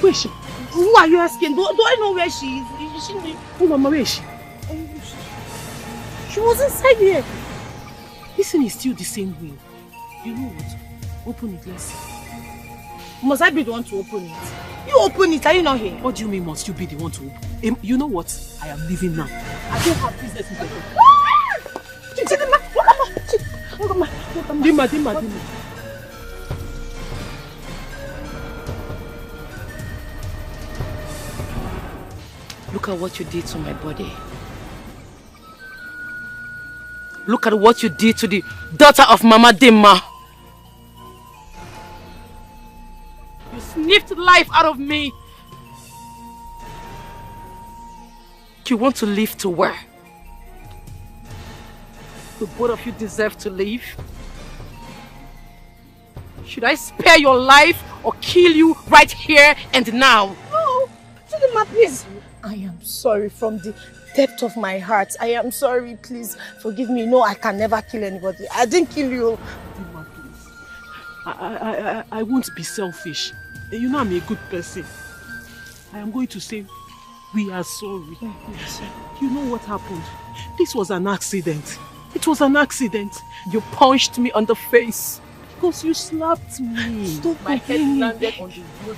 Where is she? Who are you asking? Do I know where she is? Is she? Oh, Mama, where is she? She was inside here. This thing is still the same way. You know what? Open it, let's see. Must I be the one to open it? You open it, are you not here? What do you mean must you be the one to open? You know what? I am leaving now. I don't have business with you. Dima. Look at what you did to my body. Look at what you did to the daughter of Mama Dima. You sniffed life out of me. You want to live to where? The both of you deserve to live. Should I spare your life or kill you right here and now? No, Chidinma, please. I am sorry from the depth of my heart. I am sorry, please forgive me. No, I can never kill anybody. I didn't kill you. Dima, please. I won't be selfish. You know I'm a good person. I am going to say we are sorry. You know what happened? This was an accident. It was an accident. You punched me on the face because you slapped me. Stop. My head landed on the wood.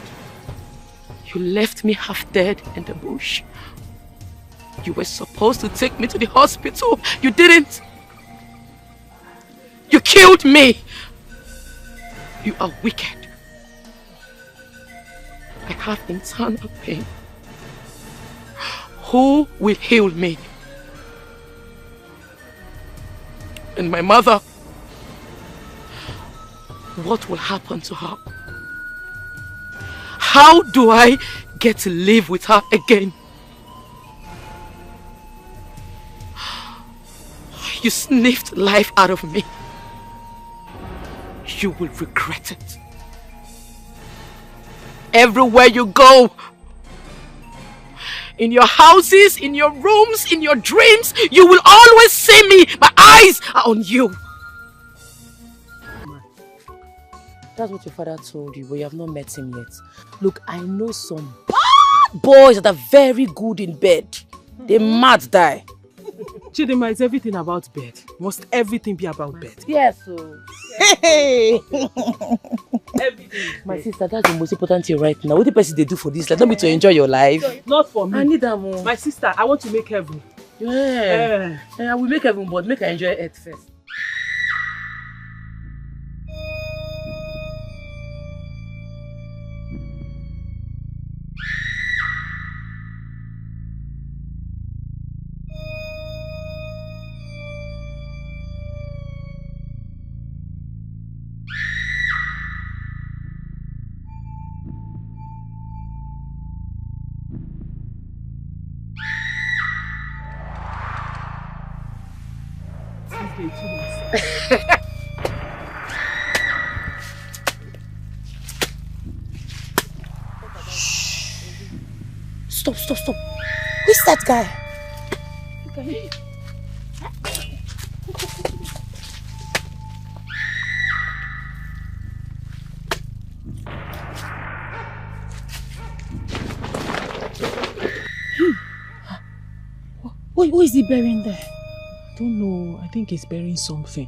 You left me half dead in the bush. You were supposed to take me to the hospital. You didn't. You killed me. You are wicked. I have internal pain. Who will heal me? And my mother, what will happen to her? How do I get to live with her again? You sniffed life out of me. You will regret it. Everywhere you go, in your houses, in your rooms, in your dreams, you will always see me. My eyes are on you. That's what your father told you, but you have not met him yet. Look, I know some bad boys that are very good in bed. They mad die. Chidinma, it's everything about bed. Must everything be about bed? Yes, so. Hey! Everything. My sister, that's the most important thing right now. What the person they do for this? Like, not me to enjoy your life. Not for me. I need that more. My sister, I want to make heaven. Yeah. I will make heaven, but make her enjoy earth first. Stop. Who's that guy? Okay. What is he burying there? I don't know. I think he's burying something.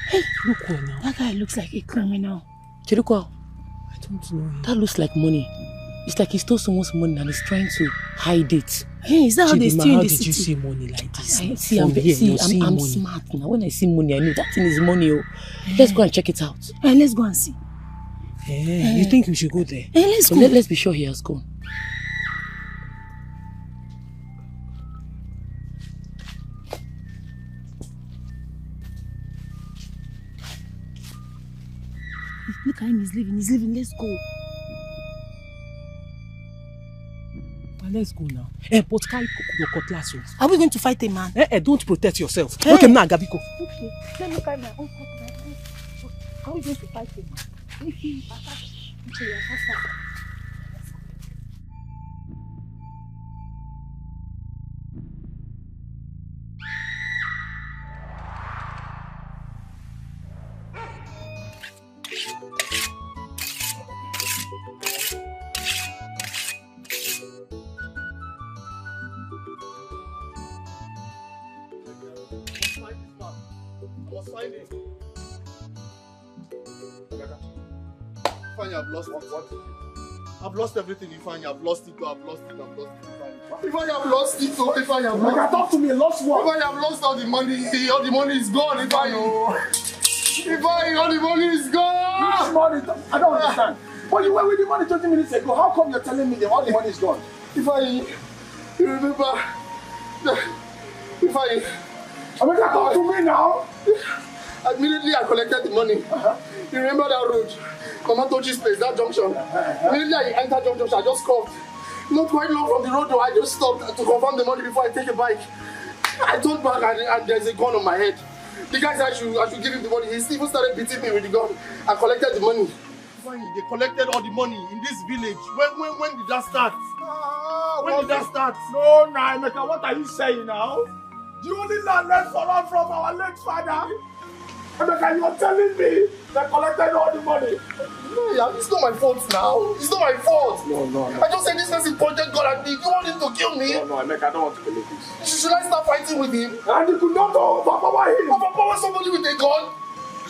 Hey, look well now. That guy looks like a criminal. Chirukwa, I don't know him. That looks like money. It's like he stole someone's money and he's trying to hide it. Hey, is that how they steal in the city? How did you see money like this? I'm smart now. When I see money, I know that thing is money. Oh. Let's go and check it out. Hey, let's go and see. Hey, you think we should go there? Hey, let's go. Let's be sure he has gone. Look at him, he's leaving, let's go. Well, let's go now. But carry your cutlass. Are we going to fight a man? Don't protect yourself. Hey. Okay, now, Gabiko. Okay, let me carry my own cutlass. Are we going to fight a man? must find it. Ifeanyi, I've lost it. What? I've lost everything, Ifeanyi. I've lost it. I've lost it. Ifeanyi, I've lost it. Ifeanyi, I've lost it. Talk to me. Lost what? Ifeanyi, I've lost all the money. All the money is gone, Ifeanyi. Ifeanyi, all the money is gone. Which money? I don't understand. But you were with the money 20 minutes ago. How come you're telling me that all the money is gone? Ifeanyi, you remember? Ifeanyi. Amaka, talk to me now. Immediately I collected the money. You remember that road? Mama Tochi's place, that junction. Immediately I entered junction, I just stopped. Not quite long from the road though, I just stopped to confirm the money before I take a bike. I turned back and there's a gun on my head. The guy said I should give him the money. He even started beating me with the gun. I collected the money. They collected all the money in this village. When did that start? When did that start? No, Emeka, what are you saying now? The only land left for us from our late father. Emeka, you're telling me they collected all the money? No, it's not my fault now. It's not my fault. No. I just said this person pointed gun at me. You want him to kill me? No, Emeka, I don't want to believe this. Should I start fighting with him? And you could not overpower him. Overpower somebody with a gun?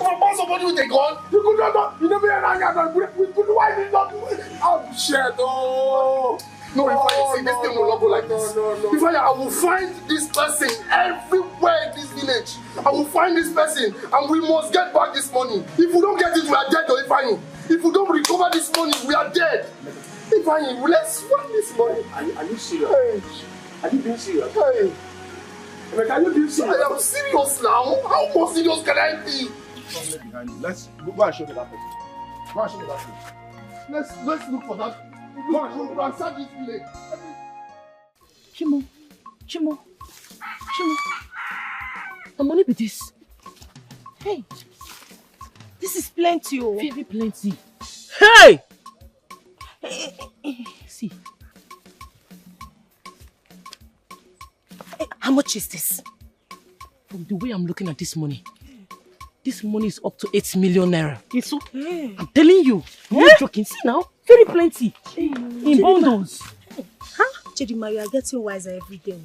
Overpower somebody with a gun? You could not. You never had a gun. We could why did not do it? Oh, shit. Oh. No, if I see this thing will not go like this. No. If I will find this person everywhere in this village. I will find this person and we must get back this money. If we don't get it, we are dead. If we don't recover this money, we are dead. Ifeanyi, let's find this money. Are you serious? Hey. Are you being serious? Hey. Are you being serious? I am serious now. How more serious can I be? Let's go and show me that person. Go and show me that person. Let's look for that. Go and show me that. Search this village. Chimo. The money be this. Hey. This is plenty, oh. Very plenty. Hey! See. How much is this? From the way I'm looking at this money is up to 8 million naira. It's okay. I'm telling you. You're not joking. See now? Very plenty. In bundles. Huh? Chidima, you are getting wiser every day.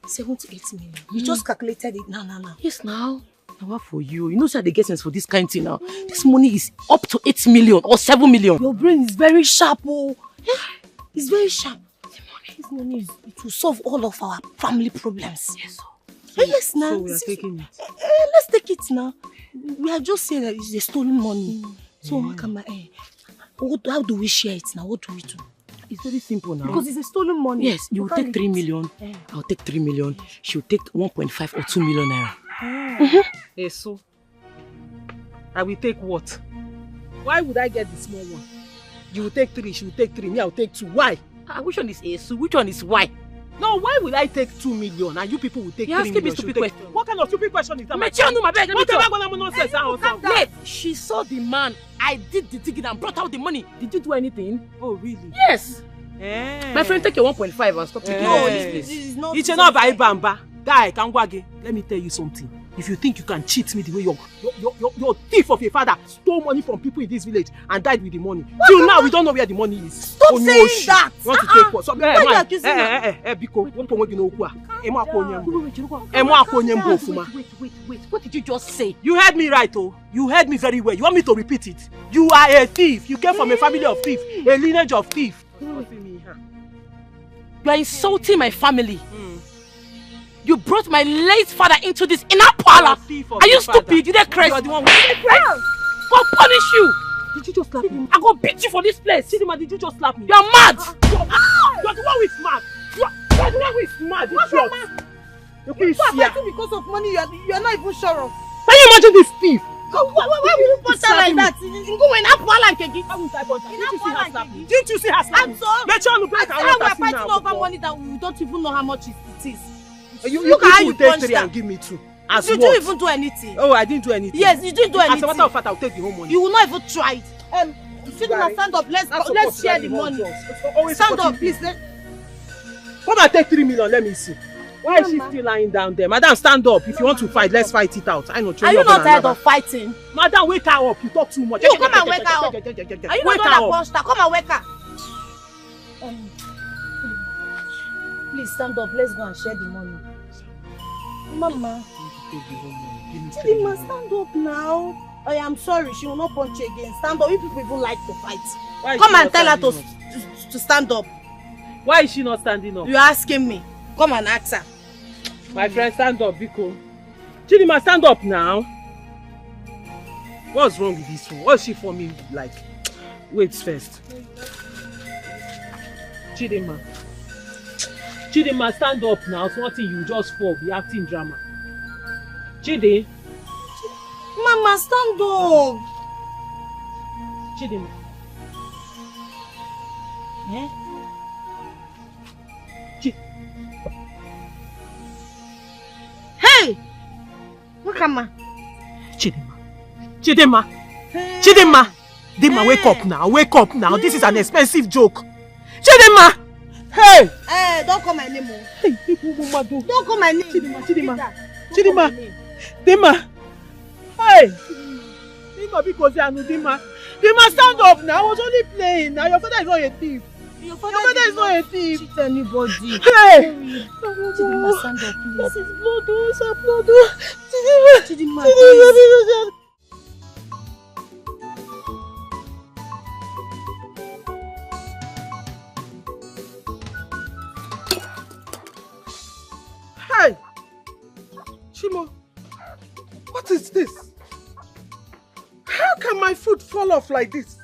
7 to 8 million. You just calculated it now. Yes, now. Now what for you? You know how they get sense for this kind of thing now. This money is up to 8 million or 7 million. Your brain is very sharp, oh. Yeah, it's very sharp. This money it will solve all of our family problems. Yes, yes, now. So we are taking it. Let's take it now. We have just said that it's a stolen money. So how do we share it now? What do we do? It's very simple now. Because it's a stolen money. Yes, you will take 3 million. I'll take 3 million. She'll take 1.5 or 2 million naira. Hey, so I will take what? Why would I get the small one? You will take 3, she will take 3, me I will take 2. Why? Which one is Esu? Which one is why? No, why will I take 2 million and you people will take 3 million? You're asking me stupid question. What kind of stupid question is that? Wait, she saw the man. I did the ticket and brought out the money. Did you do anything? Oh, really? Yes. My friend, take your 1.5 and stop taking this is not. It's not by Bamba. Guy, Kangwage, let me tell you something. If you think you can cheat me the way your thief of a father stole money from people in this village and died with the money. Till now, we don't know where the money is. Stop saying that! You want to take what? Wait. What did you just say? You heard me right, oh. You heard me very well. You want me to repeat it? You are a thief. You came from a family of thieves, a lineage of thieves. You are insulting my family. You brought my late father into this inner parlor. Are you stupid? You didn't crazy. You are the one God punish you. Did you just slap me? I go beat you for this place. Chidima, did you just slap me? You are mad. You are the one who is mad. You are the one who is mad. What's wrong, man? You are fighting because of money you are not even sure of. Can you imagine this thief? Why will you punch her like that? Didn't you see her slap me? We are fighting over money that we don't even know how much it is. You will take 3 and give me 2. Did you even do anything? Oh, I didn't do anything. Yes, you didn't do anything. As a matter of fact, I'll take the whole money. You will not even try it. Sidima, stand up. Let's share the money. Stand up, please. Come and take 3 million. Let me see. Why is she still lying down there? Madam, stand up. If you want to fight, let's fight it out. I know. Are you not tired of fighting? Madam, wake her up. You talk too much. You come and wake her up. Are you not that punched her? Come and wake her. Please stand up. Let's go and share the money. Mama. Take the whole money. Give me Chidinma, stand up now. I am sorry, she will not punch you again. Stand up. You people even like to fight. Come and tell her to stand up. Why is she not standing up? You're asking me. Come and ask her. My friend, stand up, Biko. Chidinma, stand up now. What's wrong with this one? What's she for me like? Wait first. Chidinma. Chidinma, stand up now. It's nothing, you just fall, be acting drama. Chidi. Mama, stand up. Chidinma. Eh? Hey! Wakama. Chidinma. Chidinma. Hey. Chidinma. Chidinma, wake up now. Wake up now. This is an expensive joke. Chidinma. Hey! Hey, don't call my name. Hey, don't call my name. Chidinma, Chidinma. Chidinma. Chidinma. Hey! Chidinma, because you are no Chidinma. Chidinma, stand up now. I was only playing. Now your father is not a thief. Your father is not a thief. Cheat anybody. Hey! Chidinma, stand up, please. That is blood, oh, blood, oh. Chidinma, please. Hey! Chimo, what is this? How can my food fall off like this?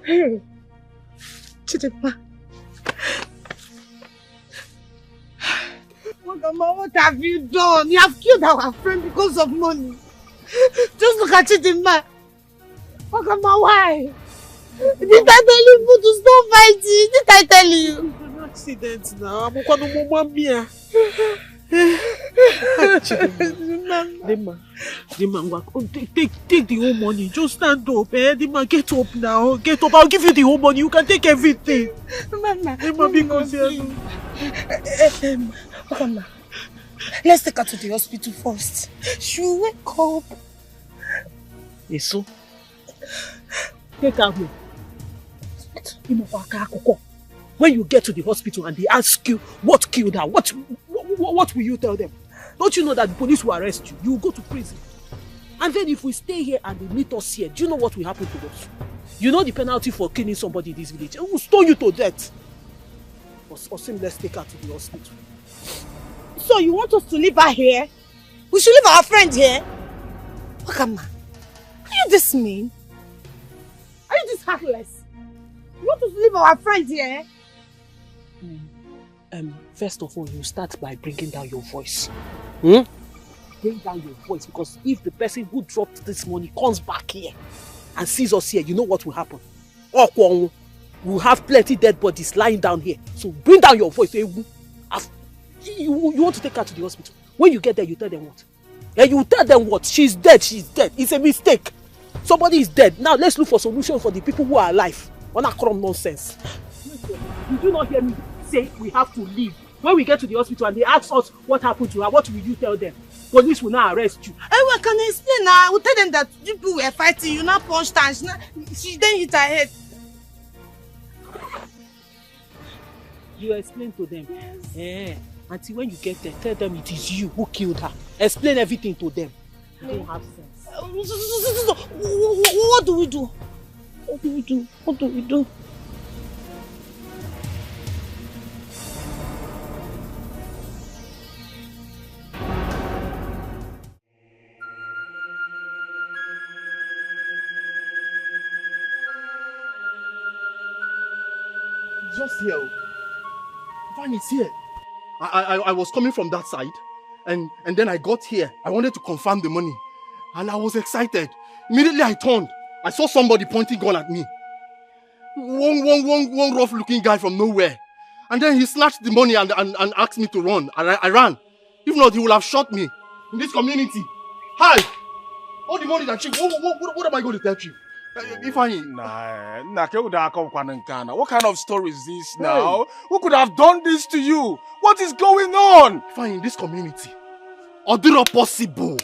Hey, Chidinma. Wakama, what have you done? You have killed our friend because of money. Just look at Chidinma. Wakama, why? Did I tell you to stop fighting? Did I tell you? It's an accident now. I'm going to mama. Dima, take the whole money. Just stand up, eh? Dima, get up now. Get up. I'll give you the whole money. You can take everything. Mama, Dima, because Mama, let's take her to the hospital first. She'll wake up. Eso, take her home. When you get to the hospital and they ask you what killed her, what will you tell them? Don't you know that the police will arrest you? You will go to prison. And then if we stay here and they meet us here, do you know what will happen to us? You know the penalty for killing somebody in this village? It will stone you to death. Osim, let's take her to the hospital. So you want us to leave her here? We should leave our friend here? Wakama, are you this mean? Are you this heartless? You want us to leave our friend here? First of all, you start by bringing down your voice. Bring down your voice, because if the person who dropped this money comes back here and sees us here, you know what will happen. We'll have plenty dead bodies lying down here. So bring down your voice. You want to take her to the hospital. When you get there, you tell them what? You tell them what? She's dead, she's dead. It's a mistake. Somebody is dead. Now let's look for solution for the people who are alive. On a crumb nonsense. Did you not hear me say we have to leave? When we get to the hospital and they ask us what happened to her, what will you tell them? Police will now arrest you. Well, can I explain now? I will tell them that people were fighting, you now punched her, she then hit her head. You explain to them. Yes. Until when you get there, tell them it is you who killed her. Explain everything to them. You don't have sense. What do we do? What do we do? What do we do? Just here. Van is here. I was coming from that side, and then I got here. I wanted to confirm the money, and I was excited. Immediately I turned. I saw somebody pointing gun at me. One rough-looking guy from nowhere. And then he snatched the money and asked me to run. I ran. If not, he would have shot me. In this community. Hi! All the money that Chief... What am I going to tell Chief? If I... What kind of story is this now? Hey. Who could have done this to you? What is going on? If I in this community... Or do not possible.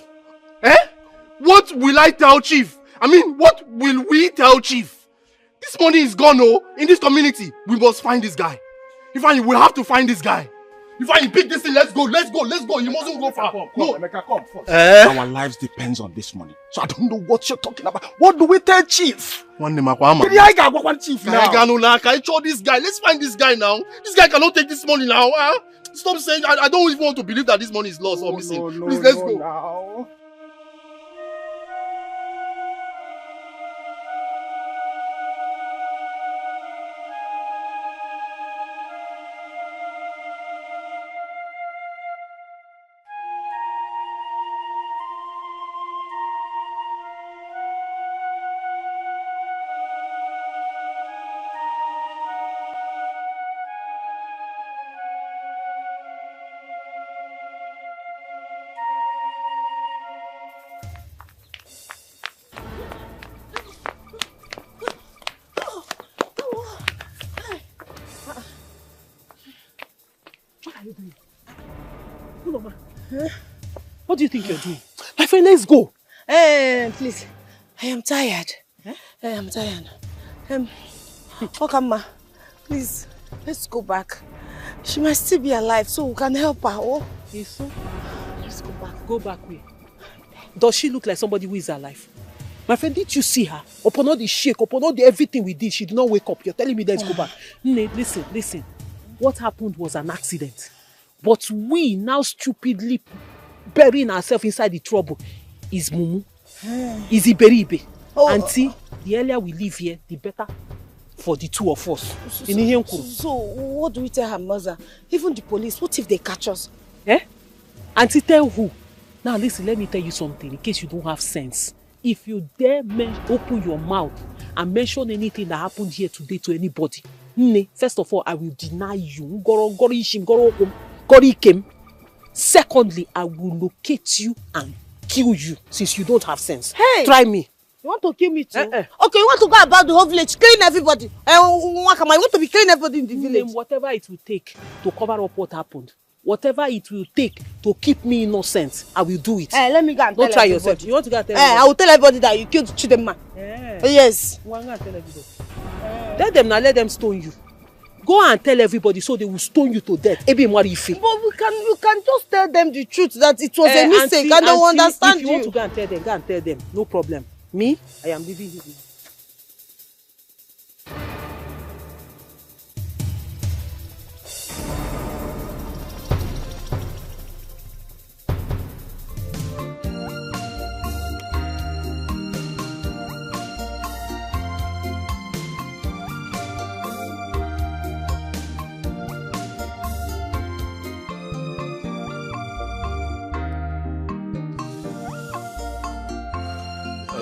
Eh? What will I tell Chief? I mean, what will we tell Chief? This money is gone, oh. In this community, we must find this guy. If I will have to find this guy. If I pick this thing, let's go. You mustn't go far. Come, Emeka, come first. Our lives depends on this money. So I don't know what you're talking about. What do we tell Chief? One name, Chief now. Can I show this guy? Let's find this guy now. This guy cannot take this money now. Huh? Stop saying, I don't even want to believe that this money is lost or missing. Please, let's go. Now. What do you think you're doing? My friend, let's go. Please. I am tired. I am tired. Okama, please, let's go back. She might still be alive, so we can help her. Oh, yes, so? Let's go back. Go back where? Does she look like somebody who is alive? My friend, did you see her? Upon all the shake, upon all the everything we did, she did not wake up. You're telling me let's go back. Listen. What happened was an accident. But we now stupidly burying ourselves inside the trouble. Is Mumu? Is Iberibe? Auntie, the earlier we leave here, the better for the two of us. So what do we tell her mother? Even the police, what if they catch us? Auntie, tell who? Now listen, let me tell you something in case you don't have sense. If you dare open your mouth and mention anything that happened here today to anybody, first of all, I will deny you. Secondly, I will locate you and kill you since you don't have sense. Hey! Try me. You want to kill me too? Okay, you want to go about the whole village, killing everybody. You want to be killing everybody in the village. Whatever it will take to cover up what happened, whatever it will take to keep me innocent, I will do it. Let me go and tell everybody. Don't try yourself. You want to go and tell everybody? I will tell everybody that you killed Chidema. Yes. Tell everybody. Let them stone you. Go and tell everybody so they will stone you to death. But you can just tell them the truth that it was a mistake. I don't understand you. If you want to go and tell them. No problem. Me, I am leaving you.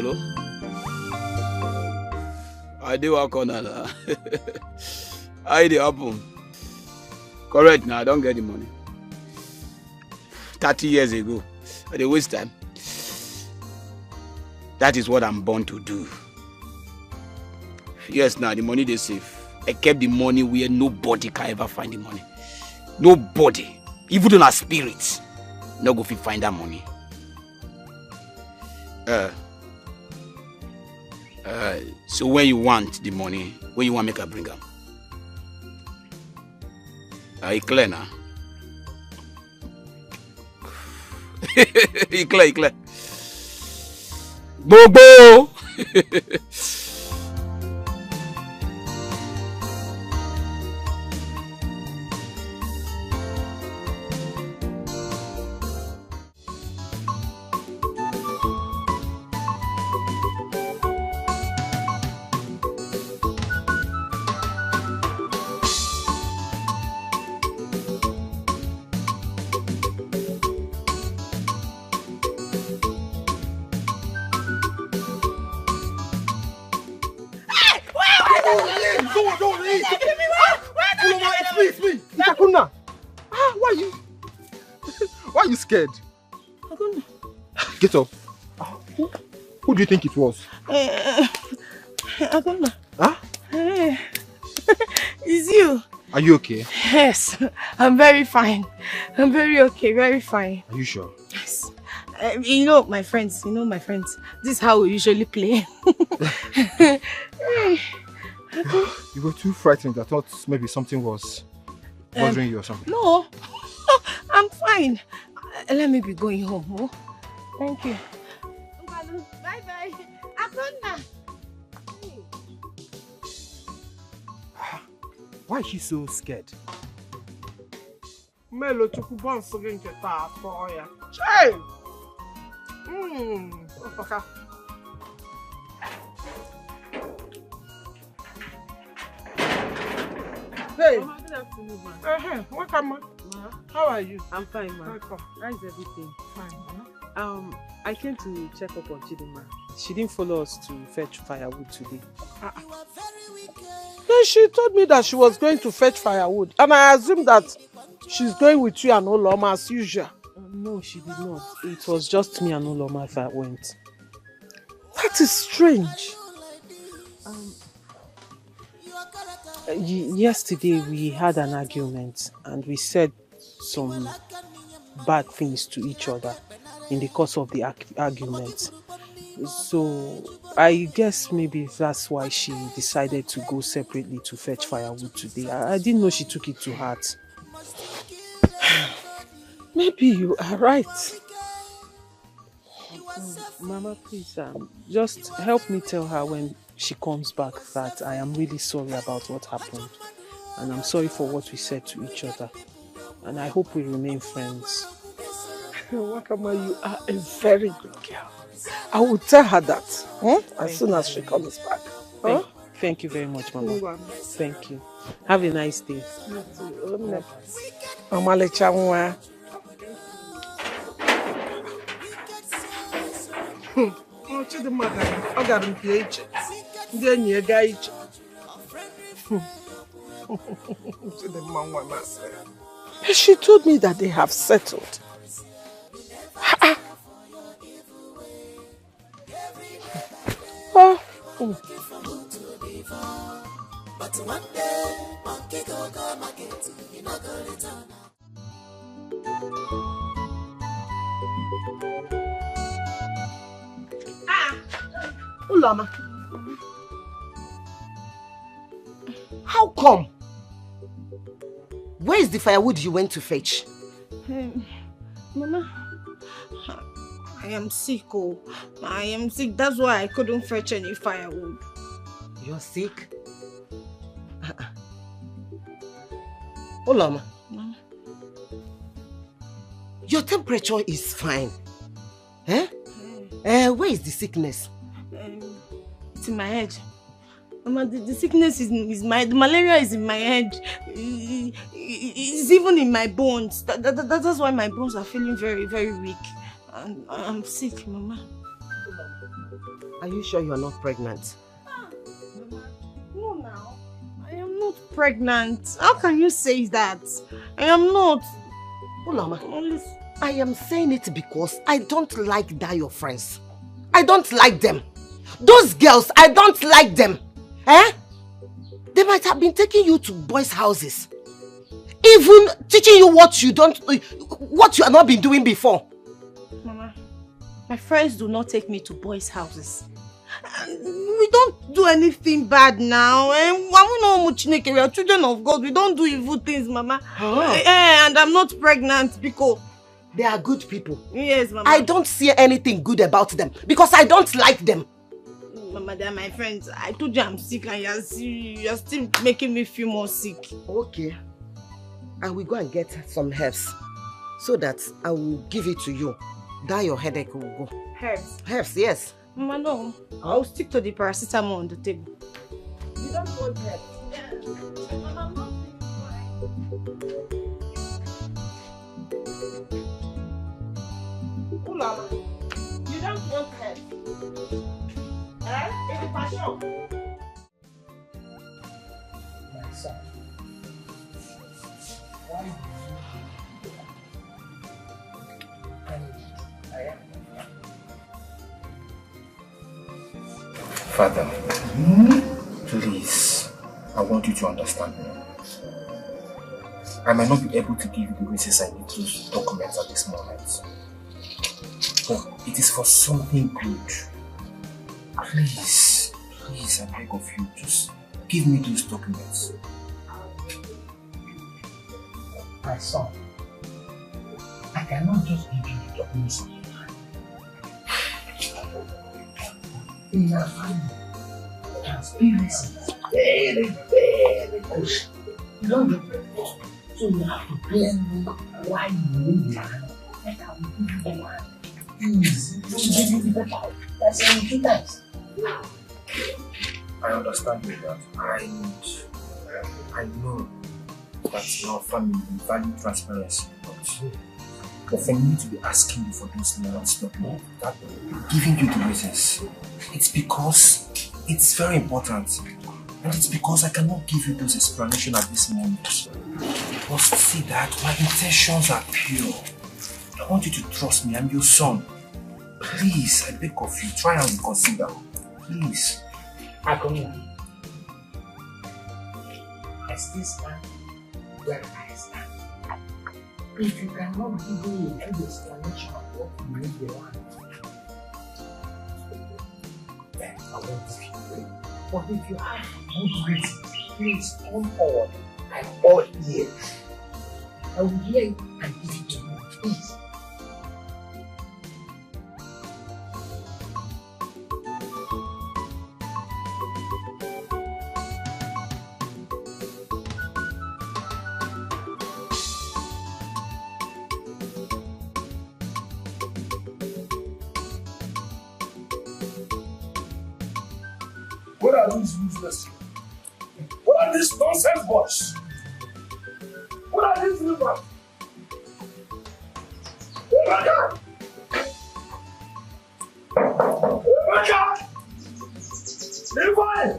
Hello? I do work on that. I did happen. Correct now, I don't get the money. 30 years ago. I did waste time. That is what I'm born to do. Yes, now the money they save. I kept the money where nobody can ever find the money. Nobody. Even though our spirits. No go fit find that money. So when you want the money, when you want make her bring them. It clear now. It clear. Bobo! you scared? I don't know. Get up. Who do you think it was? I don't know. Huh? It's you. Are you okay? Yes, I'm very fine. I'm very okay, very fine. Are you sure? Yes. You know my friends, this is how we usually play. You were too frightened. I thought maybe something was bothering you or something. No, I'm fine. Let me be going home. Oh? Thank you. Bye-bye. Akonna. Why is she so scared? Melo chukubon sogin keta Paranoia. Hey! Okay. Hey! Mama, good afternoon, ma. Welcome, ma. How are you? I'm fine, ma. Welcome. How's everything? Fine, ma. I came to check up on Chidinma. She didn't follow us to fetch firewood today. Then she told me that she was going to fetch firewood, and I assumed that she's going with you and Oloma as usual. No, she did not. It was just me and Oloma that went. That is strange. Yesterday we had an argument and we said some bad things to each other in the course of the argument. So I guess maybe that's why she decided to go separately to fetch firewood today. I didn't know she took it to heart. Maybe you are right. Mama, please, just help me tell her when she comes back that I am really sorry about what happened. And I'm sorry for what we said to each other. And I hope we remain friends. Wakama, you are a very good girl. I will tell her that as soon as she comes back. Thank you very much, Mama. Thank you. Have a nice day. You too. Mama, I got him PH. Then you guys. She told me that they have settled. But one day, monkey go market, you not go return. Ulama. How come? Where is the firewood you went to fetch? Mama, I am sick. Oh, I am sick. That's why I couldn't fetch any firewood. You're sick? Ulama. Your temperature is fine. Where is the sickness? It's in my head. Mama, the sickness is the malaria is in my head. It's even in my bones. That's why my bones are feeling very, very weak. And I'm sick, Mama. Are you sure you are not pregnant? Mama, no now. I am not pregnant. How can you say that? I am not. Ulama, I am saying it because I don't like that your friends. I don't like them. Those girls, I don't like them. They might have been taking you to boys' houses. Even teaching you what you have not been doing before. Mama, my friends do not take me to boys' houses. We don't do anything bad now. We are children of God. We don't do evil things, Mama. And I'm not pregnant because they are good people. Yes, Mama. I don't see anything good about them because I don't like them. Mama, they are my friends. I told you I'm sick and you're still making me feel more sick. Okay. I will go and get some herbs so that I will give it to you. That your headache will go. Herbs? Herbs, yes. Mama, no. I'll stick to the paracetamol on the table. You don't want herbs? Yeah. Mama, I'm not Ulama, you don't want herbs? My son, why Father, please, I want you to understand me. I might not be able to give you the reasons I need those documents at this moment. But it is for something good. Please, please, I beg of you, just give me those documents. My son, I cannot just give you the documents. In our family, transparency is very, very crucial. You don't get it. So you have to tell me why you need the land. Like I will give you the land. Please, don't give me the paper. That's 2 times. I understand you that. I know that your family value transparency, but for me to be asking you for those lands documents, that giving you the reasons, it's because it's very important. And it's because I cannot give you those explanations at this moment. But see that my intentions are pure. I want you to trust me, I'm your son. Please, I beg of you, try and reconsider. Please. I come here. I still stand where I stand. If you cannot give me a good explanation of what you need the land, then I won't give you. But if you have good reasons, please come forward. I'm all ears. I will hear you and give it to you, please. What are these useless? What are these nonsense boys? What are these livers? Rebecca! Rebecca! Levi!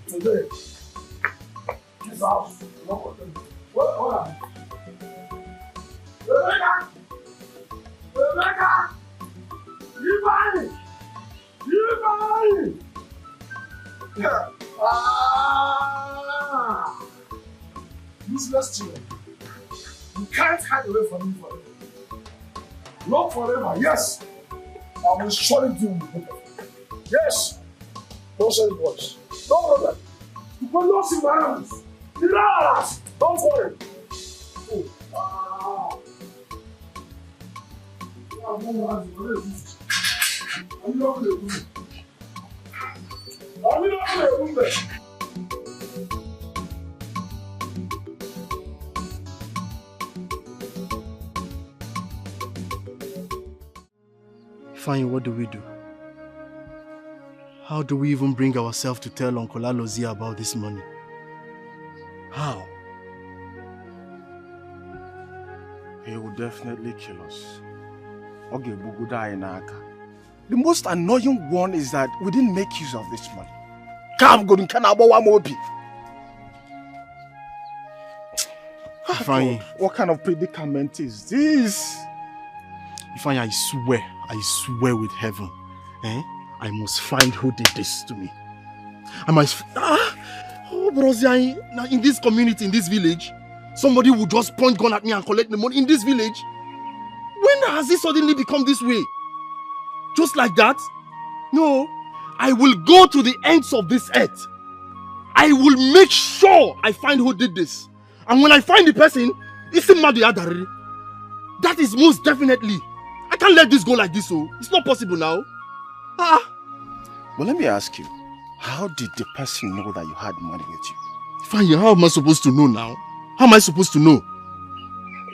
Today, this house is not content. What are you? Rebecca! Rebecca! Levi! Useless children. You can't hide away from me forever. Not forever, yes. I will surely deal with you. Yes. Don't say it once. No problem. You will not see my hands. Relax. Don't worry. I'm not going to do it. I'm not going to do it. Fine, what do we do? How do we even bring ourselves to tell Uncle Alozia about this money? How? He will definitely kill us. Okay, the most annoying one is that we didn't make use of this money. Fine, what kind of predicament is this? Ifeanyi, I swear with heaven, I must find who did this to me. I must... now in this community, in this village, somebody would just point gun at me and collect the money in this village? When has it suddenly become this way? Just like that? No, I will go to the ends of this earth. I will make sure I find who did this. And when I find the person, it's Madu Yadari. That is most definitely. I can't let this go like this, so it's not possible now. Well, let me ask you, how did the person know that you had money with you? Fine, how am I supposed to know now? How am I supposed to know?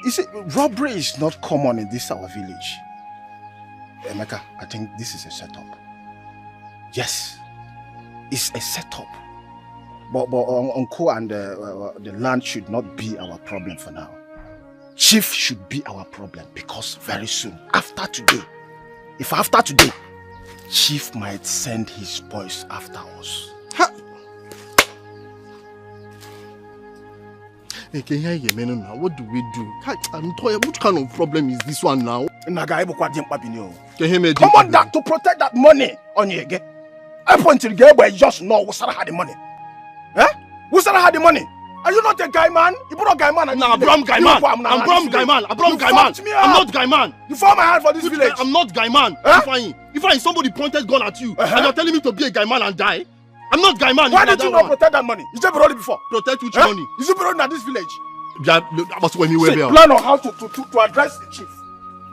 You see, robbery is not common in this our village. Emeka, I think this is a setup. Yes, it's a setup. But Uncle and the land should not be our problem for now. Chief should be our problem because very soon, after today, Chief might send his boys after us. What do we do? I'm tired. What kind of problem is this one now? Come on, that to protect that money on you again. I point to the guy where just know who had the money. Eh? Who had the money? Are you not a guy man? You put a guy man. Nah, Abram guy man. I'm guy man. I'm not guy man. You found my hand for this village. I'm not guy man. If I somebody pointed gun at you and you're telling me to be a guy man and die, I'm not guy man. Why did you not protect that money? You just borrowed it before. Protect which money? You just borrowed at this village. Yeah, that was when you were there. Plan on how to address the chief.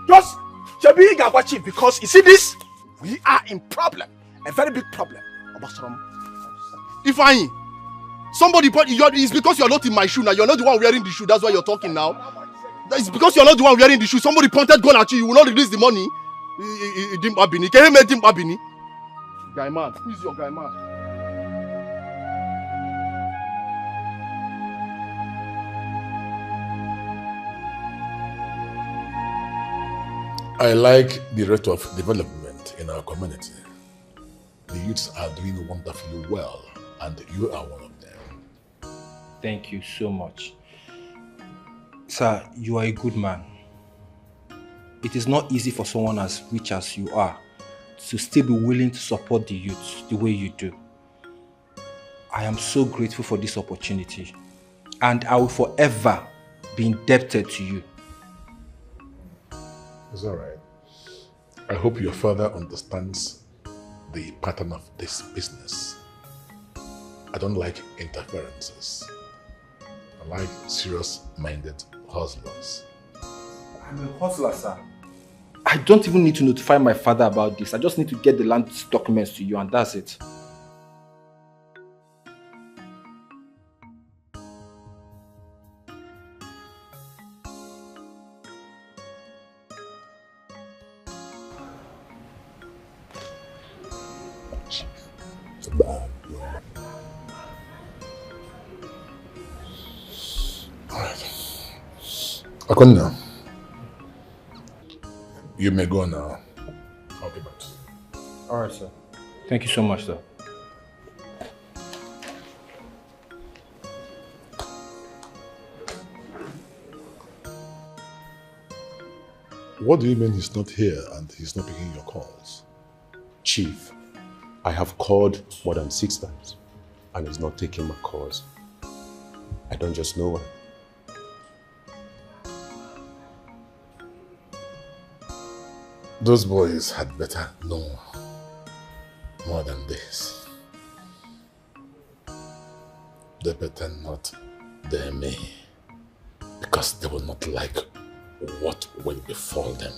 Just Chabi Gagwa chief, because you see this, we are in problem, a very big problem. If somebody it's because you're not in my shoe now. You're not the one wearing the shoe. That's why you're talking now. It's because you're not the one wearing the shoe. Somebody pointed gun at you. You will not release the money. Guy man, who is your guy man? I like the rate of development in our community. The youths are doing wonderfully well, and you are one of them. Thank you so much. Sir, you are a good man. It is not easy for someone as rich as you are to still be willing to support the youth the way you do. I am so grateful for this opportunity, and I will forever be indebted to you. It's all right. I hope your father understands the pattern of this business. I don't like interferences. I like serious-minded hustlers. I'm a hustler, sir. I don't even need to notify my father about this. I just need to get the land documents to you, and that's it. Akonna, you may go now. I'll be back. All right, sir. Thank you so much, sir. What do you mean he's not here and he's not picking your calls? Chief, I have called more than 6 times and he's not taking my calls. I don't just know why. Those boys had better know more than this. They better not dare me, because they will not like what will befall them.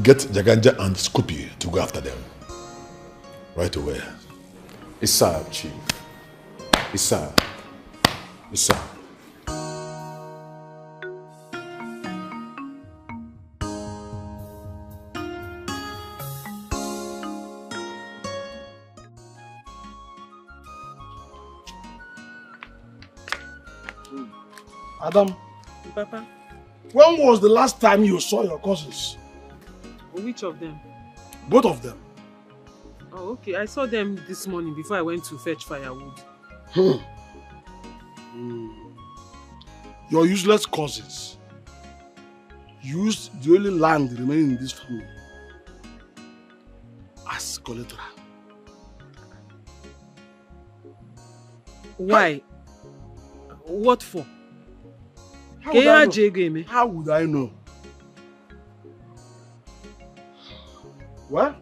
Get Jaganja and Scoopy to go after them. Right away. Yes, sir, Chief. Yes, sir. Yes, sir. Adam. Papa. When was the last time you saw your cousins? Which of them? Both of them. Oh, okay. I saw them this morning before I went to fetch firewood. Your useless cousins used the only land remaining in this family as collateral. Why? What for? How would I know? Well,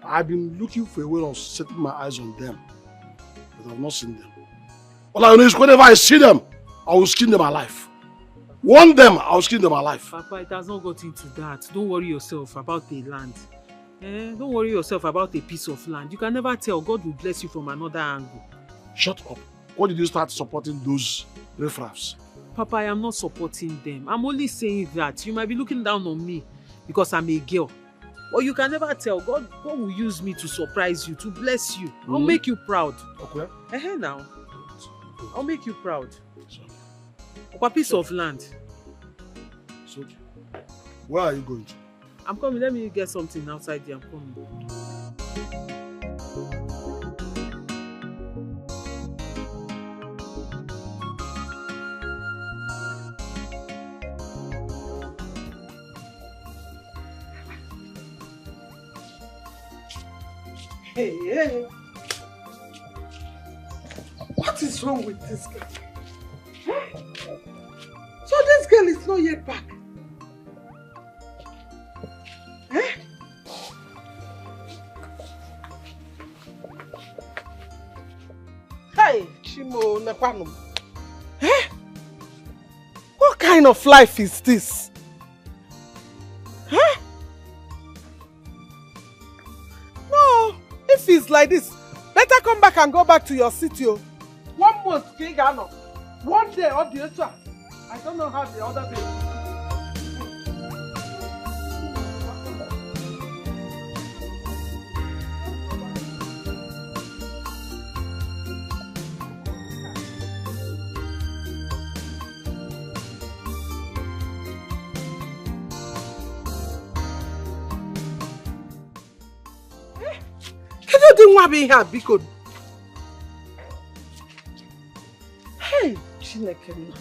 I've been looking for a way of setting my eyes on them, but I've not seen them. All I know is whenever I see them, I will skin them alive. One them, I will skin them alive. Papa, it has not got into that. Don't worry yourself about the land. Don't worry yourself about a piece of land. You can never tell. God will bless you from another angle. Shut up. Why did you start supporting those riffraffs? Papa, I am not supporting them. I'm only saying that. You might be looking down on me because I'm a girl. But you can never tell. God will use me to surprise you, to bless you. I'll make you proud. Okay. Now. I'll make you proud. A piece of land. It's okay. Where are you going to? I'm coming. Let me get something outside there. I'm coming. Hey. What is wrong with this girl? So this girl is not yet back. Hey, Chimo Nepano. What kind of life is this? No, if it's like this, better come back and go back to your city. 1 month, Kigano. 1 day or the other. I don't know how the other day. Here, because hey, Chineke.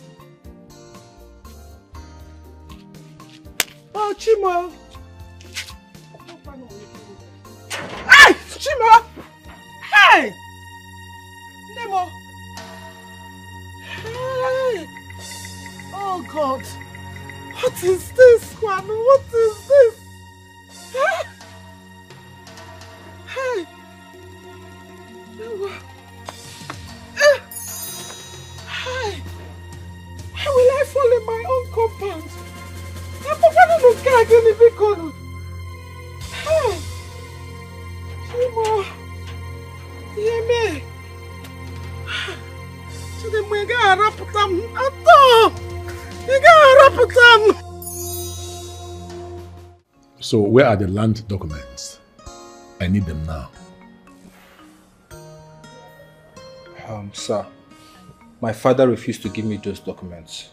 Oh, Chimo. Hey, Chimo. Hey, Nemo. Hey. Oh God, what is this, Kwame? What is this? Hey. Hi. How will I fall in my own compound? I'm not going to get any big. Hey. Chimo. Yeme. Today we got raputam. Ato. We got raputam. So where are the land documents? I need them now. Sir, my father refused to give me those documents.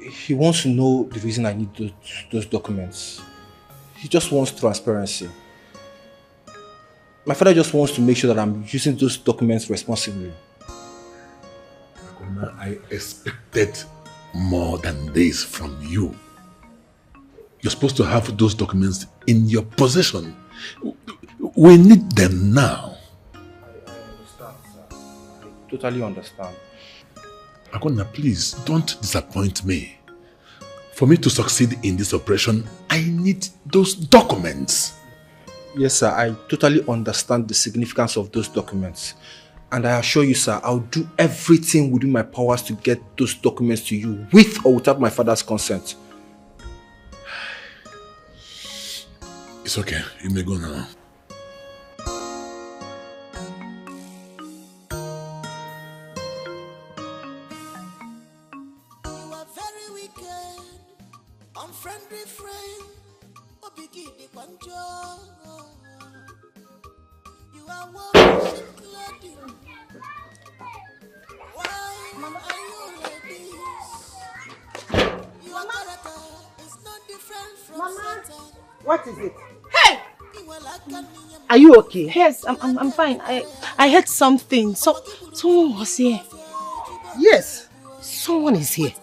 He wants to know the reason I need those documents. He just wants transparency. My father just wants to make sure that I'm using those documents responsibly. I expected more than this from you. You're supposed to have those documents in your possession. We need them now. Totally understand. Akona, please don't disappoint me. For me to succeed in this operation, I need those documents. Yes, sir. I totally understand the significance of those documents. And I assure you, sir, I'll do everything within my powers to get those documents to you, with or without my father's consent. It's okay. You may go now. What is it? Hey! Are you okay? Yes, I'm fine. I heard something. Someone was here. Yes, someone is here.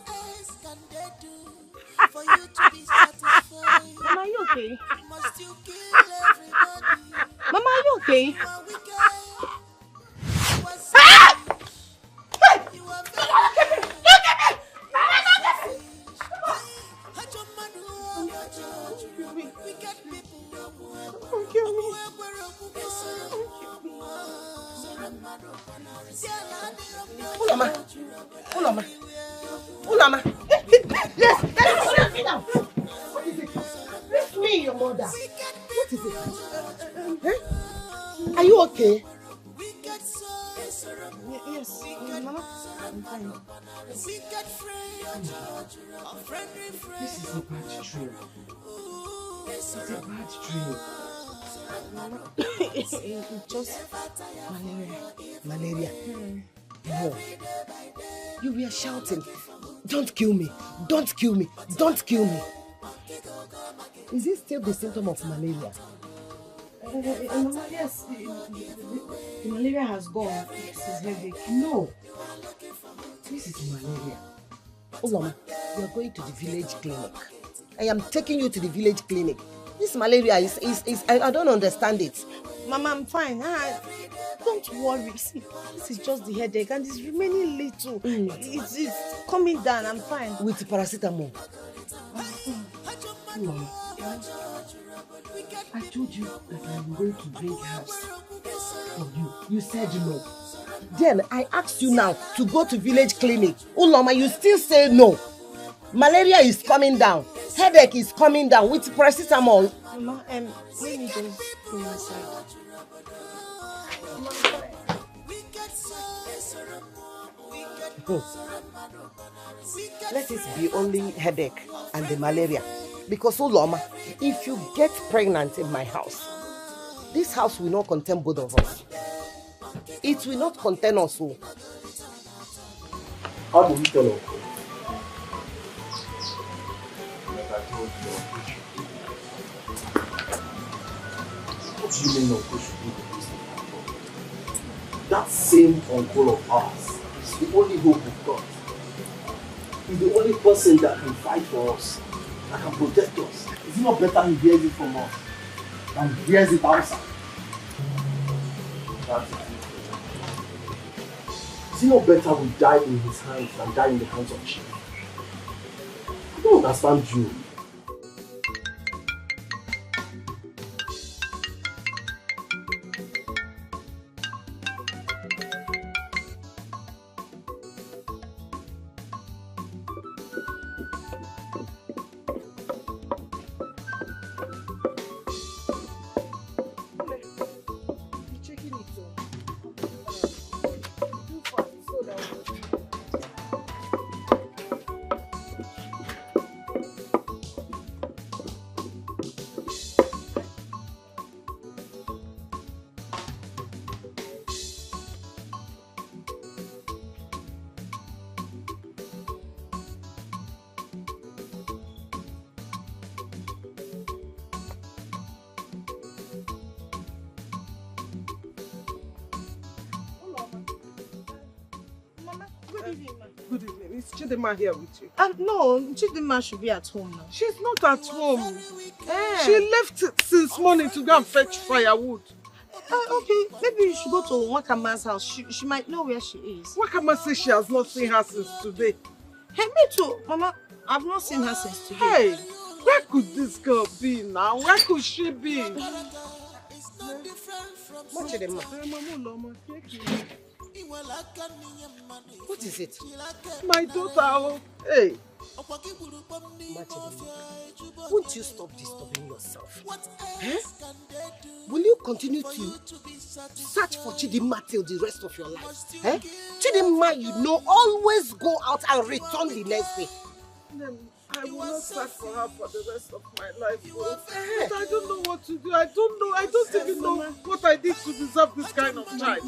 Mama, are you okay? Mama, are you okay? Ulama. Yes, sit down. What is it? It's me, your mother. What is it? Are you okay? Yes, Mama. I'm fine. This is a bad dream. It's a bad dream. Mama, it's just Malaria. No. You were shouting, "Don't kill me! Don't kill me! Don't kill me!" Is it still the symptom of malaria? Mama, yes. The malaria has gone. This is headache. No. This is malaria. Ulama, we are going to the village clinic. I am taking you to the village clinic. This malaria is I don't understand it. Mama, I'm fine. Don't worry. See, this is just the headache and it's remaining little. It's coming down. I'm fine. With paracetamol. Mama, I told you that I'm going to bring herbs for you. You said no. Then I asked you now to go to village clinic. Uloma, you still say no. Malaria is coming down. Headache is coming down with paracetamol. Mama, let me just go inside. Let it be only headache and the malaria. Because Uloma, if you get pregnant in my house, this house will not contain both of us. It will not contain us all. How do we tell Uncle? Like I told you, what do you mean Uncle should do the business? That same uncle of ours is the only hope we've got. He's the only person that can fight for us, that can protect us. Is it not better he hears it from us than he hears it outside? That's it. Is it not better we die in his hands than die in the hands of Chief? I don't understand you. Good evening. Is Chidima here with you? No, Chidima should be at home now. She's not at home. She left since morning to go and fetch firewood. Okay, maybe you should go to Wakama's house. She might know where she is. Wakama says she has not seen her since today. Hey, me too. Mama, I've not seen her since today. Hey, where could this girl be now? Where could she be? What is it? My daughter. Hey. Won't you stop disturbing yourself? Eh? Will you continue to search for Chidima till the rest of your life? Eh? Chidima, you know, always go out and return the next day. Then I will not search for her for the rest of my life. But I don't know what to do. I don't know. I don't even know what I did to deserve this kind of child.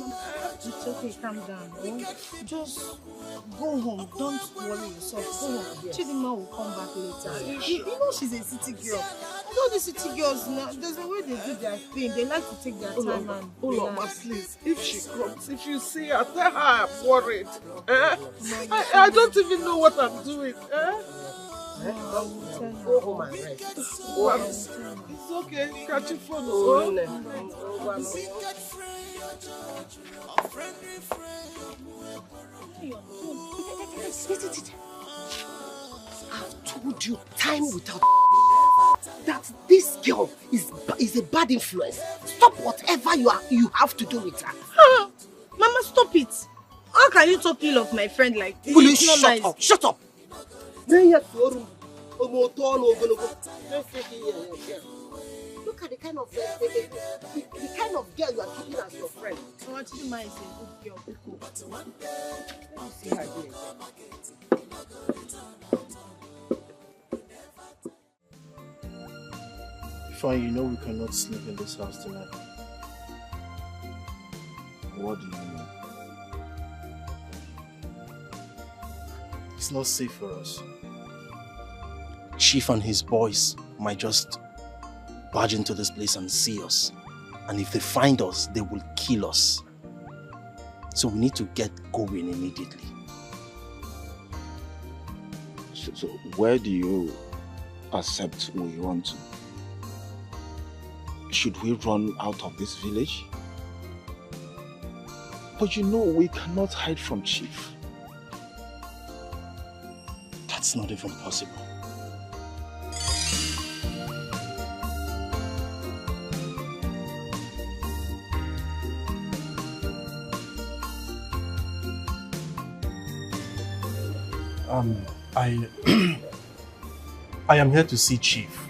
It's okay, calm down. Just go home. Don't worry yourself. Go home. Chidima will come back later. You know she's a city girl. All the city girls now, there's a way they do their thing. They like to take their time and Uloma, please, if she comes, if you see her, tell her I'm worried. I don't even know what I'm doing. Go home and rest. It's okay. Catch your phone. I've told you time without that this girl is a bad influence. Stop whatever you have to do with her. Mama, stop it. How can you talk ill of my friend like this? Will you shut up? Shut up! Look at the kind of girl you are keeping as your friend. Chidima is a good girl. Let me see her here. Fine, you know we cannot sleep in this house tonight. What do you mean? It's not safe for us. Chief and his boys might just barge into this place and see us. And if they find us, they will kill us. So we need to get going immediately. So where do you accept we want to? should we run out of this village? But you know we cannot hide from Chief. That's not even possible. I am here to see Chief.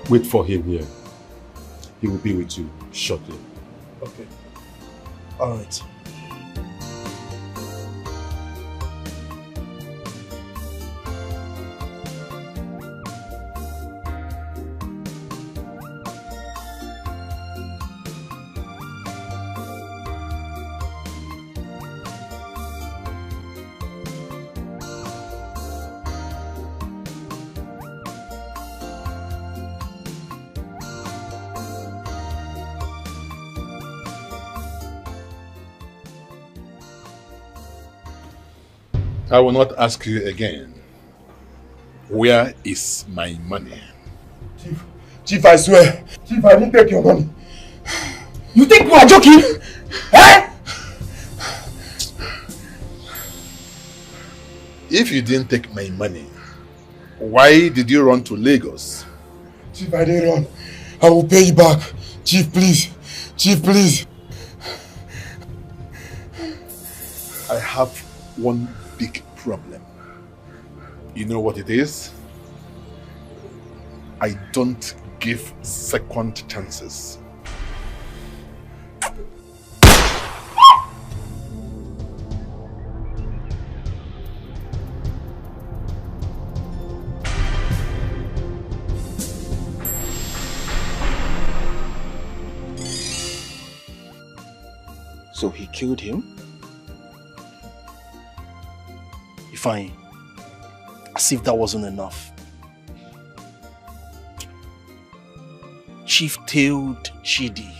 Wait for him here. He will be with you shortly. Okay. All right. I will not ask you again. Where is my money? Chief, I swear. Chief, I didn't take your money. You think you are joking? Eh? If you didn't take my money, why did you run to Lagos? Chief, I didn't run. I will pay you back. Chief, please. Chief, please. I have one big problem. You know what it is? I don't give second chances. So he killed him? Fine. As if that wasn't enough. Chief tailed Chidi.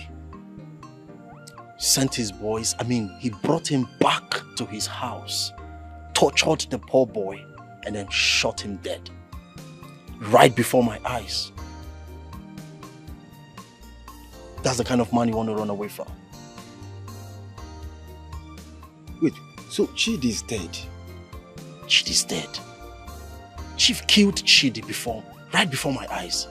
Sent his boys, he brought him back to his house, tortured the poor boy, and then shot him dead. Right before my eyes. That's the kind of man you want to run away from. Wait, so Chidi is dead? Chidi's dead. Chief killed Chidi right before my eyes.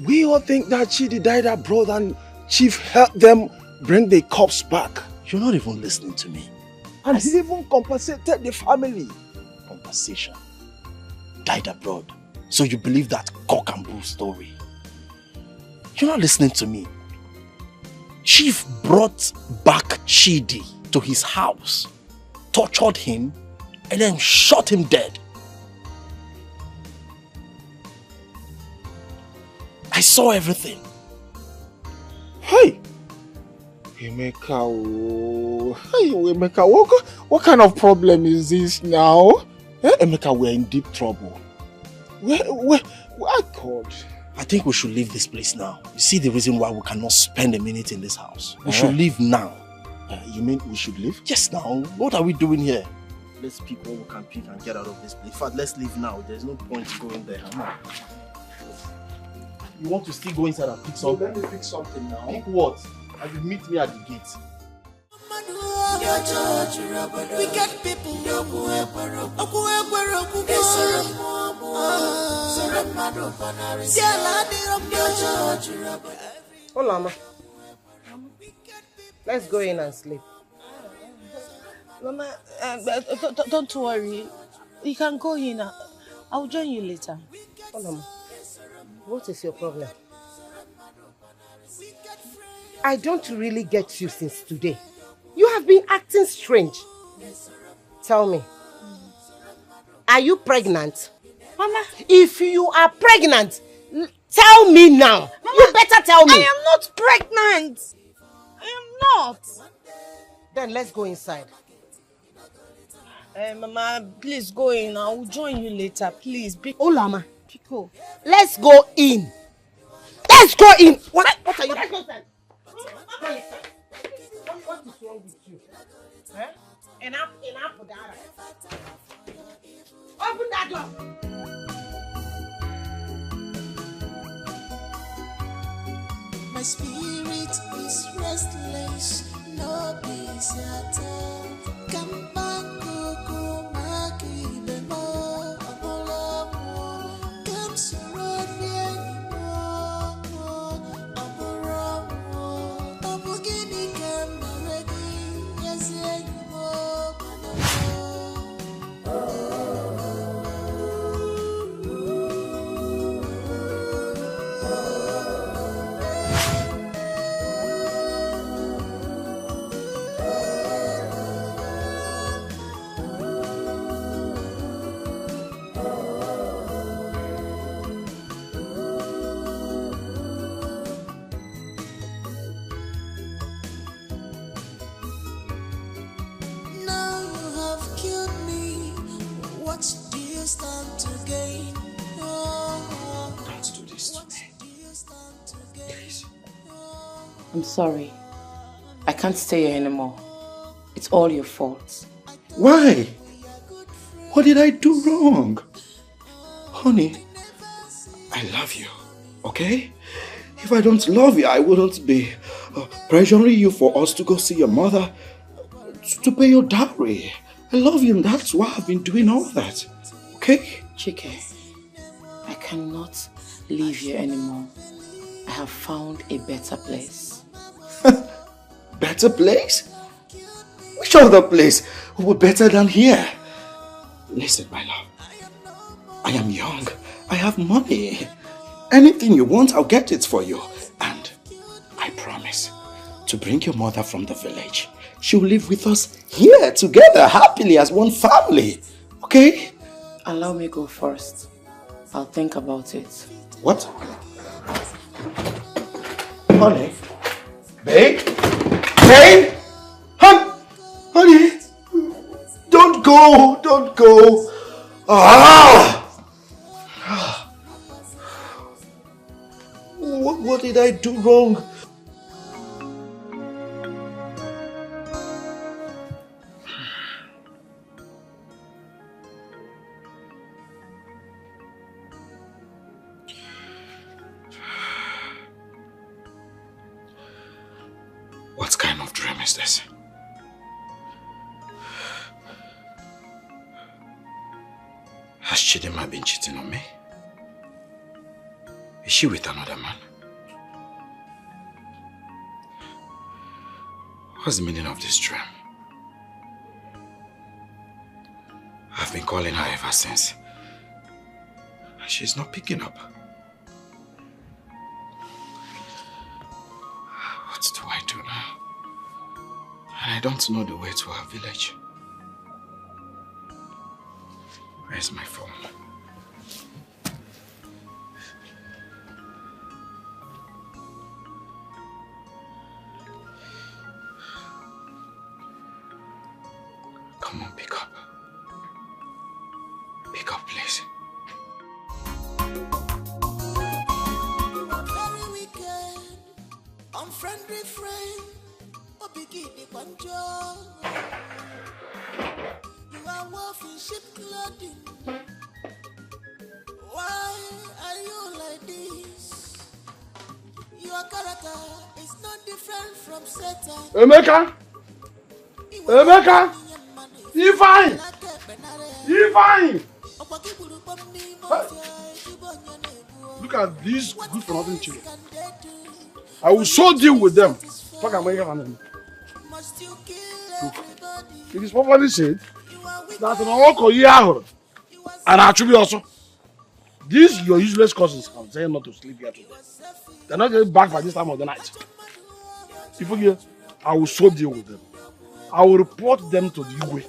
We all think that Chidi died abroad and Chief helped them bring the corpse back. You're not even listening to me. And he even compensated the family. Compensation. Died abroad. So you believe that cock and bull story? You're not listening to me. Chief brought back Chidi to his house, tortured him, and then shot him dead. I saw everything. Hey! Emeka, what kind of problem is this now? Emeka, we're in deep trouble. Where God? I think we should leave this place now. You see the reason why we cannot spend a minute in this house. We should leave now. You mean we should leave? Yes, now. What are we doing here? Let's pick what we can pick and get out of this place. In fact, let's leave now. There's no point going there. You want to still go inside and pick something? Let me pick something now. Pick what? And you meet me at the gate. Wicked people. Hola, Mama. Let's go in and sleep. Mama, don't worry. You can go in. I'll join you later. Hola, Mama. What is your problem? I don't really get you since today. You have been acting strange. Tell me. Are you pregnant? Mama. If you are pregnant, tell me now. Mama, you better tell me. I am not pregnant. I am not. Then let's go inside. Mama, please go in. I will join you later. Please. Olama. Pico. Let's go in. Let's go in. What are you? Let's go inside. is wrong with you? Eh? Enough, Dara. Open that door. My spirit is restless, no peace at all. Come back, Coco, Maki, Bemo, Apollo, come surround me anymore. Apollo, Apogini, come already, yes, anymore. Now you have killed me. What do you stand to gain? Don't do this to me. Please. I'm sorry. I can't stay here anymore. It's all your fault. Why? What did I do wrong? Honey, I love you, okay? If I don't love you, I wouldn't be pressuring you for us to go see your mother to pay your dowry. I love you and that's why I've been doing all that, okay? Chike, I cannot live here anymore. I have found a better place. Better place? Which other place would be better than here? Listen, my love. I am young. I have money. Anything you want, I'll get it for you. And I promise to bring your mother from the village. She'll live with us here together, happily as one family. Okay? Allow me go first. I'll think about it. What? Honey? Babe? Babe? Honey? Don't go! Don't go! Ah! What did I do wrong? What kind of dream is this? Has Chidima been cheating on me? Is she with another man? What's the meaning of this dream? I've been calling her ever since. She's not picking up. What do I do now? And I don't know the way to her village. Where's my phone? Come on, pick up. Pick up, please. Very wicked, unfriendly friend, or begin the control. You are wolf in sheep clothing. Why are you like this? Your character is not different from Satan. Emeka! Emeka! Ifeanyi! Ifeanyi! Hey. Look at these good for nothing children. I will so deal with them. Fuck, I'm Look, it is properly said that an uncle here and actually also these your useless cousins can say not to sleep here today. They're not getting back by this time of the night. If you hear, I will so deal with them. I will report them to the Igwe.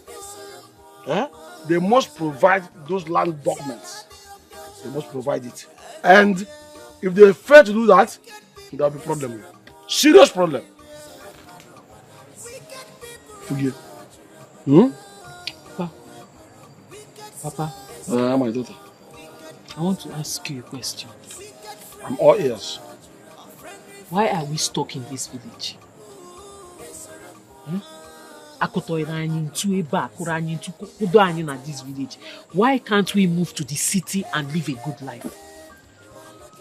They must provide those land documents. They must provide it. And if they fail to do that, there will be problem. Serious problem. Forgive. Papa. My daughter. I want to ask you a question. I'm all ears. Why are we stuck in this village? this village. Why can't we move to the city and live a good life?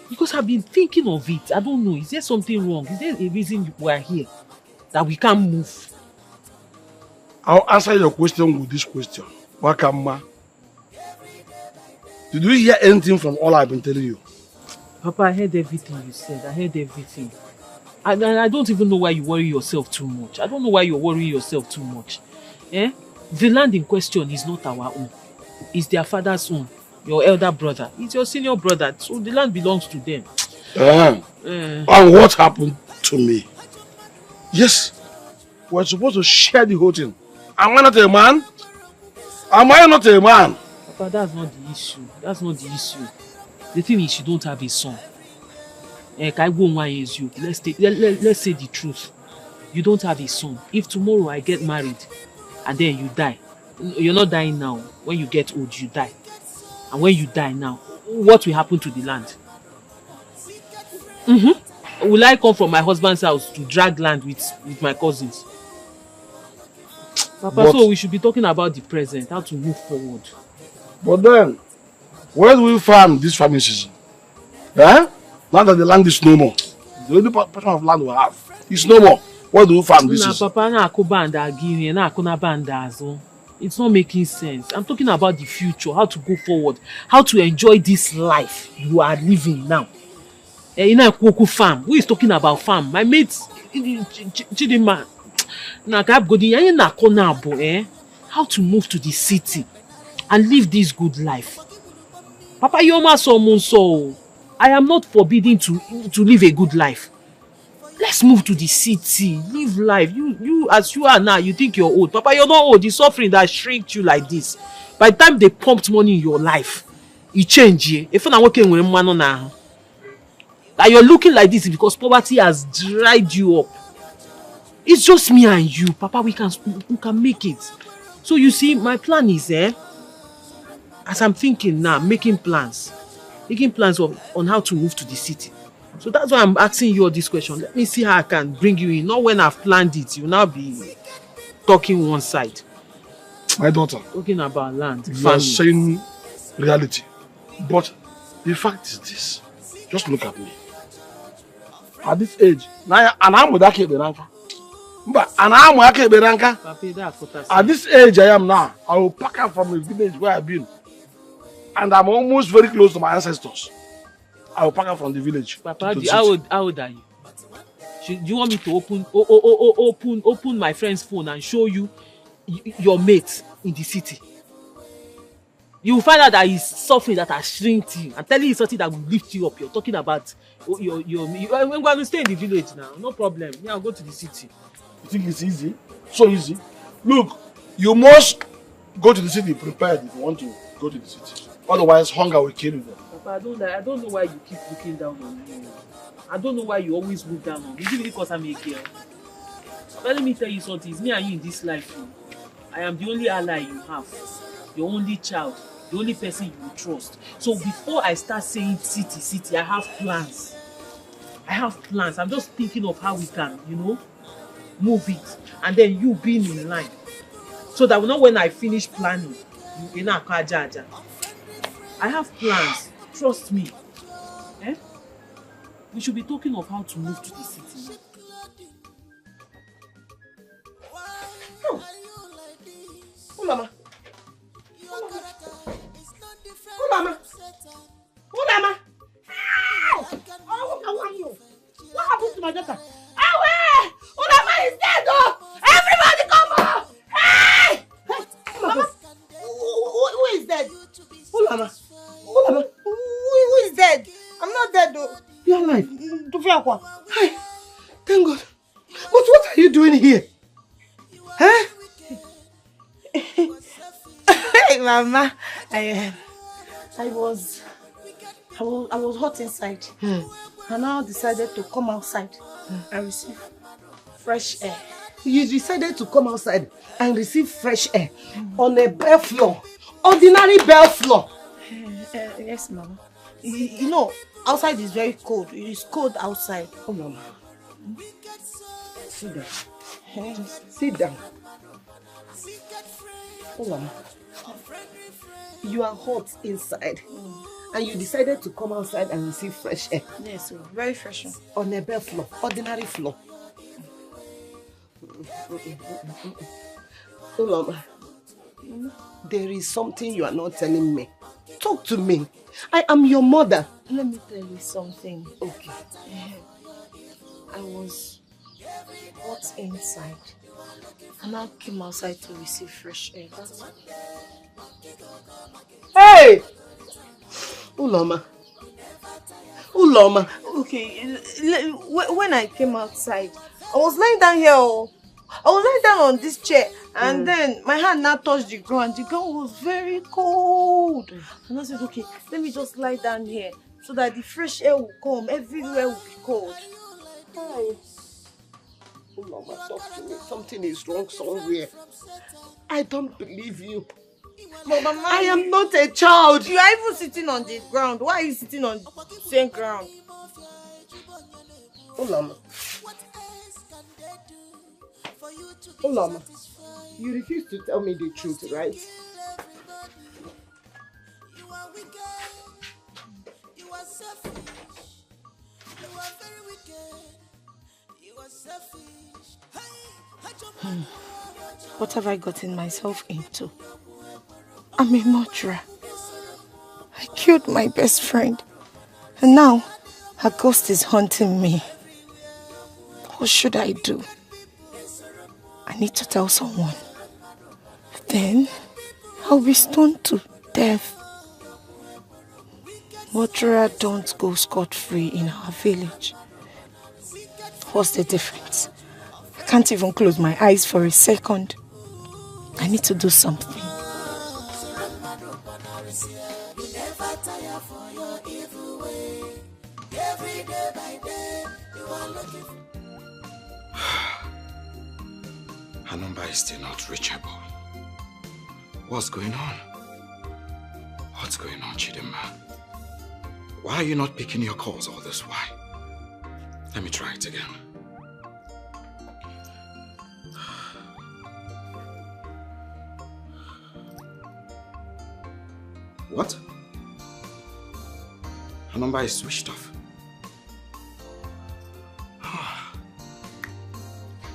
Because I've been thinking of it. I don't know. Is there something wrong? Is there a reason we are here that we can't move? I'll answer your question with this question. Wakama, did you hear anything from all I've been telling you? Papa, I heard everything you said. I heard everything. And I don't even know why you worry yourself too much. I don't know why you're worrying yourself too much. Eh? The land in question is not our own. It's their father's own. Your elder brother. It's your senior brother. So the land belongs to them. And what happened to me? Yes, we're supposed to share the whole thing. Am I not a man? Am I not a man? Papa, that's not the issue. That's not the issue. The thing is, you don't have a son. Let's say the truth. You don't have a son. If tomorrow I get married and then you die, you're not dying now. When you get old, you die. And when you die now, what will happen to the land? Will I come from my husband's house to drag land with my cousins? Papa, so we should be talking about the present, how to move forward. But then, where do we farm this farming season? Now that the land is no more, the only portion of land we have is no more. Where do we farm this season? Papa, it's not making sense. I'm talking about the future, how to go forward, how to enjoy this life you are living now. In a Koko farm. Who is talking about farm? My mates, Chidima. How to move to the city and live this good life. Papa, I am not forbidding to live a good life. Let's move to the city, live life. You as you are now, you think you're old. Papa, you're not old. The suffering that shrinked you like this. By the time they pumped money in your life, it changed you. If I'm working with man now, that you're looking like this because poverty has dried you up. It's just me and you, Papa. We can make it. So you see, my plan is as I'm thinking now, making plans on how to move to the city. So that's why I'm asking you all this question. Let me see how I can bring you in. Not when I've planned it, you'll now be talking one side. My daughter, talking about land. You are saying reality. But the fact is this. Just look at me. At this age, at this age I am now, I will pack up from the village where I've been. And I'm almost very close to my ancestors. I will pack up from the village. Papa, how old are you? Do you want me to open my friend's phone and show you your mate in the city? You will find out that he's suffering that has shrinked you. I'm telling you something that will lift you up. You're talking about I'm going to stay in the village now. No problem. Yeah, I'll go to the city. You think it's easy? So easy. Look, you must go to the city prepared if you want to go to the city. Otherwise, hunger will kill you. Papa, I don't know why you keep looking down on me. I don't know why you always look down on me. Is it because I'm a girl? But let me tell you something. It's me and you in this life. I am the only ally you have. Your only child. The only person you will trust. So before I start saying city, I have plans. I'm just thinking of how we can, move it. And then you being in line. So that when I finish planning, you know, I have plans. Trust me. We should be talking of how to move to the city. Oh, Mama. Oh, Mama. What happened to my daughter? Away! Mama is dead, though! Everybody come on! Hey! Mama, who is dead? Mama. Who is dead? I'm not dead, though. You're alive. Hey, thank God. But what are you doing here? Huh? Hey, Mama. I was hot inside. And now decided to come outside and receive fresh air. You decided to come outside and receive fresh air on a bare floor, ordinary bare floor. Yes, Mama. You know, outside is very cold. It's cold outside. Oh, Mama. See that. Sit down. Olama, you are hot inside. And you decided to come outside and receive fresh air. Yes, very fresh. On a bare floor, ordinary floor. Olama, there is something you are not telling me. Talk to me. I am your mother. Let me tell you something. Okay. I was hot inside. And I came outside to receive fresh air. That's it. Hey! Uloma. Okay, when I came outside, I was lying down here. I was lying down on this chair, and then my hand now touched the ground. The ground was very cold. And I said, okay, let me just lie down here so that the fresh air will come. Everywhere will be cold. Hi. Uloma, talk to me. Something is wrong somewhere. I don't believe you. Mama, I am not a child. You are even sitting on the ground. Why are you sitting on the same ground? Ulama. Ulama, you refuse to tell me the truth, right? What have I gotten myself into? I'm a murderer. I killed my best friend. And now, her ghost is haunting me. What should I do? I need to tell someone. Then, I'll be stoned to death. Murderer don't go scot-free in our village. What's the difference? I can't even close my eyes for a second. I need to do something. Her number is still not reachable. What's going on? What's going on, Chidinma? Why are you not picking your calls all this while? Let me try it again. What? Her number is switched off.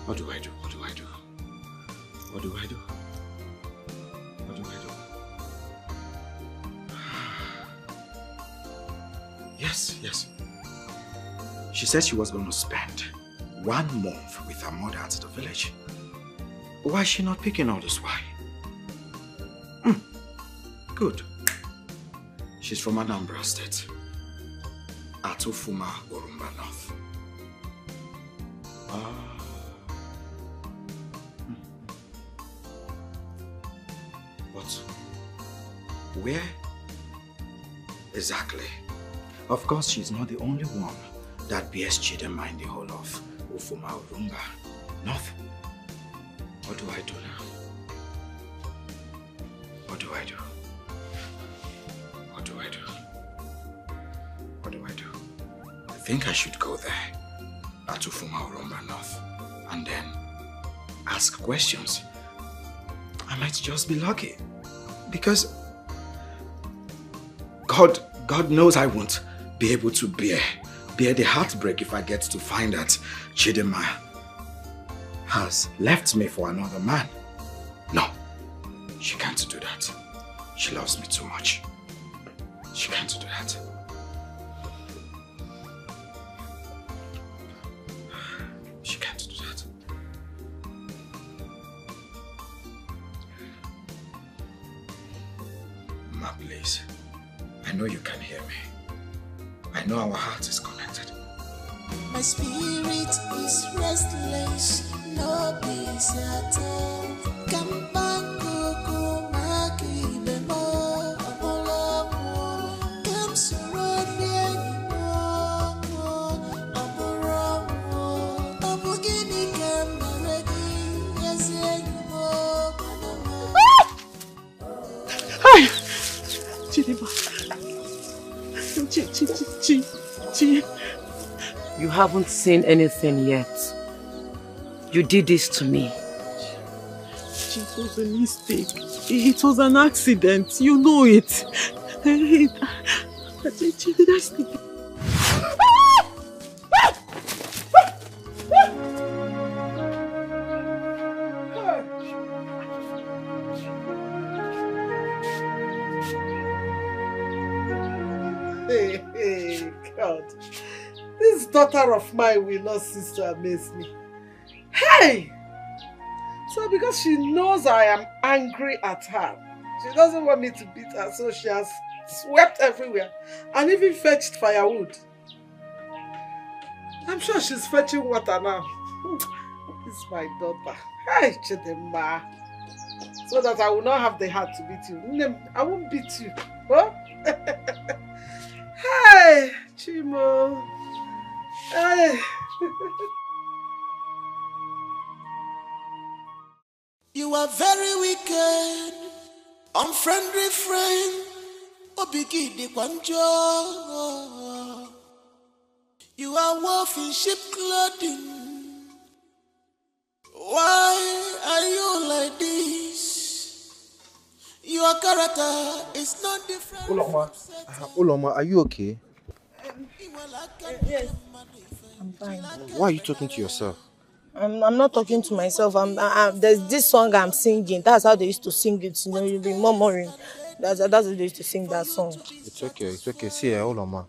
What do I do? What do I do? What do I do? What do I do? Yes. She said she was going to spend 1 month with her mother at the village. Why is she not picking all this? Why? Good. She's from Anambra State. Atufuma, Orumba North. But where exactly? Of course, she's not the only one that bears Chidinma in the whole of Ufuma, Orumba North. What do I do now? What do I do? What do I do? What do I do? I think I should go there at Ufuma Orumba North and then ask questions. I might just be lucky because God knows I won't be able to bear the heartbreak if I get to find that Chidinma has left me for another man. No, she can't do that. She loves me too much. She can't do that. She can't do that. Ma, please. I know you can hear me. I know our heart is connected. My spirit is restless, no peace at all. Come back, Coco, Maki, Bemo, Apollo, come surround me anymore. Apollo, Apogini, come already, yes, anymore. Hi! Chidinma. Chi. You haven't seen anything yet. you did this to me. It was a mistake. It was an accident. You know it. Did I sleep? Hey, God. This daughter of mine will not cease to amaze me. Hey! So because she knows I am angry at her, she doesn't want me to beat her, so she has swept everywhere and even fetched firewood. I'm sure she's fetching water now. This is my daughter. Hey, Chidema. So that I will not have the heart to beat you. I won't beat you. Huh? Hey, Chimo. Hey. You are very wicked, unfriendly friend. Obigi de Kwanjo. You are wolf in sheep clothing. Why are you like this? Your character is not different. Uloma, are you okay? Yes, I'm fine. Why are you talking to yourself? I'm not talking to myself. There's this song I'm singing. That's how they used to sing it. You know, you'll be murmuring. That's how they used to sing that song. It's okay, it's okay. See, Uloma,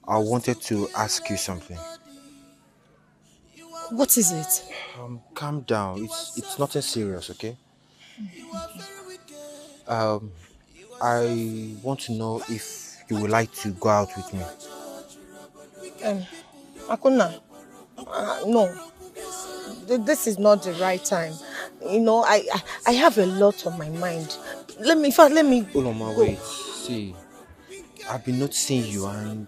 I wanted to ask you something. What is it? Calm down. It's nothing serious, okay? I want to know if you would like to go out with me. Akuna, no. This is not the right time. You know, I have a lot on my mind. Let me Uloma, go. wait. See, I've been noticing you and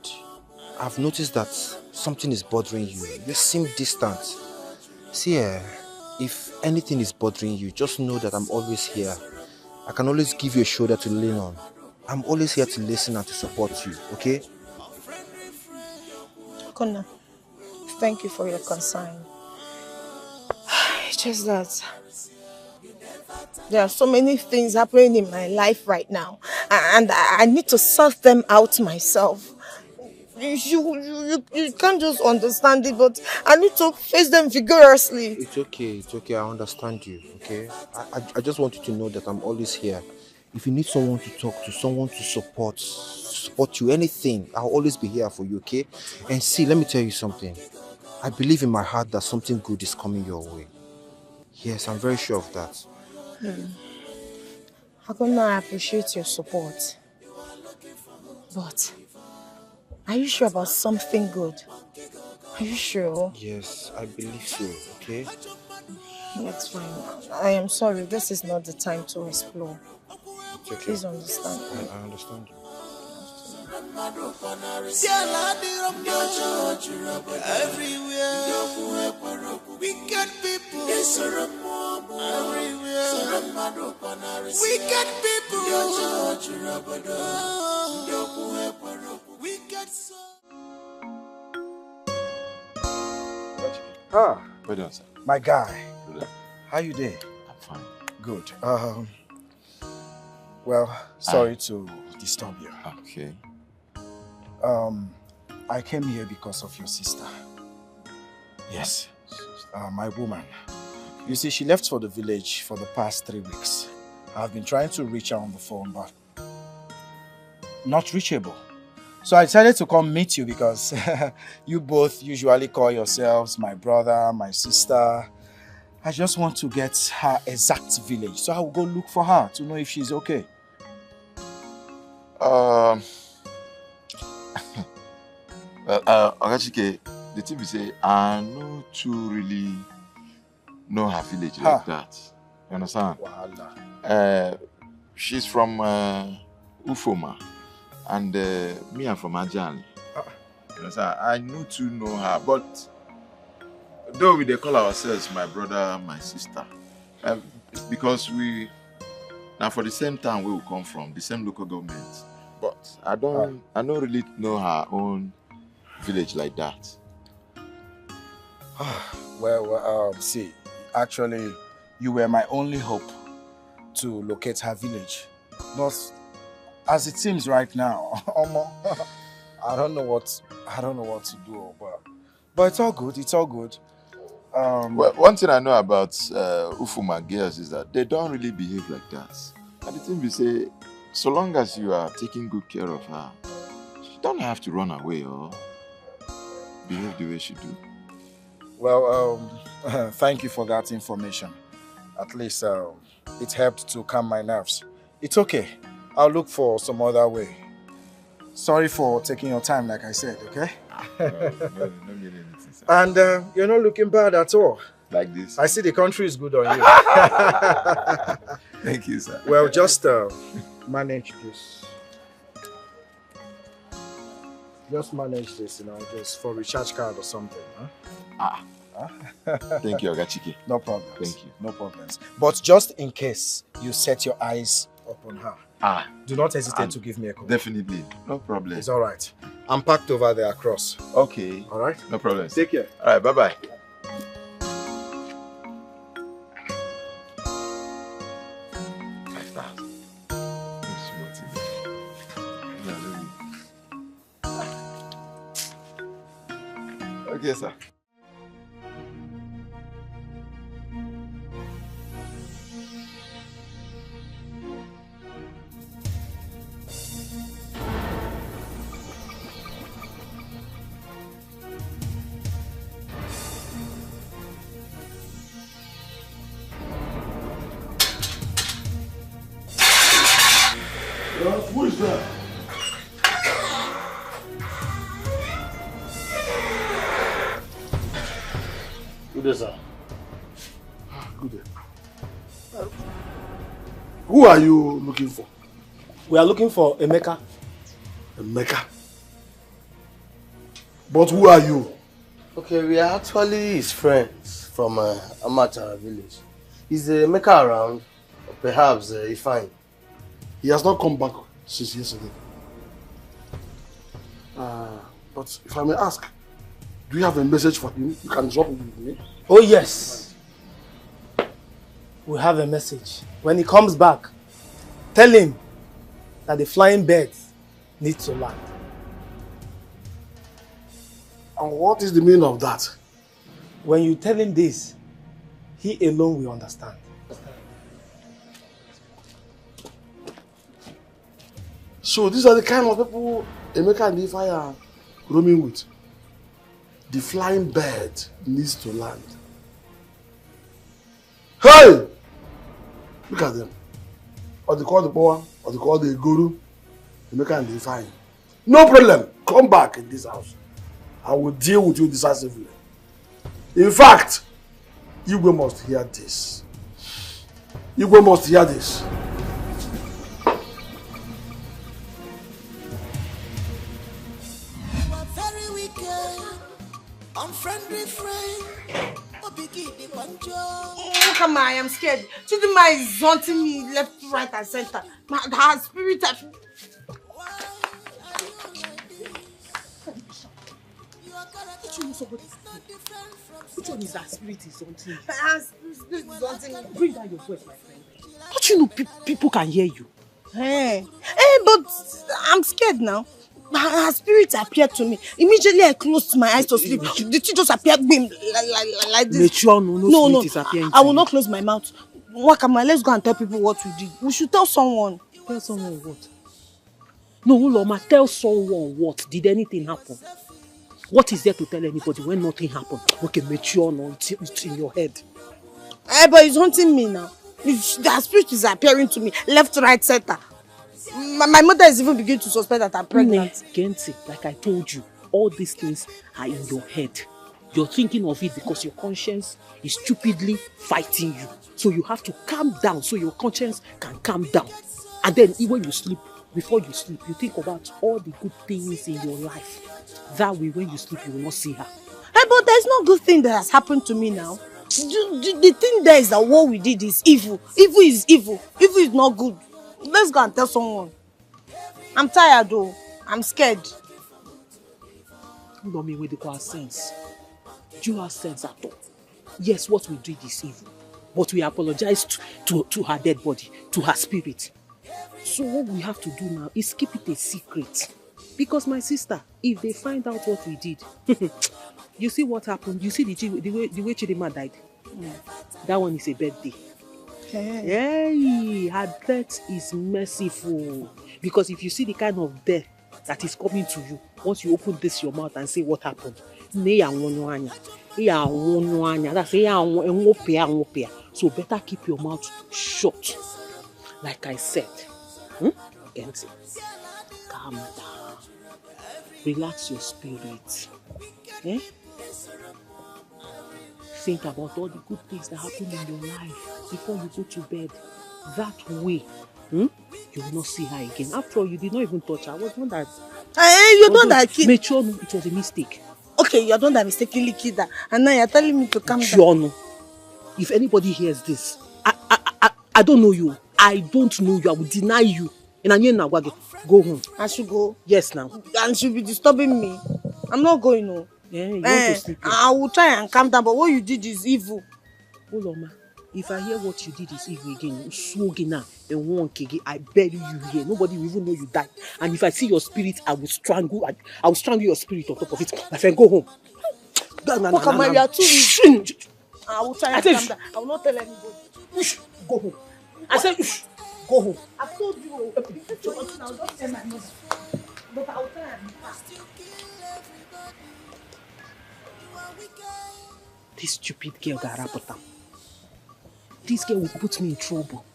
I've noticed that something is bothering you. You seem distant. See, if anything is bothering you, just know that I'm always here. I can always give you a shoulder to lean on. I'm always here to listen and to support you, okay? Akuna, thank you for your concern. It's just that there are so many things happening in my life right now, and I need to sort them out myself. You can't just understand it, but I need to face them vigorously. It's okay, I understand you, okay? I just want you to know that I'm always here. If you need someone to talk to, someone to support you, anything, I'll always be here for you, okay? And see, let me tell you something. I believe in my heart that something good is coming your way. Yes, I'm very sure of that. I appreciate your support. But are you sure about something good? Are you sure? Yes, I believe so, okay? That's fine. I am sorry, this is not the time to explore. It's okay. Please understand. I understand you. Everywhere, wicked people. Everywhere, wicked people. Wicked soul. Ah, Well done, sir. my guy. Good. How you doing? I'm fine. Good. Well, sorry to disturb you. Okay. I came here because of your sister. Yes, my woman. You see, she left for the village for the past 3 weeks. I've been trying to reach her on the phone, but not reachable. So I decided to come meet you because you both usually call yourselves my brother, my sister. I just want to get her exact village, so I will go look for her to know if she's okay. Ogachike, the thing is, say, I no too really know her village like that. You understand? She's from Ufoma, and me, I'm from Ajani. You understand? I know to know her, but though we they call ourselves my brother, my sister, it's because we now for the same town where we come from, the same local government. But I don't really know her own village like that. Well, see, Actually, you were my only hope to locate her village. But as it seems right now, Omo, I don't know what to do. But it's all good. It's all good. Well, one thing I know about Ufuma girls is that they don't really behave like that. And the thing we say, so long as you are taking good care of her, she don't have to run away or behave the way she do. Well, thank you for that information. At least it helped to calm my nerves. It's okay. I'll look for some other way. Sorry for taking your time, like I said, okay? No get anything, sir. And you're not looking bad at all. Like this? I see the country is good on you. Thank you, sir. Well, just manage this. Just manage this, just for recharge card or something. Huh? Thank you, Ogachiki. No problem. Thank you. No problems. But just in case you set your eyes upon her, do not hesitate to give me a call. Definitely. No problem. It's all right. I'm packed over there across. Okay. All right? No problem. Take care. All right, bye-bye. Okay, sir. Who is that? Good day, sir. Good day. Who are you looking for? We are looking for Emeka. Emeka? But who are you? Okay, we are actually his friends from Amachara village. Is Emeka around? Or perhaps he's fine. He has not come back since yesterday. But if I may ask, do you have a message for him? You can drop it with me. Oh yes. We have a message. When he comes back, tell him that the flying birds need to land. And what is the meaning of that? When you tell him this, he alone will understand. So these are the kind of people Emeka and Ifeanyi are roaming with. The flying bird needs to land. Hey! Look at them. Or they call the power, or they call the guru. Emeka and Ifeanyi. No problem. Come back in this house. I will deal with you decisively. In fact, Igwe must hear this. Igwe must hear this. Unfriendly friend. Oh, come on, I am scared. Chidima is haunting me left, right, and center. Her spirit. Which one is that spirit is haunting? Her spirit is haunting me. Bring down your voice, my friend. Don't you know people can hear you? Hey, but I'm scared now. Her spirit appeared to me. Immediately I closed my eyes to sleep. The thing just appeared like this. No, spirit is appearing. I will not close my mouth. Wakama, let's go and tell people what we did. We should tell someone. Tell someone what? No, Uloma, tell someone what. Did anything happen? What is there to tell anybody when nothing happened? Okay, mature, no, it's in your head. But it's haunting me now. The spirit is appearing to me, left, right, center. My mother is even beginning to suspect that I'm pregnant. Gensi, like I told you, all these things are in your head. You're thinking of it because your conscience is stupidly fighting you. So you have to calm down so your conscience can calm down. And then when you sleep, before you sleep, you think about all the good things in your life. That way, when you sleep, you will not see her. But there's no good thing that has happened to me now. The thing there is that what we did is evil. Evil is evil. Evil is not good. Let's go and tell someone. I'm tired though. I'm scared. You don't mean with the sense. Do you have sense at all? Yes, what we did is evil. But we apologize to her dead body, to her spirit. So what we have to do now is keep it a secret. Because my sister, if they find out what we did, you see what happened? You see the way Chidima died? That one is a birthday. Hey, her death is merciful. Because if you see the kind of death that is coming to you, once you open this your mouth and say what happened, so better keep your mouth shut. Like I said, Kenzie, calm down. Relax your spirit. Think about all the good things that happen in your life before you go to bed. That way, you will not see her again. After all, you did not even touch her. I was one that... you don't that kid. Make sure it was a mistake. Okay, you're the one that mistakenly killed her. And now you're telling me to calm down. If anybody hears this, I don't know you. I don't know you. I will deny you. Go home. I should go? Yes, now. And she'll be disturbing me. I'm not going, no. Yeah, you want to sleep. I will try and calm down, but what you did is evil. Oloma, if I hear what you did is evil again, I bury you here. Nobody will even know you died. And if I see your spirit, I will strangle your spirit on top of it. My friend, go home. You are too evil. I will try and calm down. I will not tell anybody. Go home. I said, go home. I've told you. I'll just tell my mother. But I'll try and this stupid girl that Rapota. This girl will put me in trouble.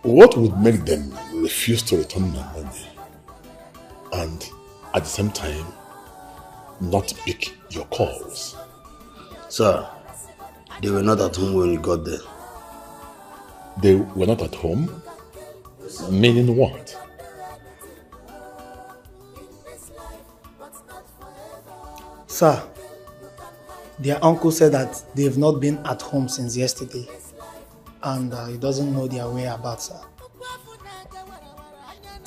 What would make them refuse to return my money and at the same time not pick your calls? Sir, they were not at home when we got there. They were not at home? Meaning what? Sir, their uncle said that they've not been at home since yesterday and he doesn't know their whereabouts, sir.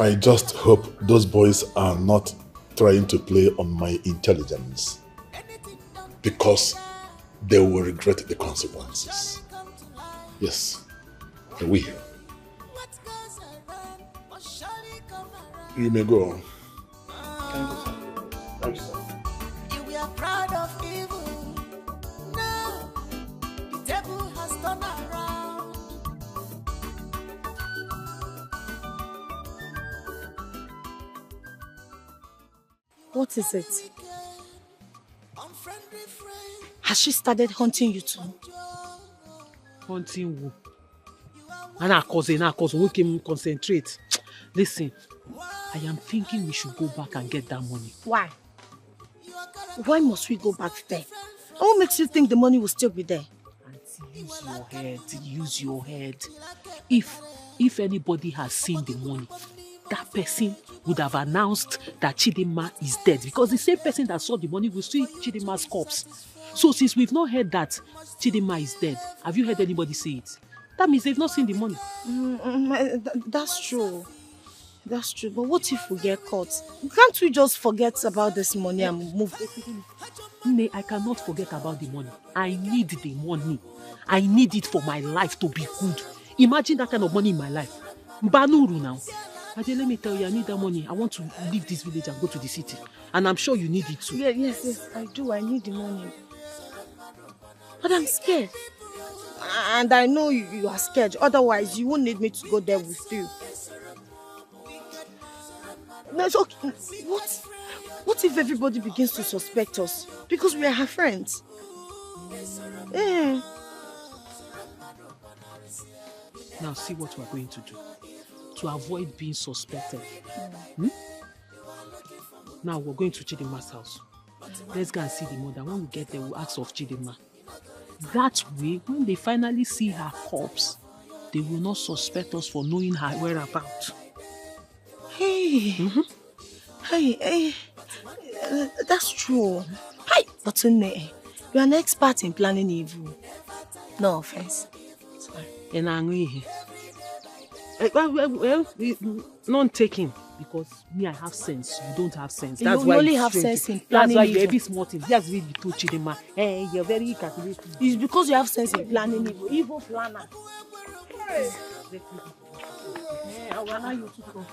I just hope those boys are not trying to play on my intelligence, because they will regret the consequences. Yes, they will. You may go. Thank you, sir. Thank you, sir. We are proud of evil. Now the table has turned around. What is it? Has she started hunting you too? Hunting who? And cousin, we can concentrate. Listen, I am thinking we should go back and get that money. Why? Why must we go back there? And what makes you think the money will still be there? Use your head. If anybody has seen the money, that person would have announced that Chidima is dead, because the same person that saw the money will see Chidima's corpse. So since we've not heard that Chidima is dead, have you heard anybody say it? That means they've not seen the money. That's true. That's true. But what if we get caught? Can't we just forget about this money and move? Nay, I cannot forget about the money. I need the money. I need it for my life to be good. Imagine that kind of money in my life. Banuru now. Ade, let me tell you, I need that money. I want to leave this village and go to the city. And I'm sure you need it too. Yes, I do. I need the money. But I'm scared. And I know you are scared. Otherwise, you won't need me to go there with you. No, it's okay. What if everybody begins to suspect us? Because we are her friends. Yeah. Now see what we're going to do to avoid being suspected. Now we're going to Chidima's house. Let's go and see the mother. When we get there, we'll ask of Chidima. That way, when they finally see her corpse, they will not suspect us for knowing her whereabouts. Hey, that's true. Hey, but you're an expert in planning evil. No offense. Sorry. None taking. Because me, I have sense. You don't have sense. You That's why only it's have strange. sense in planning. That's why you're evil. every small thing. That's really you told Chidima. Hey, you're very calculated. It's because you have sense in planning evil. Evil planner. Hey. I will allow you to go.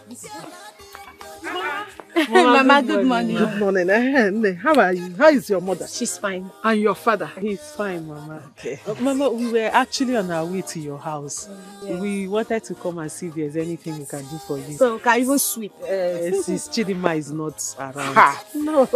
Mama, good morning. Good morning. How are you? How is your mother? She's fine. And your father? He's fine, Mama. Okay. Mama, we were actually on our way to your house. Yes. We wanted to come and see if there's anything we can do for you. So, can even sweep? Since Chidima is not around. Ha! No.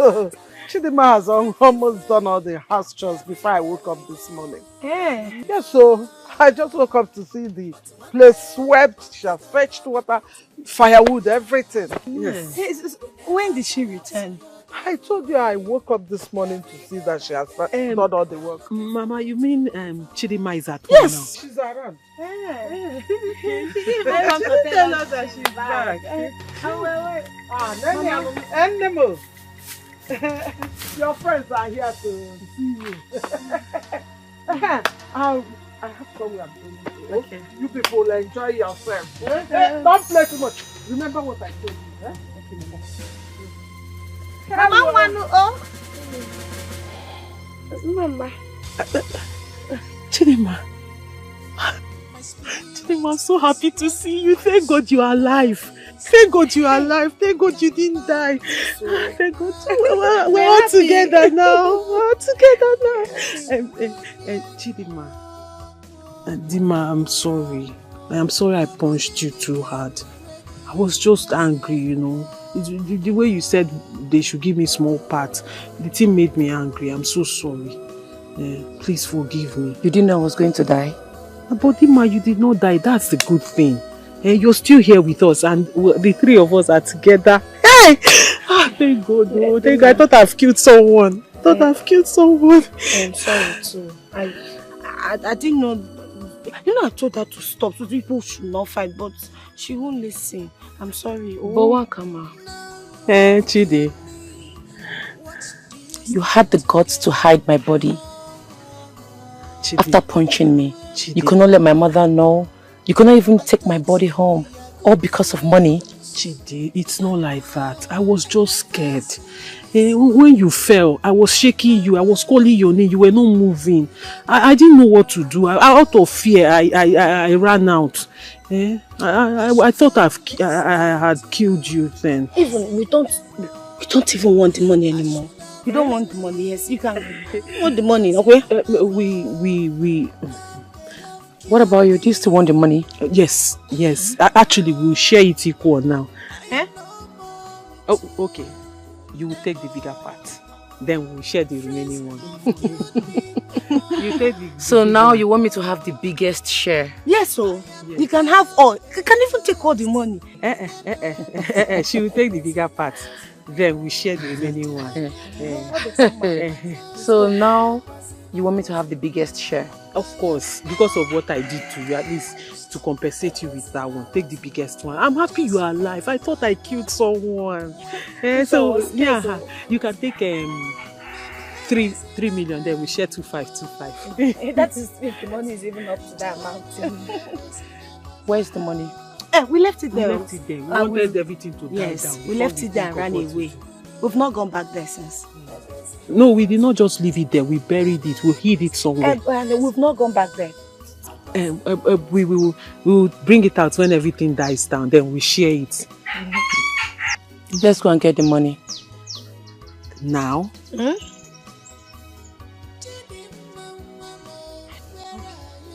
Chidima has almost done all the house chores before I woke up this morning. Yeah. Yes, so I just woke up to see the place swept, she has fetched water, firewood, everything. Yes. When did she return? I told you I woke up this morning to see that she has done all the work. Mama, you mean Chidima is at home yes, now? She's around. She come to tell us that she's back. Nemo. Your friends are here to see you. I have somewhere I'm going to go. Okay. You people enjoy yourself. Don't play too much. Remember what I told you. Mama, Mama. Chidima. Chidima, I'm so happy to see you. Thank God you are alive. Thank God you are alive. Thank God you didn't die. Thank God we're all together now. We're all together now. Chidima. Dima, I'm sorry. I am sorry I punched you too hard. I was just angry, you know. The way you said they should give me small part, the thing made me angry. I'm so sorry. Please forgive me. You didn't know I was going to die? But Dima, you did not die. That's the good thing. You're still here with us and the three of us are together. Hey! Thank God. Oh, thank God. I thought I've killed someone. I'm sorry too. I didn't know. You know, I told her to stop so people should not fight, but she won't listen. I'm sorry. But what, Kama? Chidi. You had the guts to hide my body. Chidi. After punching me. Chidi. You could not let my mother know. You could not even take my body home. All because of money. Chidi, it's not like that. I was just scared. When you fell, I was shaking you. I was calling your name. You were not moving. I didn't know what to do. Out of fear, I ran out. I thought I had killed you then. Even we don't even want the money anymore. You don't want the money, yes. You can want the money, okay? What about you? Do you still want the money? Yes. Actually, we'll share it equal now. Oh, okay. You will take the bigger part. Then we'll share the remaining one. You take so now one. You want me to have the biggest share? Yes, so yes. You can have all. You can even take all the money. She will take the bigger part. Then we share the remaining one. So now you want me to have the biggest share? Of course, because of what I did to you, at least to compensate you with that one. Take the biggest one. I'm happy you are alive. I thought I killed someone. So yeah, you can take 3 million. Then we share 2.5. That is if the money is even up to that amount. Where's the money? We left it there. We wanted everything to die down. Yes, we left it there and ran away. We've not gone back there since. No, we did not just leave it there. We buried it. We hid it somewhere. And we've not gone back there. We will bring it out when everything dies down. Then we share it. Let's go and get the money. Now?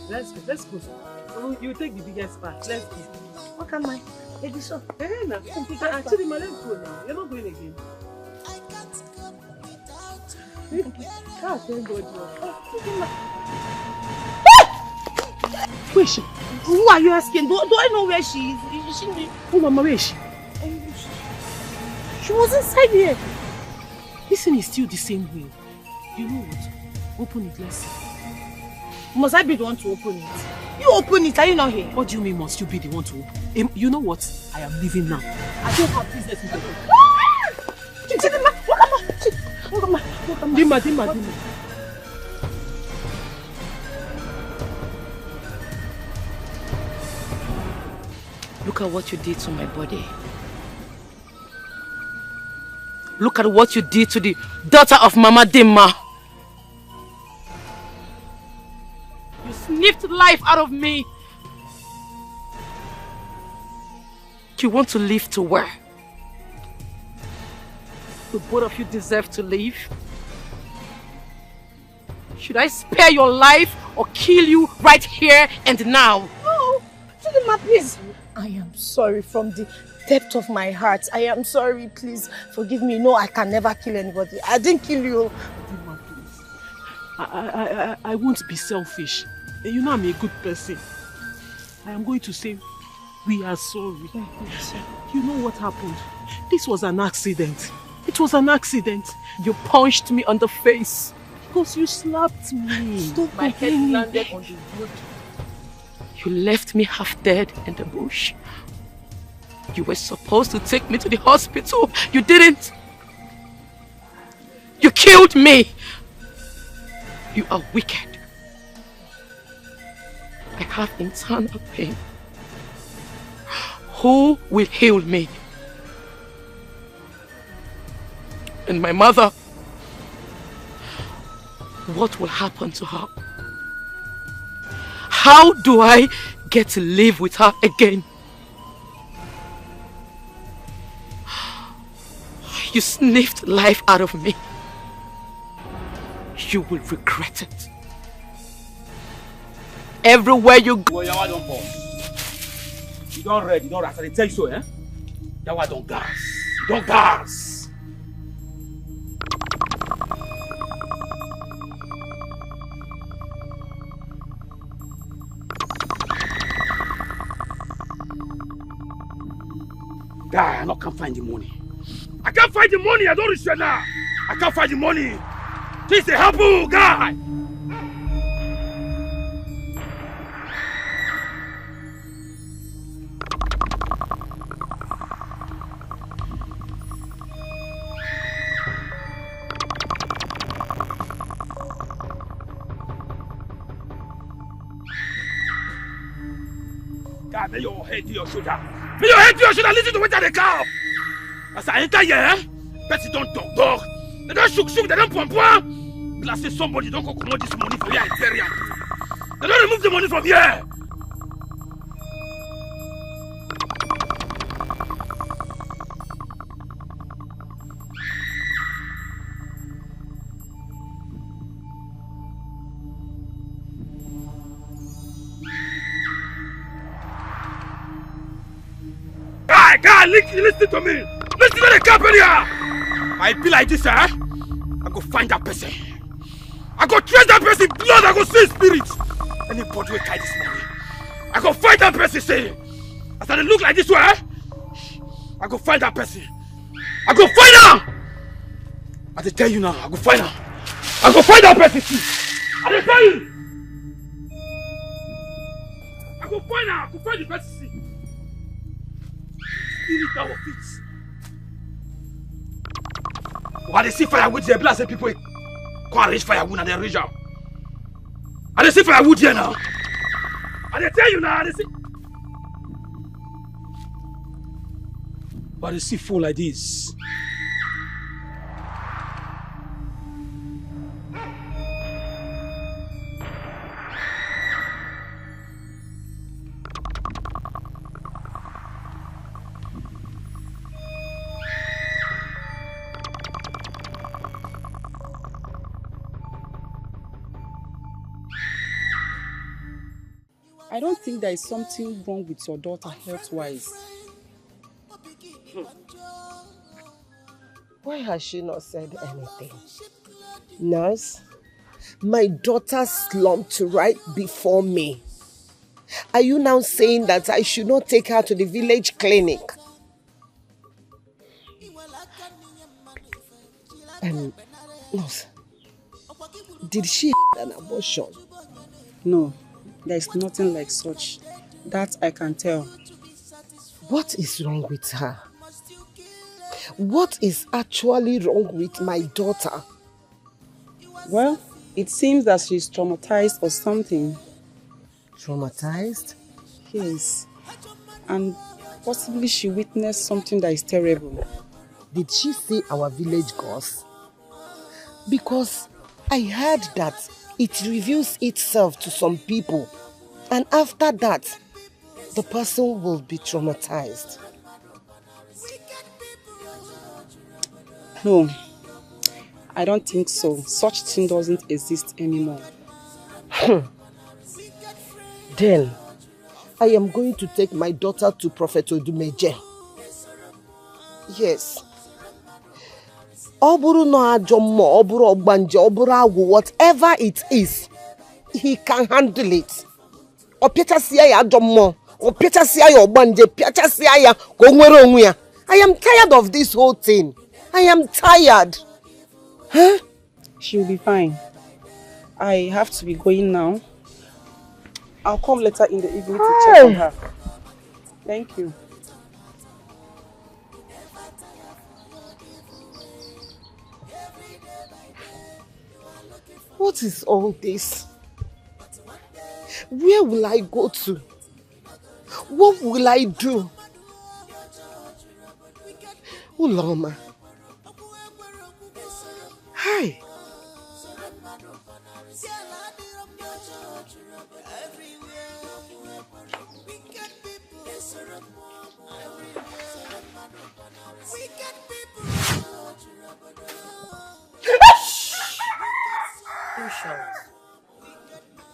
Let's go. You take the biggest part. Let's go. What am I? Maybe so. Actually, let's go now. You're not going again. Where is she? Who are you asking? Do I know where she is? Oh, Mama, where is she? She was inside here. This thing is still the same way. You know what? Open it, let's see. Must I be the one to open it? You open it, are you not here? What do you mean must you be the one to open? You know what? I am leaving now. I don't have business with you. Dima. Look at what you did to my body. Look at what you did to the daughter of Mama Dimma. You sniffed life out of me. You want to live to where? The both of you deserve to live. Should I spare your life or kill you right here and now? No, Chidinma, please. I am sorry from the depth of my heart. I am sorry, please forgive me. No, I can never kill anybody. I didn't kill you. Chidinma, please. I won't be selfish. You know I'm a good person. I am going to say we are sorry. You know what happened? This was an accident. It was an accident. You punched me on the face. Because you slapped me. Stop. My head landed on the wood. You left me half dead in the bush. You were supposed to take me to the hospital. You didn't. You killed me. You are wicked. I have internal pain. Who will heal me? And my mother, what will happen to her? How do I get to live with her again? You sniffed life out of me. You will regret it. Everywhere you go. You don't read, you don't rest. I tell you so, eh? Yawa don't gas. Don't gas. Guy, I can't find the money. I can't find the money. I don't reach now. I can't find the money. This is a helpful guy. God, lay your head to your shoulder. Lay your head to your shoulder. Listen to what they call. As I enter here, person don't talk. They don't shook, they don't pump. Let's say somebody don't go commode this money for your interior. They don't remove the money from here. Guy, listen to me. Listen to the company. I be like this, eh? I go find that person. I go trace that person blood. I go see spirit. Anybody will carry this money. I go find that person. Say, as I look like this way, I go find that person. I go find her. I tell you now, I go find her. I go find that person too. I tell you. I go find her. I go find the person. Spirit our feet. Why they see firewood here? Blast people go arrange firewood and they arrange them. And they see firewood here now. And they tell you now, they see. But they see full like this. I don't think there is something wrong with your daughter health-wise. Why has she not said anything? Nurse, my daughter slumped right before me. Are you now saying that I should not take her to the village clinic? Nurse, did she have an abortion? No. There is nothing like such. That I can tell. What is wrong with her? What is actually wrong with my daughter? Well, it seems that she's traumatized or something. Traumatized? Yes. And possibly she witnessed something that is terrible. Did she say our village gods? Because I heard that it reveals itself to some people, and after that, the person will be traumatized. No, I don't think so. Such thing doesn't exist anymore. Then, I am going to take my daughter to Prophet Odumeje. Yes. Whatever it is, he can handle it. I am tired of this whole thing. I am tired. Huh? She'll be fine. I have to be going now. I'll come later in the evening to check on her. Thank you. What is all this? Where will I go to? What will I do? Uloma. Hi.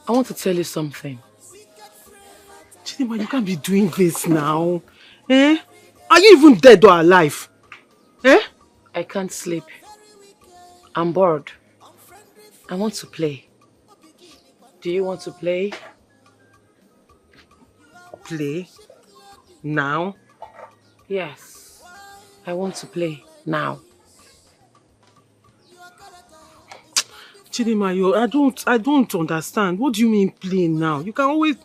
I want to tell you something. Chidima, you can't be doing this now. Eh? Are you even dead or alive? Eh? I can't sleep. I'm bored. I want to play. Do you want to play? Play? Now? Yes. I want to play now. Chidima, I don't understand. What do you mean playing now? You can always...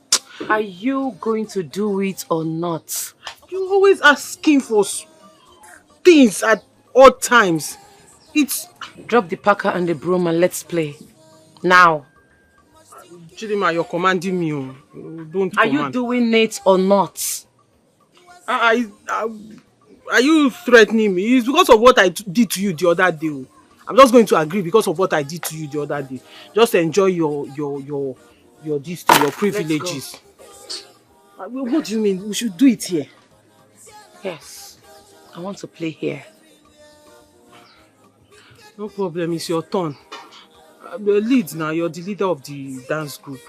Are you going to do it or not? You're always asking for things at all times. It's... Drop the packer and the broom and let's play. Now. Chidima, you're commanding me. Don't Are you doing it or not? Are you threatening me? It's because of what I did to you the other day. I'm just going to agree because of what I did to you the other day. Just enjoy your privileges. What do you mean? We should do it here. Yes. I want to play here. No problem, it's your turn. The lead now, you're the leader of the dance group.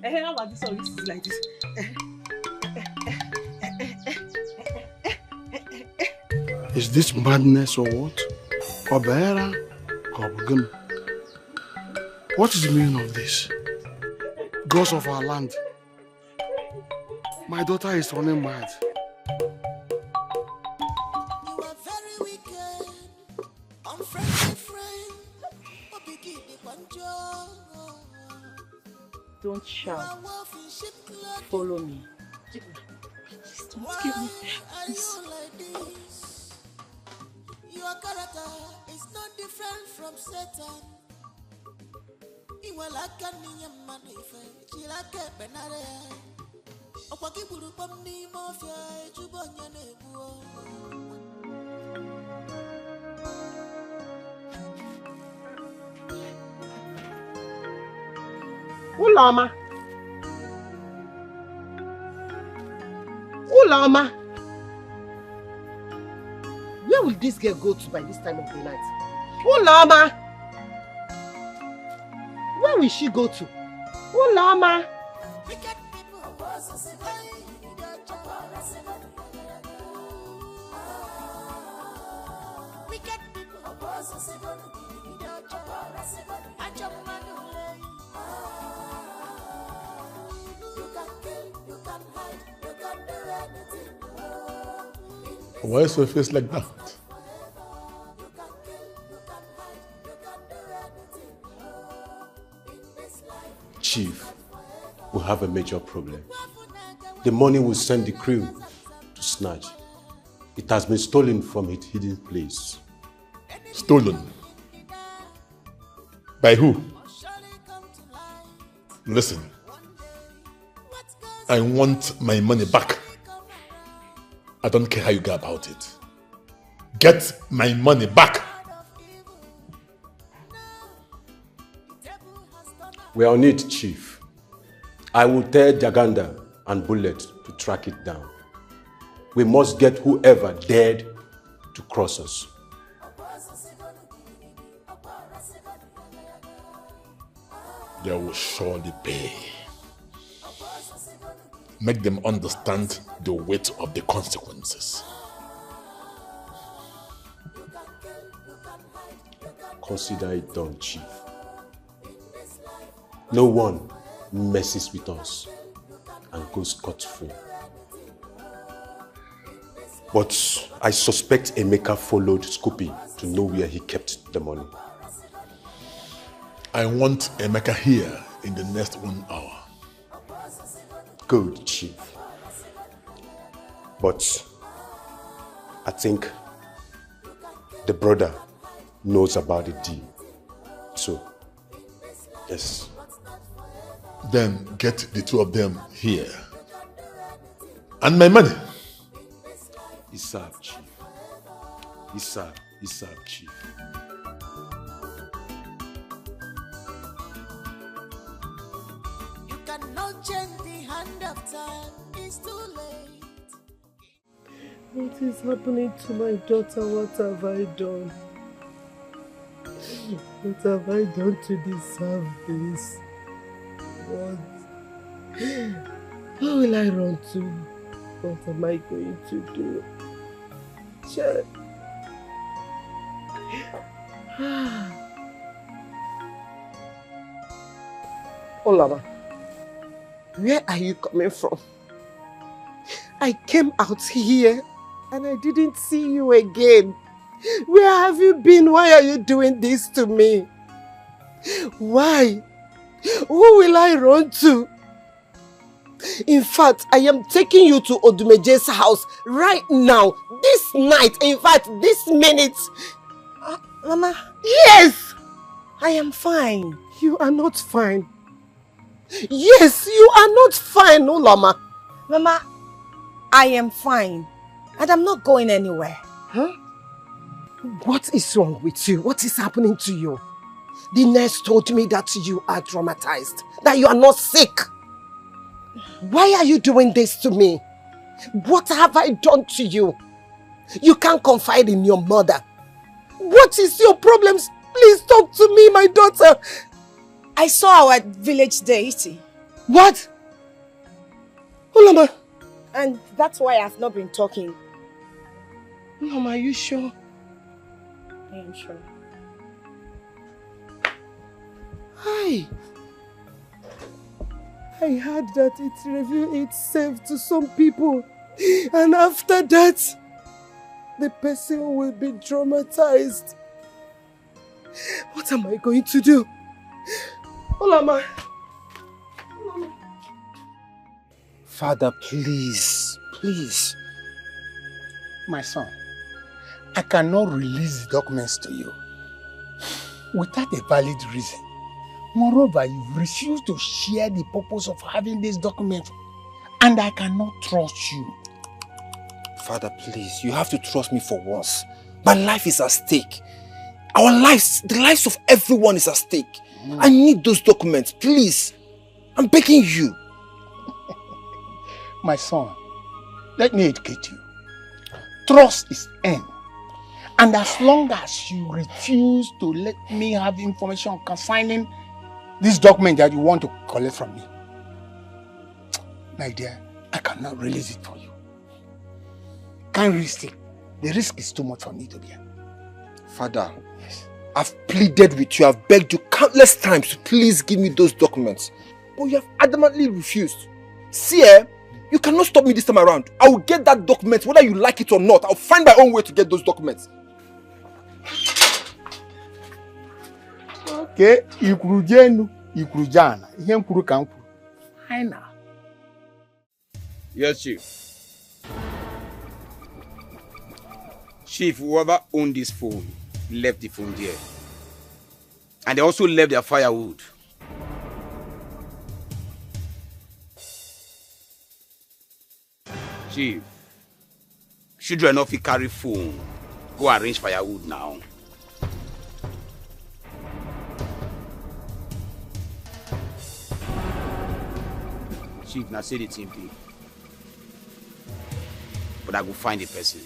How about this song? This is like this. Is this madness or what? Obera? What is the meaning of this? Gods of our land. My daughter is running mad. Don't shout. Follow me. Don't give me this. Your character is not different from Satan. Uloma. Uloma. Where will this girl go to by this time of the night? Uloma. Where will she go to? Uloma. Why is your face like that? Chief, we have a major problem. the money will send the crew to snatch. It has been stolen from its hidden place. Stolen? By who? Listen, I want my money back. I don't care how you go about it. Get my money back. We are on it, Chief. I will tell Jaganda and Bullet to track it down. We must get whoever dared to cross us. They will surely pay. Make them understand the weight of the consequences. Consider it done, Chief. No one messes with us and goes scot-free. But I suspect Emeka followed Scoopy to know where he kept the money. I want Emeka here in the next 1 hour. Good, Chief. But I think the brother knows about the deal. So, yes. Then get the two of them here. And my money. Isab, Chief. Isab, Chief. You cannot change the hand of time. It's too late. What is happening to my daughter? What have I done? What have I done to deserve this? What? Where will I run to? What am I going to do? Child. Olama, where are you coming from? I came out here and I didn't see you again. Where have you been? Why are you doing this to me? Why? Who will I run to? In fact, I am taking you to Odumeje's house right now, this night, in fact, this minute. Mama? Yes! I am fine. You are not fine. Yes, you are not fine, Olama. Mama, I am fine. And I'm not going anywhere. Huh? What is wrong with you? What is happening to you? The nurse told me that you are traumatized, that you are not sick. Why are you doing this to me? What have I done to you? You can't confide in your mother. What is your problems? Please talk to me, my daughter. I saw our village deity. What? Olama. And that's why I've not been talking. Mama, are you sure? I am sure. Hi. I heard that it revealed itself to some people. And after that, the person will be traumatized. What am I going to do? Olama. Father, please, please. My son, I cannot release the documents to you without a valid reason. Moreover, you've refused to share the purpose of having these documents, and I cannot trust you. Father, please, you have to trust me for once. My life is at stake. Our lives, the lives of everyone is at stake. I need those documents, please. I'm begging you. My son, let me educate you. Trust is end. And as long as you refuse to let me have information concerning this document that you want to collect from me, my dear, I cannot release it for you. Can't risk it. The risk is too much for me to bear. Father, yes. I've pleaded with you, I've begged you countless times to please give me those documents. But you have adamantly refused. See, you cannot stop me this time around. I will get that document whether you like it or not. I'll find my own way to get those documents. Okay, ikurujenu, ikurujana. Ihe mkuru ka mkuru. Fine now. Yes, Chief. Chief, whoever owned this phone left the phone there. And they also left their firewood. Chief, children of you carry phone. Go arrange firewood now. Chief, now say the team be. But I go find the person.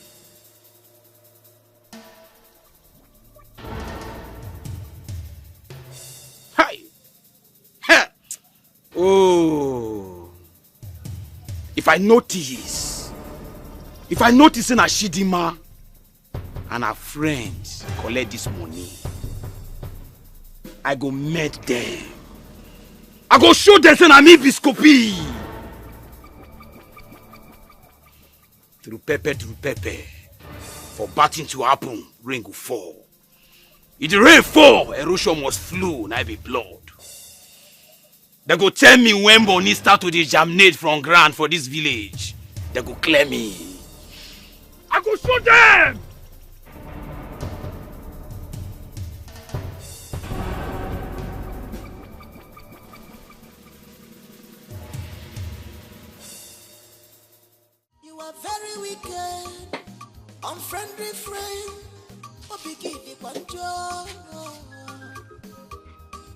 Hi! Ha! Oh! If I notice in a Shidima and her friends collect this money, I go meet them. I go show them say na me be Scoopy. Through pepper. For batting to happen, rain go fall. If the rain fall, erosion must flow, na be blood. They go tell me when money start to germinate from ground for this village. They go clear me. I go show them! You are very wicked, unfriendly friend.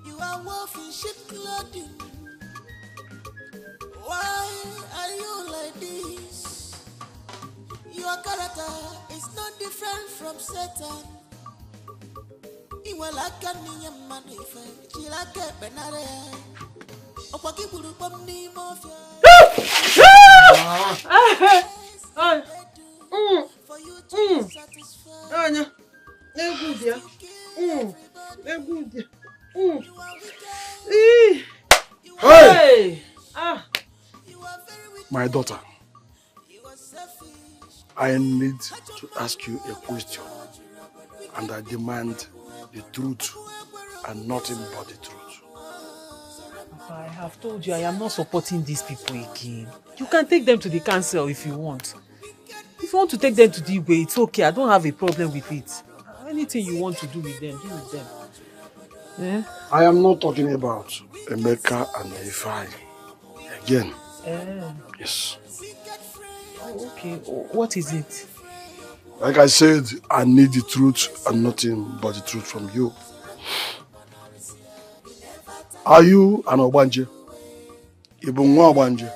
You are wolf in sheep clothing. Why are you like this? Your character is not different from Satan. Iwa laka ni ya manife, chilake benare. Opaki buru pomni mafia. Anya, negudia. Hey! My daughter, I need to ask you a question, and I demand the truth and nothing but the truth. Papa, I have told you I am not supporting these people again. You can take them to the council if you want. If you want to take them to the way, it's okay. I don't have a problem with it. Anything you want to do with them, do with them. Eh? I am not talking about Emeka and Ifai again. Yes. Oh, okay. What is it? Like I said, I need the truth and nothing but the truth from you. Are you an Obanje? Ibunwa Obanje?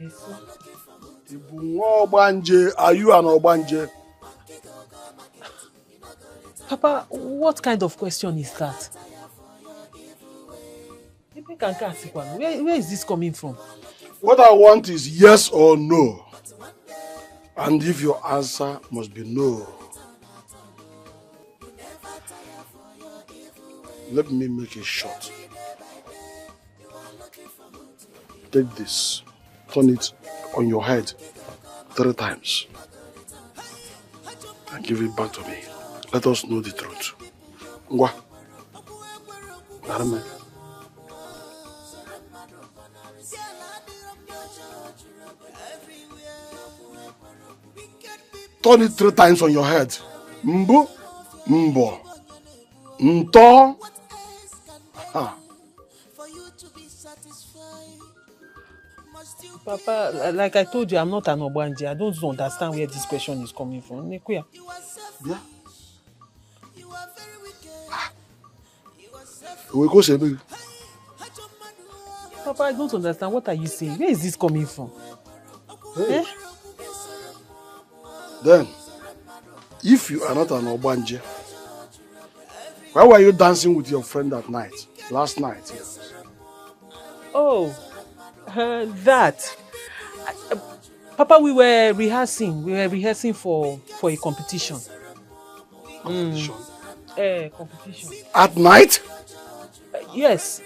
Yes, sir. Ibunwa Obanje, are you an Obanje? Papa, what kind of question is that? Where is this coming from? What I want is yes or no. And if your answer must be no, let me make it short. Take this, turn it on your head 3 times, and give it back to me. Let us know the truth. Ngwa. Narame. Turn it 3 times on your head. Mbu, mbo, nto. Ha. Papa, like I told you, I'm not an Obanje. I don't understand where this question is coming from. Nekuya. Yeah. We go say. Papa, I don't understand. What are you saying? Where is this coming from? Hey. Eh? Then, if you are not an Obanje, why were you dancing with your friend that night? Last night, yes. Oh, that. Papa, we were rehearsing. We were rehearsing for a competition. Competition? Competition. At night? Yes.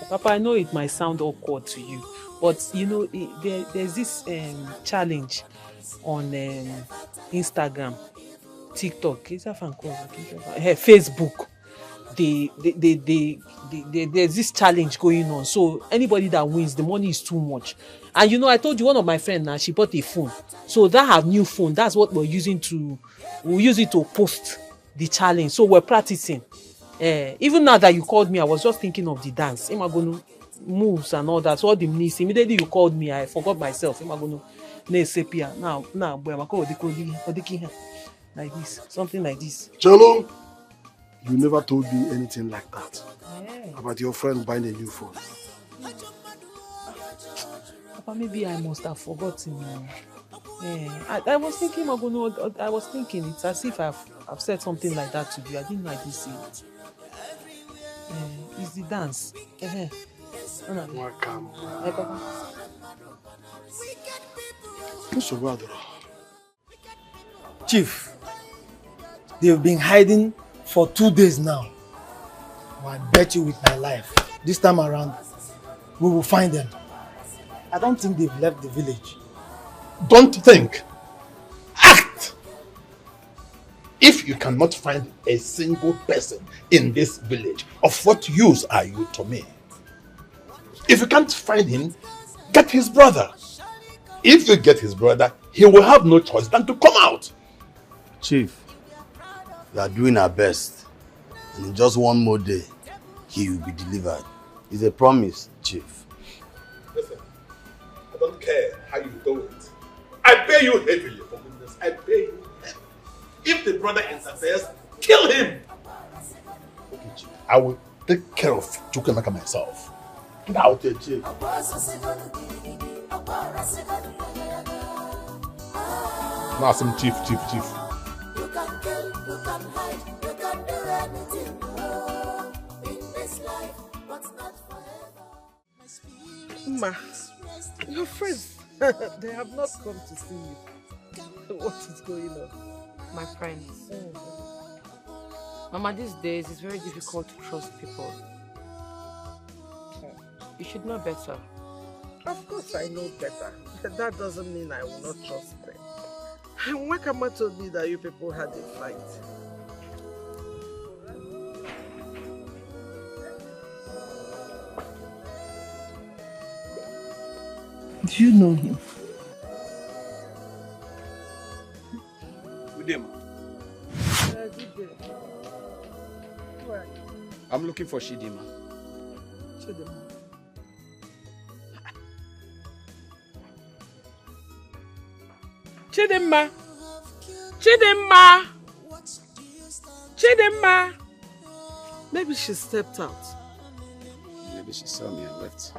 Papa, I know it might sound awkward to you, but you know, there's this challenge on Instagram, TikTok, Facebook, there's this challenge going on. So anybody that wins, the money is too much. And you know, I told you one of my friends now, she bought a phone. So that her new phone, that's what we'll use it to post the challenge. So we're practicing. Even now that you called me, I was just thinking of the dance. Am I going to moves and all that? So all the knees. Immediately you called me, I forgot myself. Am I going to now, boy, I'm going to like this, something like this. Jello, you never told me anything like that about your friend buying a new phone. Papa, maybe I must have forgotten. I was thinking, I was thinking it's as if I've said something like that to you. I didn't know I did say it. It's the dance. Welcome. Chief, they've been hiding for 2 days now. Well, I bet you with my life, this time around, we will find them. I don't think they've left the village. Don't think. Act! If you cannot find a single person in this village, of what use are you to me? If you can't find him, get his brother. If you get his brother, he will have no choice than to come out. Chief, we are doing our best. And in just one more day, he will be delivered. It's a promise, Chief. Listen, I don't care how you do it. I pay you heavily, for goodness. I pay you heavily. If the brother interferes, kill him. Okay, Chief. I will take care of Chukwemeka myself. Now, Chief. Now, some chief. You can kill, you can hide, you can do anything in this life, but not forever. Ma, your friends, they have not come to see you. What is going on? My friends. Mama, these days it's very difficult to trust people. You should know better. Of course I know better. That doesn't mean I will not trust them. Wakama told me that you people had a fight. Do you know him? Good day, ma. Good day. Where? I'm looking for Chidima. Chidima. Chidima! Chidima! Chidima! Maybe she stepped out. Maybe she saw me and left.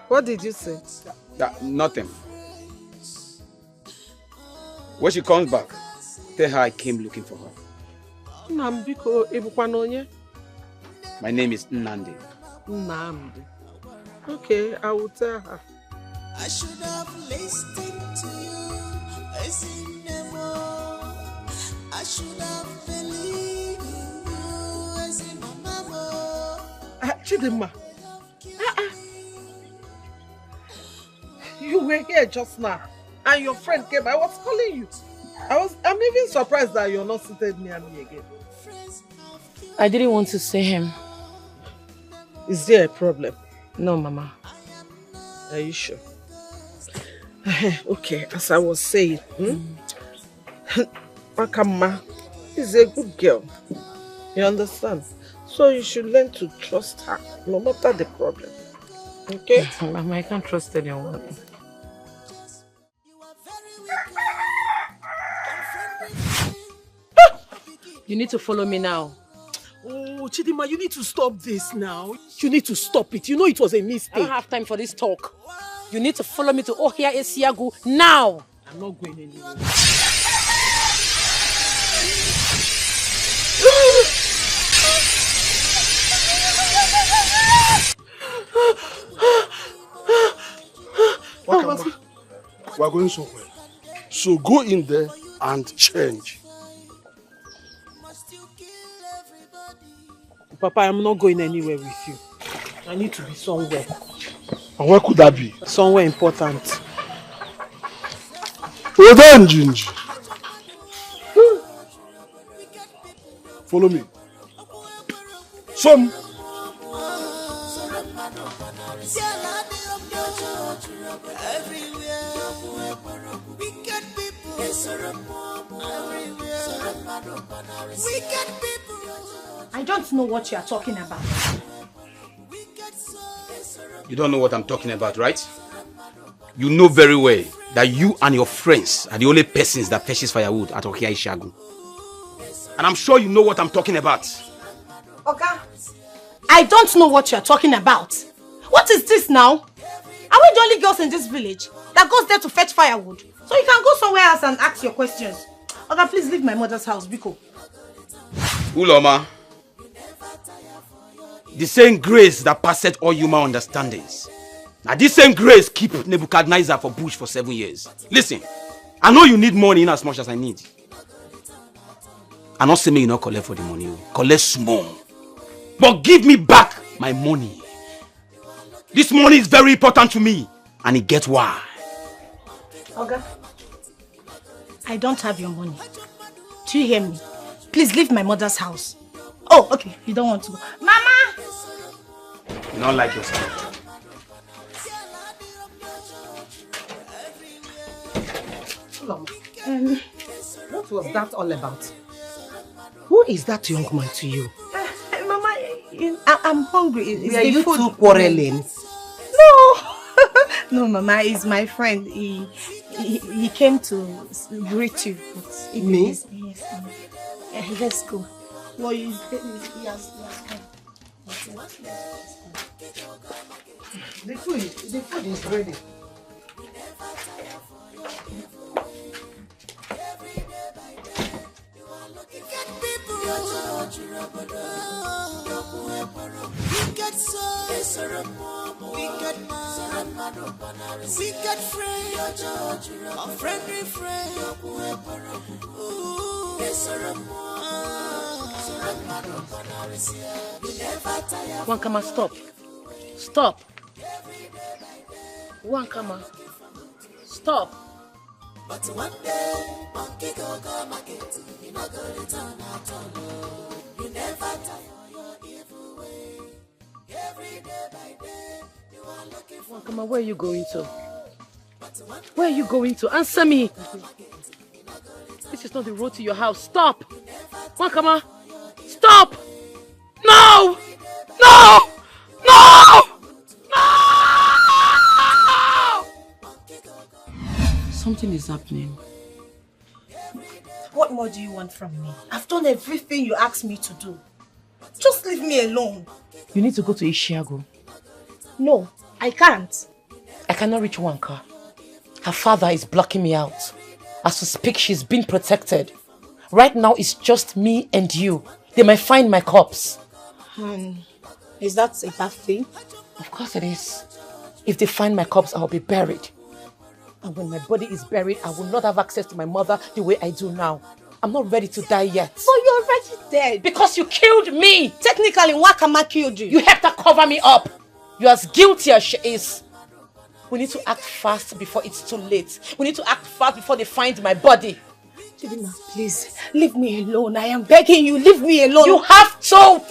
What did you say? Nothing. When she comes back, tell her I came looking for her. Nambiko Ebukwanoye? My name is Nnamdi. Nnamdi. Okay, I will tell her. I should have listened to you. I should have believed in you as in my mama. Chidima. You were here just now and your friend came. I was calling you. I'm even surprised that you're not seated near me again. I didn't want to see him. Is there a problem? No, Mama. Are you sure? Okay, as I was saying, Makama is a good girl. You understand? So you should learn to trust her, no matter the problem. Okay? Mama, I can't trust anyone. You need to follow me now. Oh, Chidima, you need to stop this now. You need to stop it. You know it was a mistake. I don't have time for this talk. You need to follow me to Ohia Esiagu now. I'm not going anywhere. Wakamba, we are going somewhere. So go in there and change. Papa, I'm not going anywhere with you. I need to be somewhere. And where could that be? Somewhere important. Odanjinji. Follow me. Some. I don't know what you are talking about. You don't know what I'm talking about, right? You know very well that you and your friends are the only persons that fetches firewood at Okia Ishagu. And I'm sure you know what I'm talking about. Okay. I don't know what you are talking about. What is this now? Are we the only girls in this village that goes there to fetch firewood? So you can go somewhere else and ask your questions. Okay, please leave my mother's house, Biko. Uloma, the same grace that passeth all human understandings. Now this same grace keep Nebuchadnezzar for bush for 7 years. Listen, I know you need money in as much as I need. I'm not saying you not collect for the money. Collect small. But give me back my money. This money is very important to me. And it gets why. Okay. I don't have your money. Do you hear me? Please leave my mother's house. Oh, okay. You don't want to go. Mama! You don't like yourself. What was that all about? Who is that young man to you? Mama, I'm hungry. Were you two quarreling? No! No, Mama, he's my friend. He came to greet you. Me? Yes. Let's go. No, he has come. The food is ready. Wankama, stop. Stop. Wankama, stop. But one day, monkey go market, you not go return at all. You never tire your evil way. Every day by day, you are looking for. Wankama, where are you going to? Where are you going to? Answer me. This is not the road to your house. Stop. Wankama, stop. No! No! No! Something is happening. What more do you want from me? I've done everything you asked me to do. Just leave me alone. You need to go to Ishiago. No, I can't. I cannot reach Wanka. Her father is blocking me out. As we speak, she's being protected. Right now, it's just me and you. They might find my corpse. Is that a bad thing? Of course it is. If they find my corpse, I'll be buried. And when my body is buried, I will not have access to my mother the way I do now. I'm not ready to die yet. So you're already dead. Because you killed me. Technically, Wakama killed you. You have to cover me up. You're as guilty as she is. We need to act fast before it's too late. We need to act fast before they find my body. Chidima, please, leave me alone. I am begging you, leave me alone. You have to!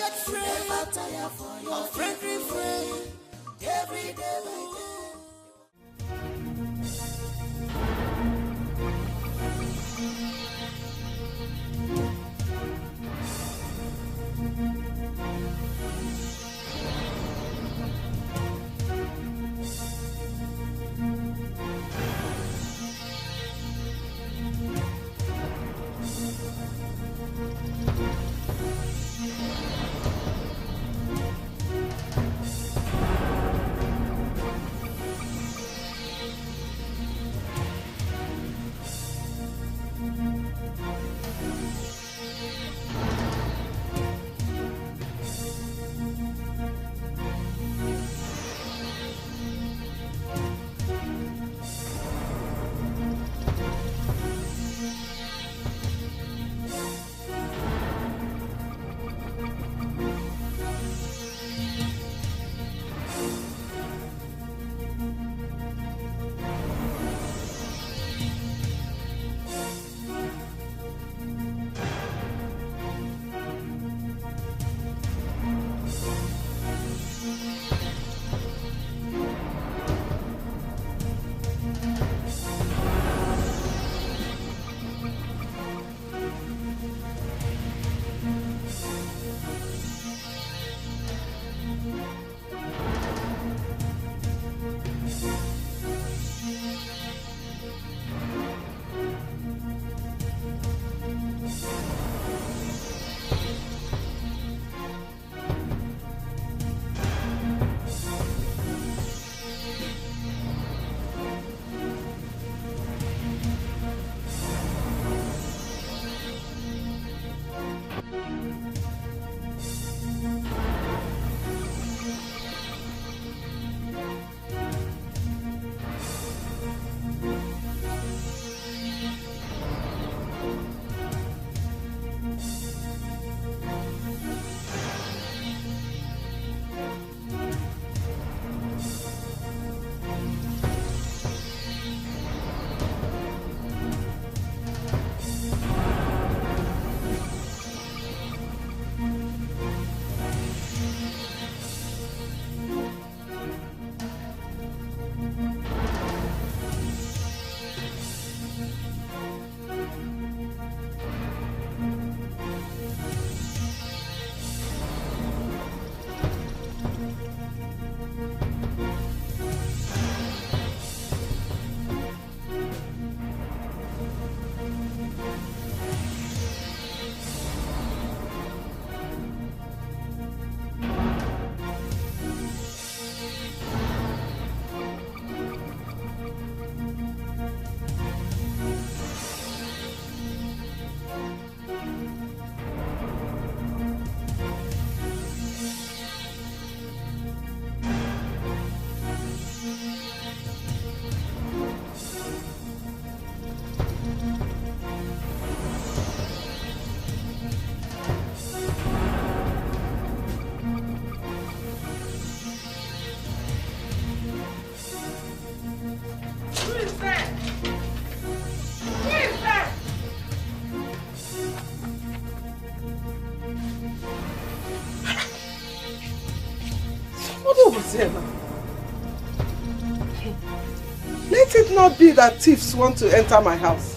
Let it not be that thieves want to enter my house.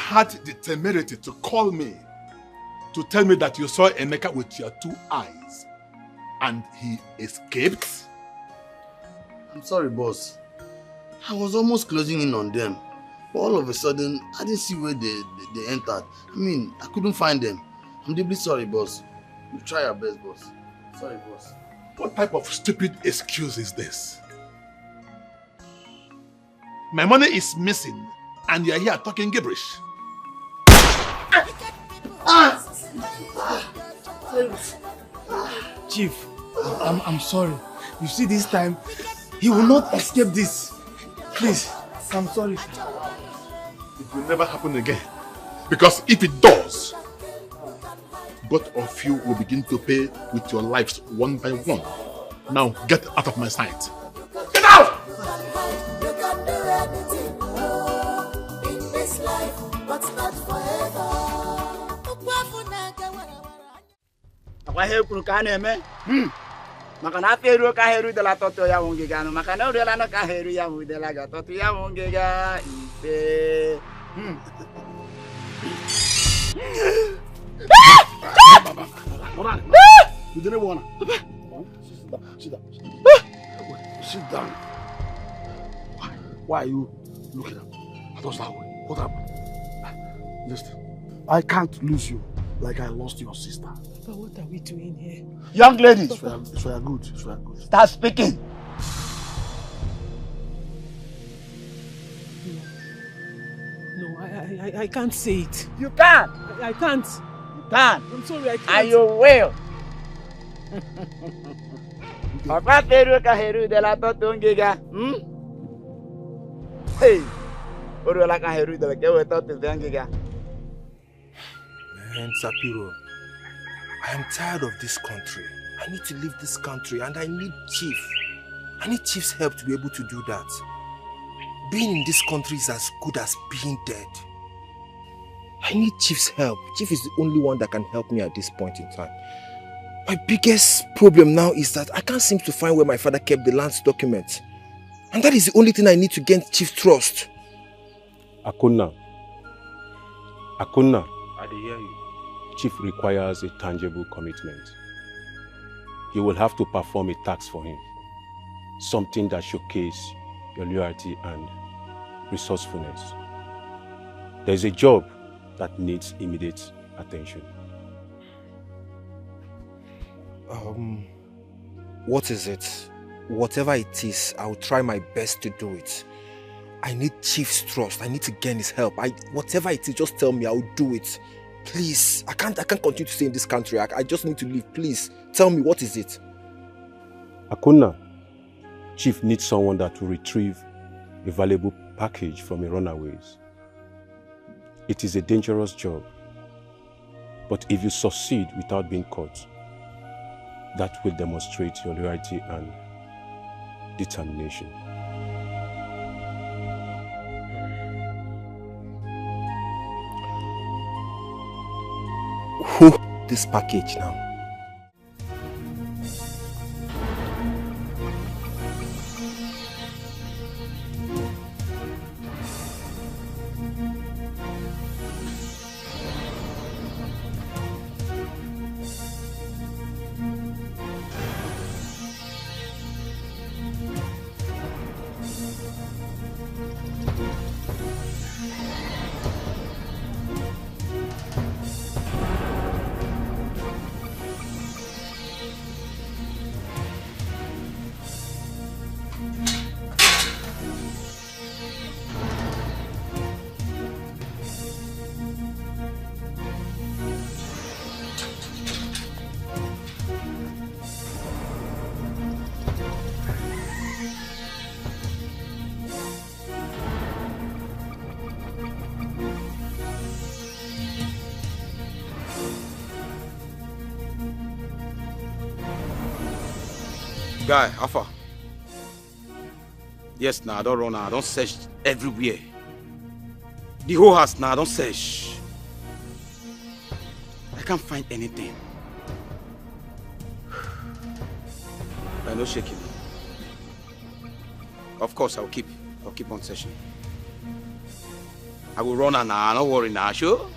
Had the temerity to call me to tell me that you saw Emeka with your 2 eyes and he escaped? I'm sorry, boss. I was almost closing in on them. But all of a sudden, I didn't see where they entered. I mean, I couldn't find them. I'm deeply sorry, boss. You try your best, boss. Sorry, boss. What type of stupid excuse is this? My money is missing and you're here talking gibberish. Chief, I'm sorry. You see, this time, he will not escape this. Please, I'm sorry. It will never happen again. Because if it does, both of you will begin to pay with your lives one by one. Now get out of my sight. Get out! You can do anything in this life, but not forever. Wahai kurukane me, makana teru kaheru de la toto ya wongegano, makana de la no kaheru ya mu de la toto ya wongega ife. You didn't wanna. Sit down. Sit down. Why are you looking at me? I thought that way. What happened? Listen, I can't lose you like I lost your sister. But what are we doing here? Young ladies, it's for your good. It's for your good. Start speaking. No, I can't say it. You can't. I can't. You can't. I'm sorry, I can't. And you will. Akateru kaheru de la totongega. Hey. Oru la kaheru de la kewe totongega. Man, Sapiro, I am tired of this country. I need to leave this country and I need Chief. I need Chief's help to be able to do that. Being in this country is as good as being dead. I need Chief's help. Chief is the only one that can help me at this point in time. My biggest problem now is that I can't seem to find where my father kept the land's documents. And that is the only thing I need to gain Chief's trust. Akuna. I hear you. Chief requires a tangible commitment. You will have to perform a task for him. Something that showcases your loyalty and resourcefulness. There is a job that needs immediate attention. What is it? Whatever it is, I'll try my best to do it. I need Chief's trust. I need to gain his help. Whatever it is, just tell me, I'll do it. Please, I can't continue to stay in this country. I just need to leave. Please, tell me, what is it? Akuna, Chief needs someone that will retrieve a valuable package from a runaways. It is a dangerous job, but if you succeed without being caught, that will demonstrate your loyalty and determination. Who this package now? Guy, how far? Yes, now I don't run now. I don't search everywhere. The whole house now, I don't search. I can't find anything. I'm not shaking. Of course, I'll keep on searching. I will run now. Don't worry now, sure?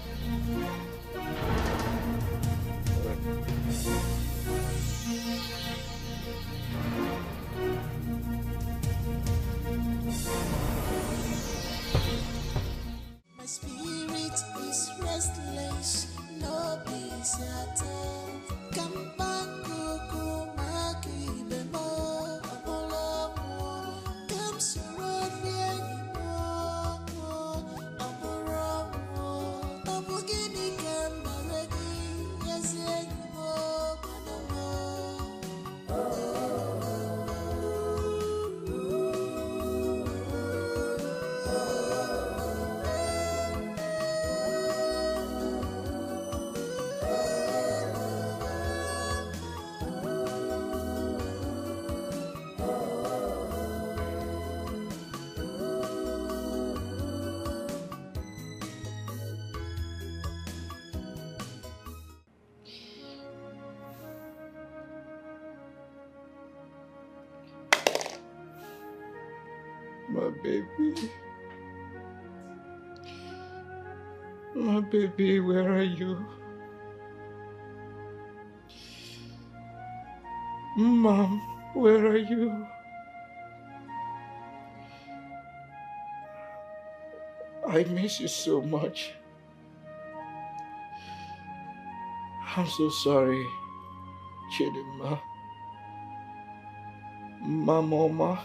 My spirit is restless, no peace at all. Come back, Coco, Maki, Bemo, Apollo, come surround me anymore. Apollo, Apogini, come already, yes, anymore. My baby. My baby, where are you? Mom, where are you? I miss you so much. I'm so sorry, Chidima. Mama,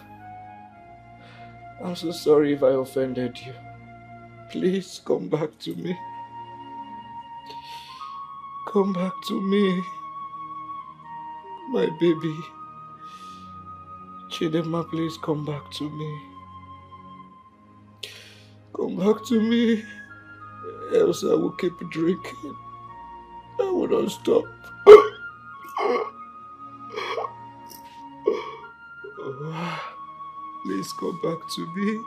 I'm so sorry if I offended you. Please come back to me. Come back to me. My baby. Chidema, please come back to me. Come back to me. Else I will keep drinking. I will not stop. Please come back to me.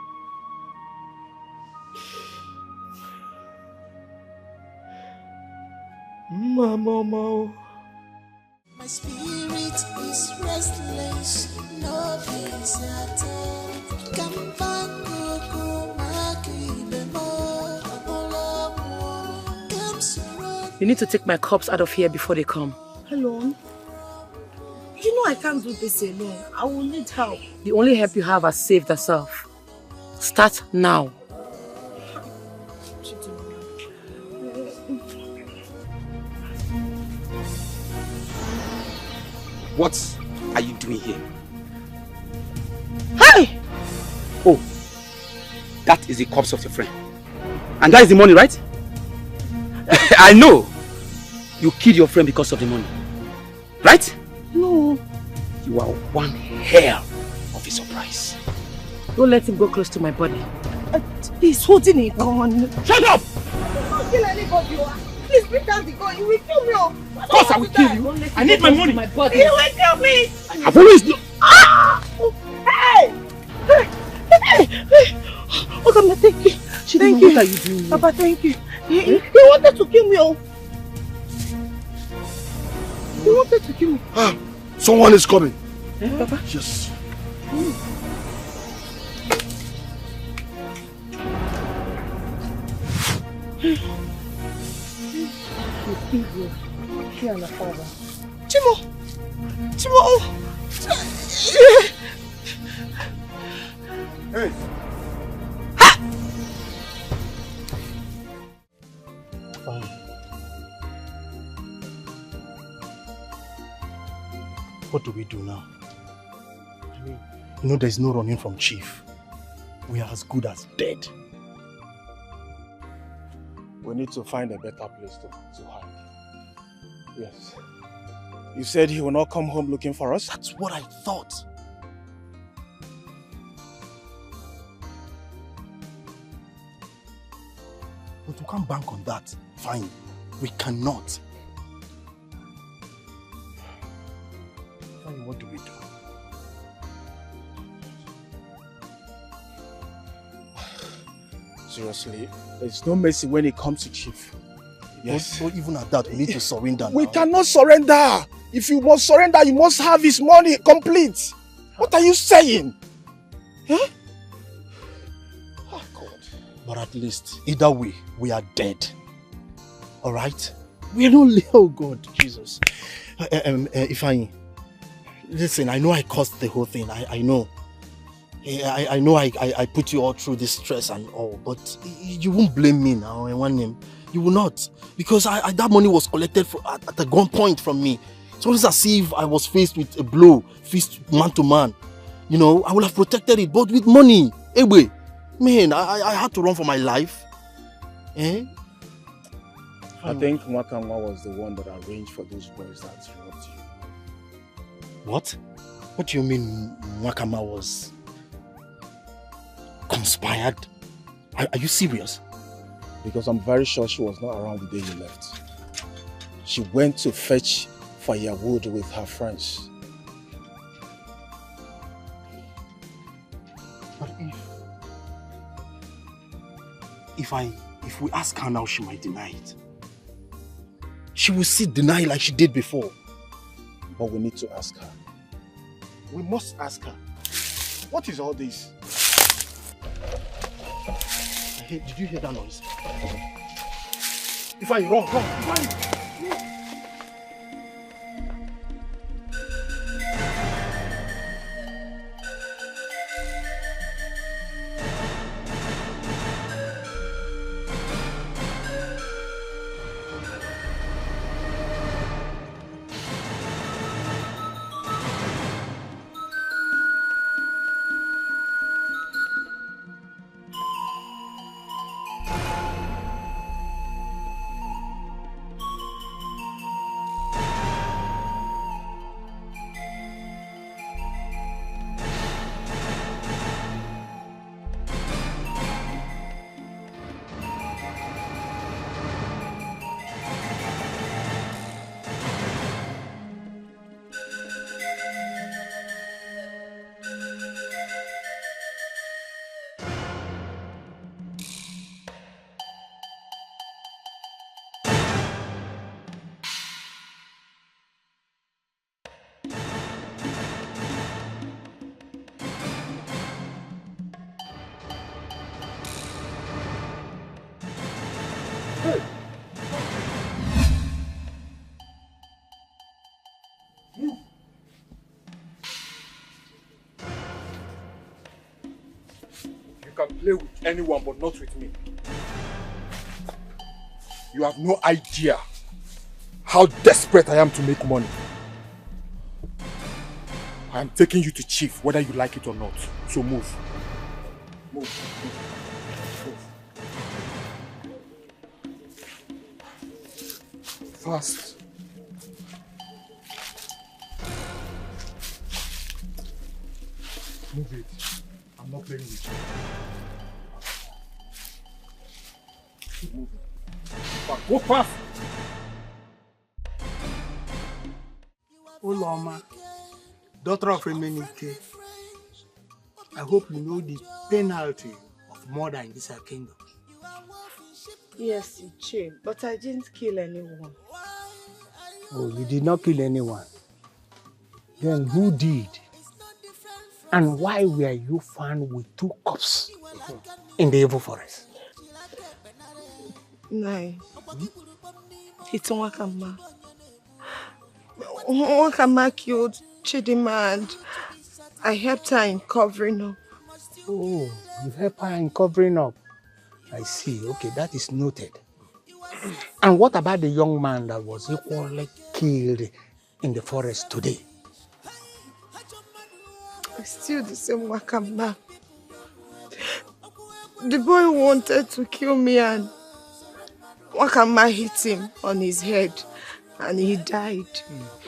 Mama. My spirit is restless, no peace at all. Come back, Coco, Maki, Bemo, Apollo, come surround. You need to take my corpse out of here before they come. Hello? You know I can't do this alone. I will need help. The only help you have has saved herself. Start now. What are you doing here? Hey! Oh, that is the corpse of your friend. And that is the money, right? I know. You killed your friend because of the money. Right? No. You are one hair of a surprise. Don't let him go close to my body. He's holding a gun. Shut up! Don't kill anybody. Please bring down the gun. You will kill me. Of course I will kill you. I need my money. You will kill me. I've always known. Ah! Hey! Oh, God, thank you. Thank you. What are you doing here? Papa, thank you. He wanted to kill me. He wanted to kill me. Someone is coming. Papa? Yes. Chimo! Hey! Fine. What do we do now? You know there's no running from Chief. We are as good as dead. We need to find a better place to hide. Yes. You said he will not come home looking for us? That's what I thought. But we can't bank on that. Fine. We cannot. Fine, what do we do? Seriously? There's no mercy when it comes to Chief. Yes. But even at that, we need to surrender We now. cannot surrender. If you must surrender, you must have his money complete. What are you saying? Huh? Oh, God. But at least, either way, we are dead. Alright? We are not... Oh, God, Jesus. Ifeanyi, listen, I know I caused the whole thing. I know. I know I put you all through this stress and all, but you won't blame me now in one name. You will not. Because that money was collected at a gunpoint from me. It's almost as if I was faced with a blow, faced man to man. You know, I would have protected it, but with money. Anyway, man, I had to run for my life. Eh? I think Mwakamwa was the one that arranged for those boys that robbed you. What? What do you mean Mwakama was conspired? Are you serious? Because I'm very sure she was not around the day you left. She went to fetch firewood with her friends. But if we ask her now, she might deny it. She will still deny like she did before. But we need to ask her. We must ask her. What is all this? Did you hear that noise? Ifeanyi, run, Ifeanyi! You can play with anyone but not with me. You have no idea how desperate I am to make money. I am taking you to Chief whether you like it or not. So move. Move. Fast. Move it. I'm not playing with you. Move it. Go fast! Uloma, daughter of Emenike, I hope you know the penalty of murder in this kingdom. Yes, Ichie, but I didn't kill anyone. Oh, you did not kill anyone. Then who did? And why were you found with two corpses in the evil forest? Nai. It's Nwakama. Nwakama killed Chidima and I helped her in covering up. Oh, you helped her in covering up. I see. Okay, that is noted. And what about the young man that was equally killed in the forest today? It's still the same Nwakama. The boy wanted to kill me and Nwakama hit him on his head and he died.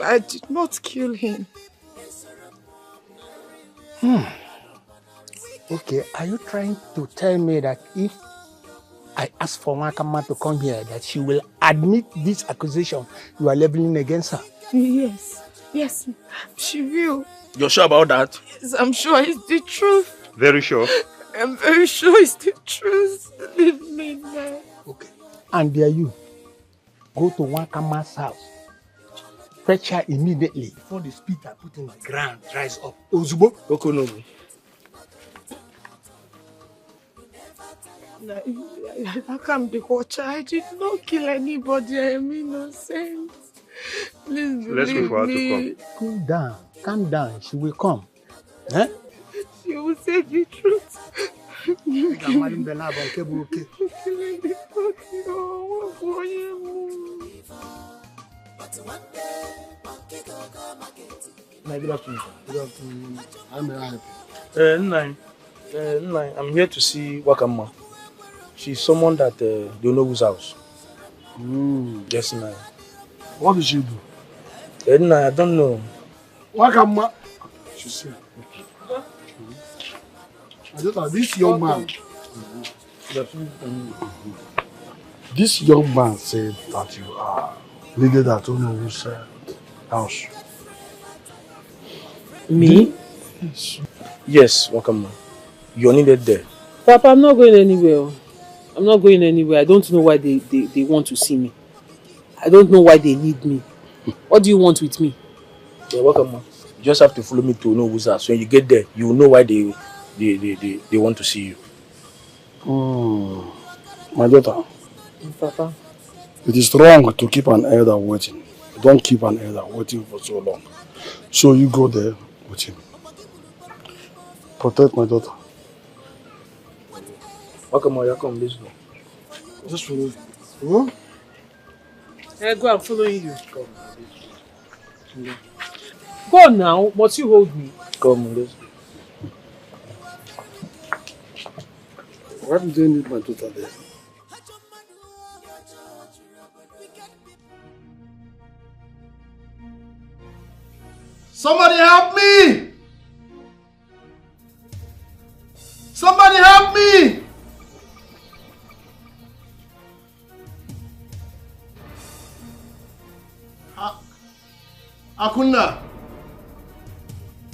I did not kill him. Okay, are you trying to tell me that if I ask for Nwakama to come here, that she will admit this accusation you are leveling against her? Yes, she will. You're sure about that? Yes, I'm sure it's the truth. Very sure. I'm very sure it's the truth. Leave me now. Okay. And there you go to Wakama's house. Fetch her immediately before the spit I put in the ground dries up. Ozubo? Okonobu. I can't be watcher. I did not kill anybody. I am innocent. Please believe me. Cool down. Calm down. She will come. Eh? She will say the truth. You kill me. Good afternoon. Good afternoon. I'm happy. I'm here to see Wakama. She's someone that don't know whose house. Yes, Nai. What did she do? I don't know. Wakama. She said. This young man. This young man said that you are needed at Onobu's house. Me? Yes, Wakama. You're needed there. Papa, I'm not going anywhere. I'm not going anywhere. I don't know why they want to see me. I don't know why they need me. What do you want with me? Yeah, Wakama. You just have to follow me to Onobu's house. When you get there, you will know why they want to see you. My daughter. Papa. It is wrong to keep an elder waiting. Don't keep an elder waiting for so long. So you go there with him. Protect my daughter. Wakama, you come, let's go. Just follow me. Hey, go, I'm following you. Go now, must you hold me? Come, let's go. Why did they need my daughter there? Somebody help me! Somebody help me!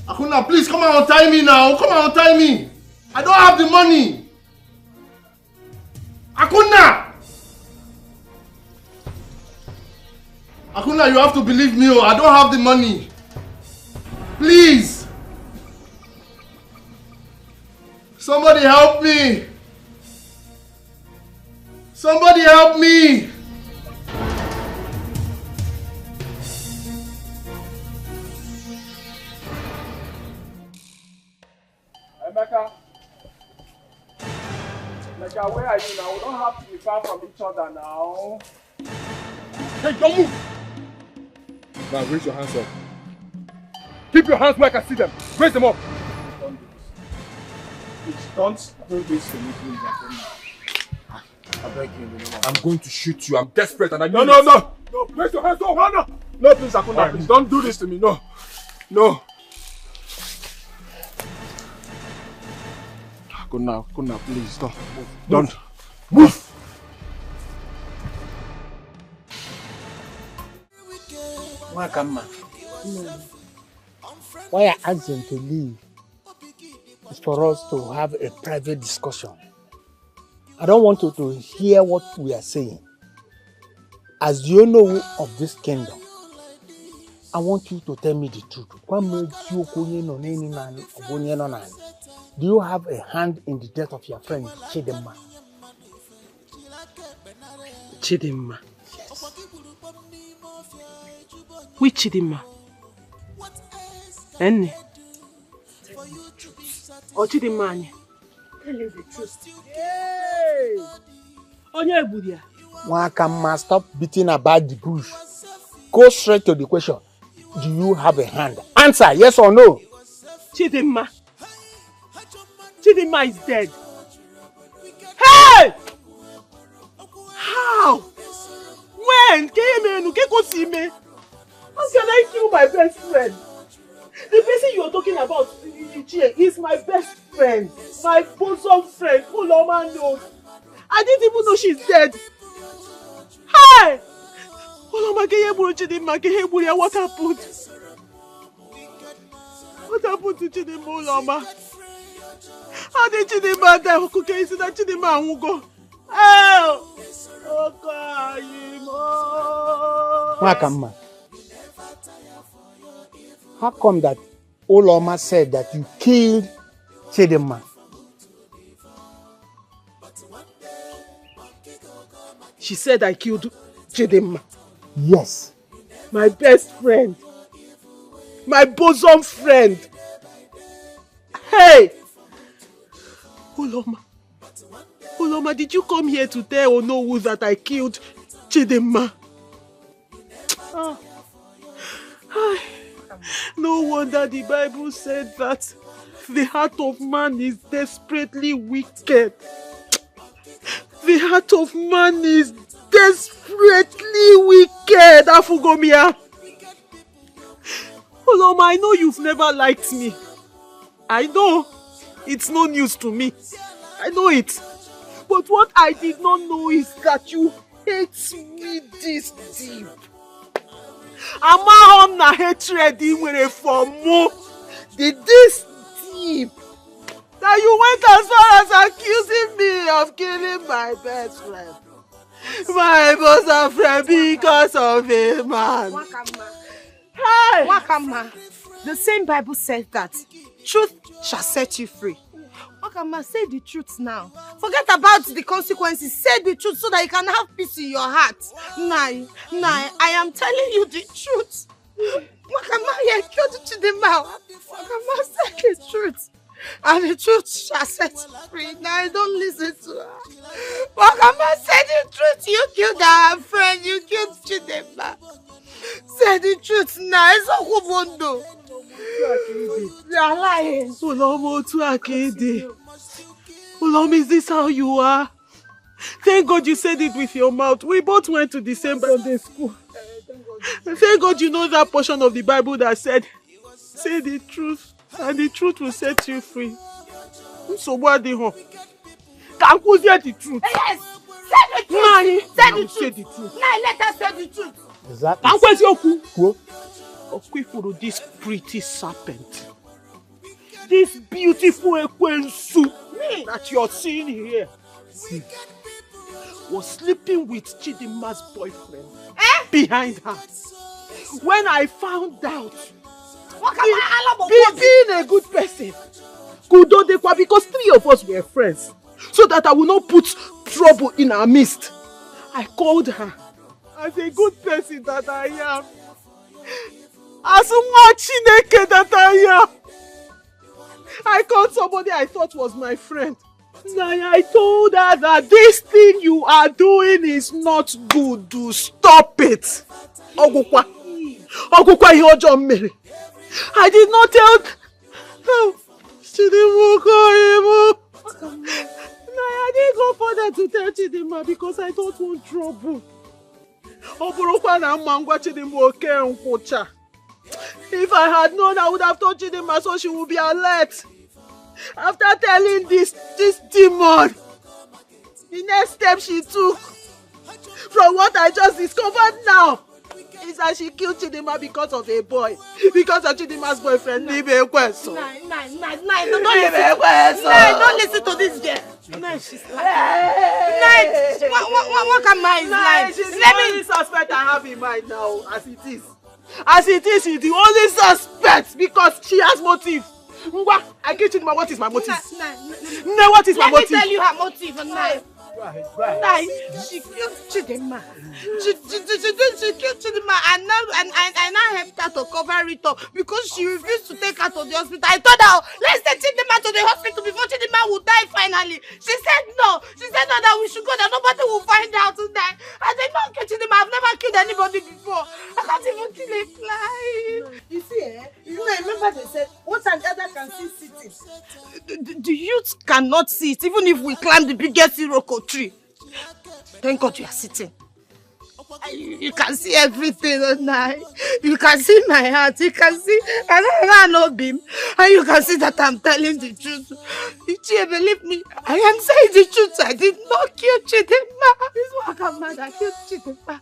Akunna, please come and untie me now. Come and untie me. I don't have the money. Akunna, you have to believe me. I don't have the money. Please. Somebody help me. Somebody help me. Emeka, where are you now? We don't have to be far from each other now. Hey, don't move! Now raise your hands up. Keep your hands where I can see them. Raise them up. Don't do this to me, please. I beg you. I'm going to shoot you. I'm desperate and I need No, raise your hands up. No, please, Akuna. Please, don't do this to me. No. Akuna, please, don't. Don't. Move. Wakama. Why I asked them to leave is for us to have a private discussion. I don't want you to hear what we are saying. As you know of this kingdom, I want you to tell me the truth. Do you have a hand in the death of your friend Chidinma? Chidinma? Yes. Which Chidinma? Enne? Or Chidinma? Tell us the truth. Hey! Onye Budia. Wakama, stop beating about the bush. Go straight to the question. Do you have a hand? Answer, yes or no? Chidinma. Chidinma is dead. Hey! How? When? How can I kill my best friend? The person you are talking about is my best friend. My bosom friend. Uloma knows. I didn't even know she's dead. Hey! Uloma, what happened? What happened to Chidinma, Uloma? How did Chidima die? Okay, is that Chidima won't go? Oh! Wakamma, how come that Oloma said that you killed Chidima? She said I killed Chidima. Yes. My best friend. My bosom friend. Hey! Oloma, did you come here to tell Onowu that I killed Chidima? Oh. No wonder the Bible said that the heart of man is desperately wicked. The heart of man is desperately wicked, Afugomia. Oloma, I know you've never liked me. I know. It's no news to me. I know it. But what I did not know is that you hate me this deep. Amahom na hatred in for more. This deep. That you went as far as accusing me of killing my best friend. My bosom friend because of a man. Hey! Wakama, the same Bible says that truth shall set you free. Wakama, say the truth now. Forget about the consequences. Say the truth so that you can have peace in your heart. Nai, I am telling you the truth. Wakama, you killed Chidima. Wakama, say the truth. And the truth shall set you free. Now don't listen to her. Wakama, say the truth. You killed our friend. You killed Chidima. Say the truth now. It's a woman. You are lying. Ulom, is this how you are? Thank God you said it with your mouth. We both went to the same Sunday school. Thank God you know that portion of the Bible that said, say the truth, and the truth will set you free. So what the hell? Can you say the truth? Yes! Say the truth! Say the truth! Now let us say the truth! Exactly. This pretty serpent, this beautiful Ekwensu that you're seeing here, was sleeping with Chidima's boyfriend behind her. When I found out, being a good person, because 3 of us were friends, so that I will not put trouble in our midst, I called her as a good person that I am. As much that I am. I called somebody I thought was my friend. I told her that this thing you are doing is not good. Do stop it. Ogukwa, Yojo Mary. I did not tell. I didn't go further to tell Chidima because I don't want trouble. If I had known, I would have told Chidima so she would be alert. After telling this demon, the next step she took, from what I just discovered now, is that she killed Chidima because of a boy. Because of Chidima's boyfriend, don't listen to this girl. She's lying. What am I lying? She's the only suspect I have in mind now, as it is. As it is, she's the only suspect because she has motive. I get you, what is my motive? What is my motive? Let me tell you her motive. She killed Chidima. She killed Chidima and now helped her to cover it up because she refused to take her to the hospital. I told her, let's take Chidima to the hospital before Chidima will die finally. She said no. She said no, that we should go, that nobody will find out tonight. I said, no, kill Chidima. I've never killed anybody before. I can't even kill a fly. You see, remember they said, what an elder can see sitting. The youth cannot see it, even if we climb the biggest Iroko tree. Thank God you are sitting. You can see everything tonight. You can see my heart. You can see, I know beam. And you can see that I'm telling the truth. If you believe me, I am saying the truth. I did not kill Chidima. This Wakama that killed Chidima.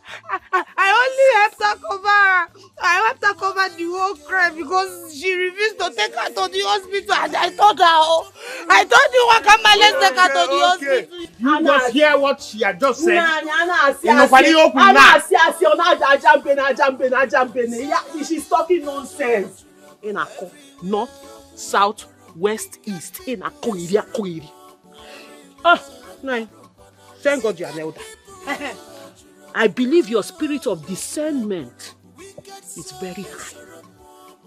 I only helped her cover her. I helped her cover the whole crime because she refused to take her to the hospital. And I told her, I told you what come let's take her to the hospital. You must hear what she had just said. She's talking nonsense. North, south, west, east. Nine. Thank God you are an elder. I believe your spirit of discernment is very high.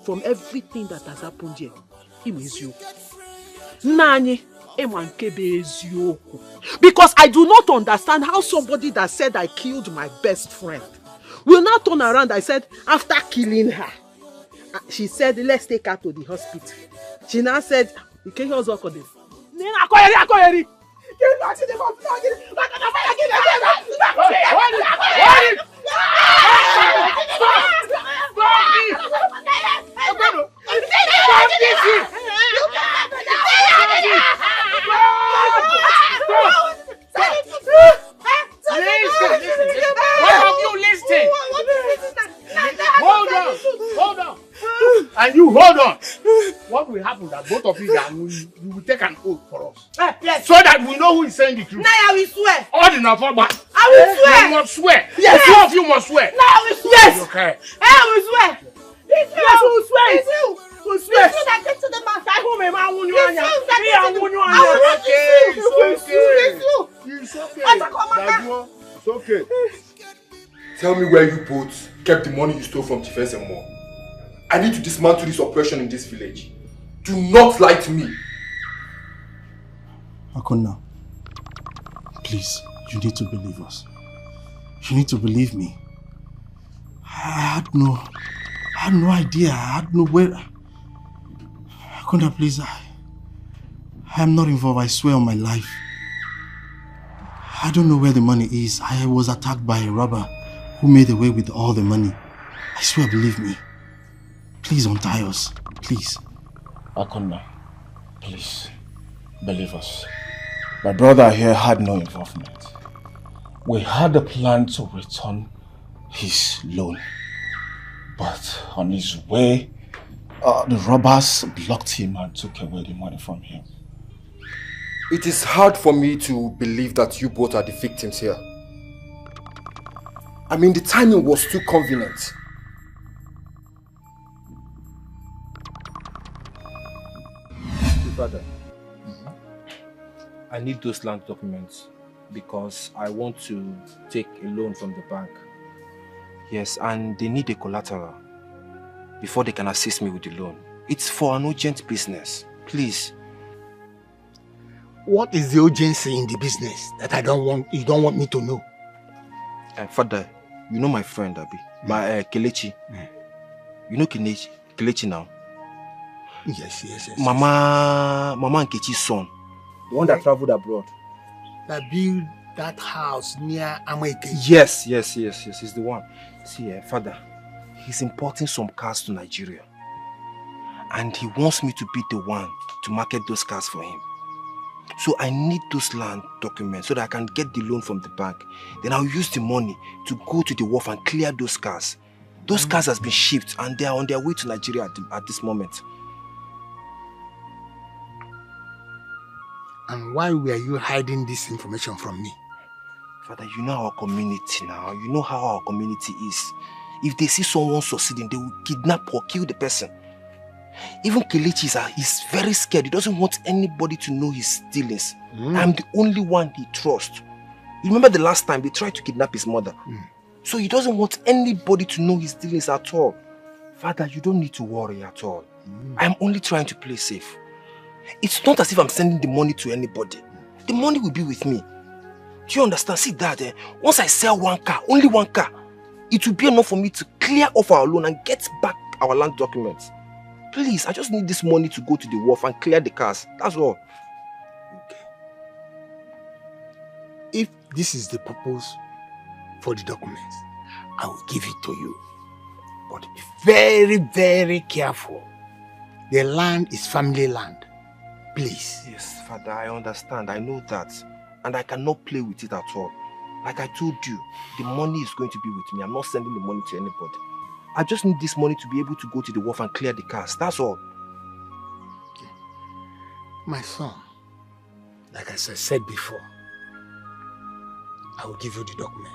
From everything that has happened here, him is you. Nani, because I do not understand how somebody that said I killed my best friend will now turn around. I said, after killing her, she said, let's take her to the hospital. She now said, you can't hear us. Hold on. And you hold on. What will happen that both of you will take an oath for us? Yes. So that we know who is saying the truth. Now I will swear. All in our form. I will swear. You must swear. Yes. Two of you must swear. Now I will swear. Yes. Okay. I will swear. It's you. Yes, we'll swear. It's you. We'll swear. It's you that gets to the master. It's you that gets to the It's okay. Tell me where you both kept the money you stole from Tifes and more. I need to dismantle this oppression in this village. Do not lie to me. Akonna, please, you need to believe us. You need to believe me. I had no idea. I had no where. Akonna, please, I am not involved. I swear on my life. I don't know where the money is. I was attacked by a robber who made away with all the money. I swear, believe me. Please untie us. Please. Akonna, please, believe us. My brother here had no involvement. We had a plan to return his loan. But on his way, the robbers blocked him and took away the money from him. It is hard for me to believe that you both are the victims here. I mean, the timing was too convenient. Father, I need those land documents because I want to take a loan from the bank. Yes, and they need a collateral before they can assist me with the loan. It's for an urgent business. Please. What is the urgency in the business that you don't want me to know? Father, you know my friend Abi, my Kelechi. You know Kelechi now? Yes. Mama Nkechi's son. The one that traveled abroad. That built that house near Amaike. Yes, he's the one. See, Father, he's importing some cars to Nigeria. And he wants me to be the one to market those cars for him. So I need those land documents so that I can get the loan from the bank. Then I'll use the money to go to the wharf and clear those cars. Those cars has been shipped and they are on their way to Nigeria at this moment. And why were you hiding this information from me? Father, you know our community now. You know how our community is. If they see someone succeeding, they will kidnap or kill the person. Even Kelechi is very scared. He doesn't want anybody to know his dealings. I'm the only one he trusts. You remember the last time they tried to kidnap his mother? So he doesn't want anybody to know his dealings at all. Father, you don't need to worry at all. I'm only trying to play safe. It's not as if I'm sending the money to anybody. The money will be with me. Do you understand? See that, once I sell one car, only one car, it will be enough for me to clear off our loan and get back our land documents. Please, I just need this money to go to the wharf and clear the cars. That's all. Okay. If this is the purpose for the documents, I will give it to you. But be very, very careful. The land is family land. Please. Yes, Father, I understand. I know that. And I cannot play with it at all. Like I told you, the money is going to be with me. I'm not sending the money to anybody. I just need this money to be able to go to the wharf and clear the cars. That's all. Okay. My son, Like as I said before, I will give you the document.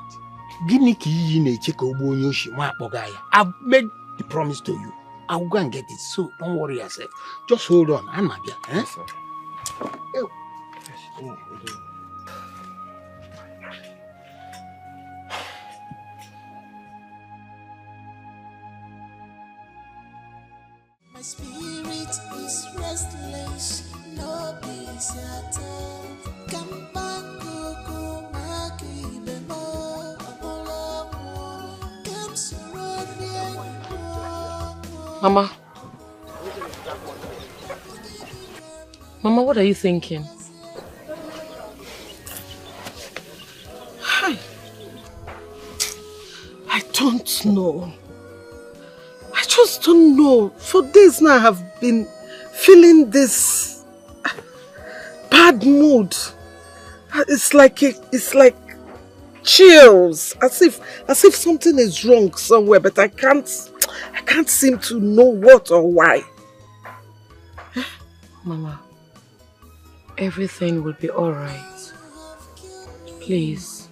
I've made the promise to you. I will go and get it, so don't worry yourself. Just hold on, eh? Yes, sir. My spirit is restless, no peace at all. Come back, Coco, Maki, Bemo, Apollo, come surround me. Mama. Mama, what are you thinking? I don't know. I just don't know. For days now I have been feeling this bad mood. It's like chills, as if something is wrong somewhere, but I can't seem to know what or why. Mama, everything will be all right. Please,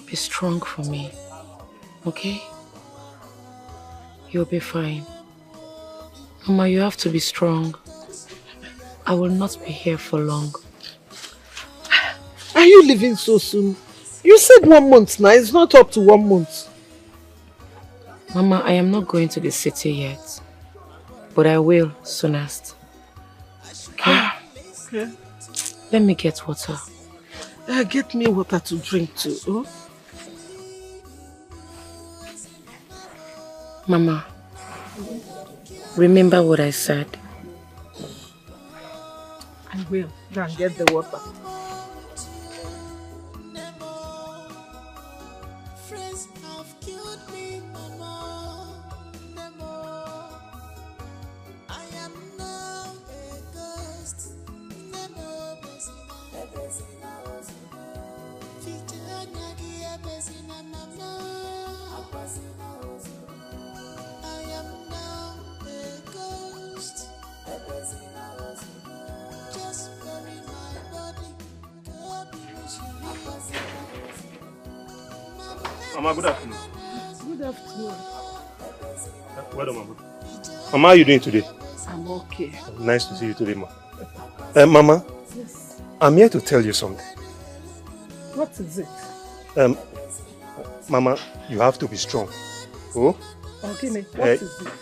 be strong for me, okay? You'll be fine. Mama, you have to be strong. I will not be here for long. Are you leaving so soon? You said 1 month now. It's not up to 1 month. Mama, I am not going to the city yet. But I will soonest. Okay? Okay. Let me get water. Get me water to drink too. Oh? Mama, remember what I said. I will. Go and get the water. Friends have killed me, Mama. I am now a ghost. I am now a ghost. Just bury my body. Mama, good afternoon. Good afternoon. Well done, Mama. Mama, how are you doing today? I'm okay. Nice to see you today, Ma. Mama, Yes. I'm here to tell you something. What is it? Mama, you have to be strong. Oh? Okay, what is it?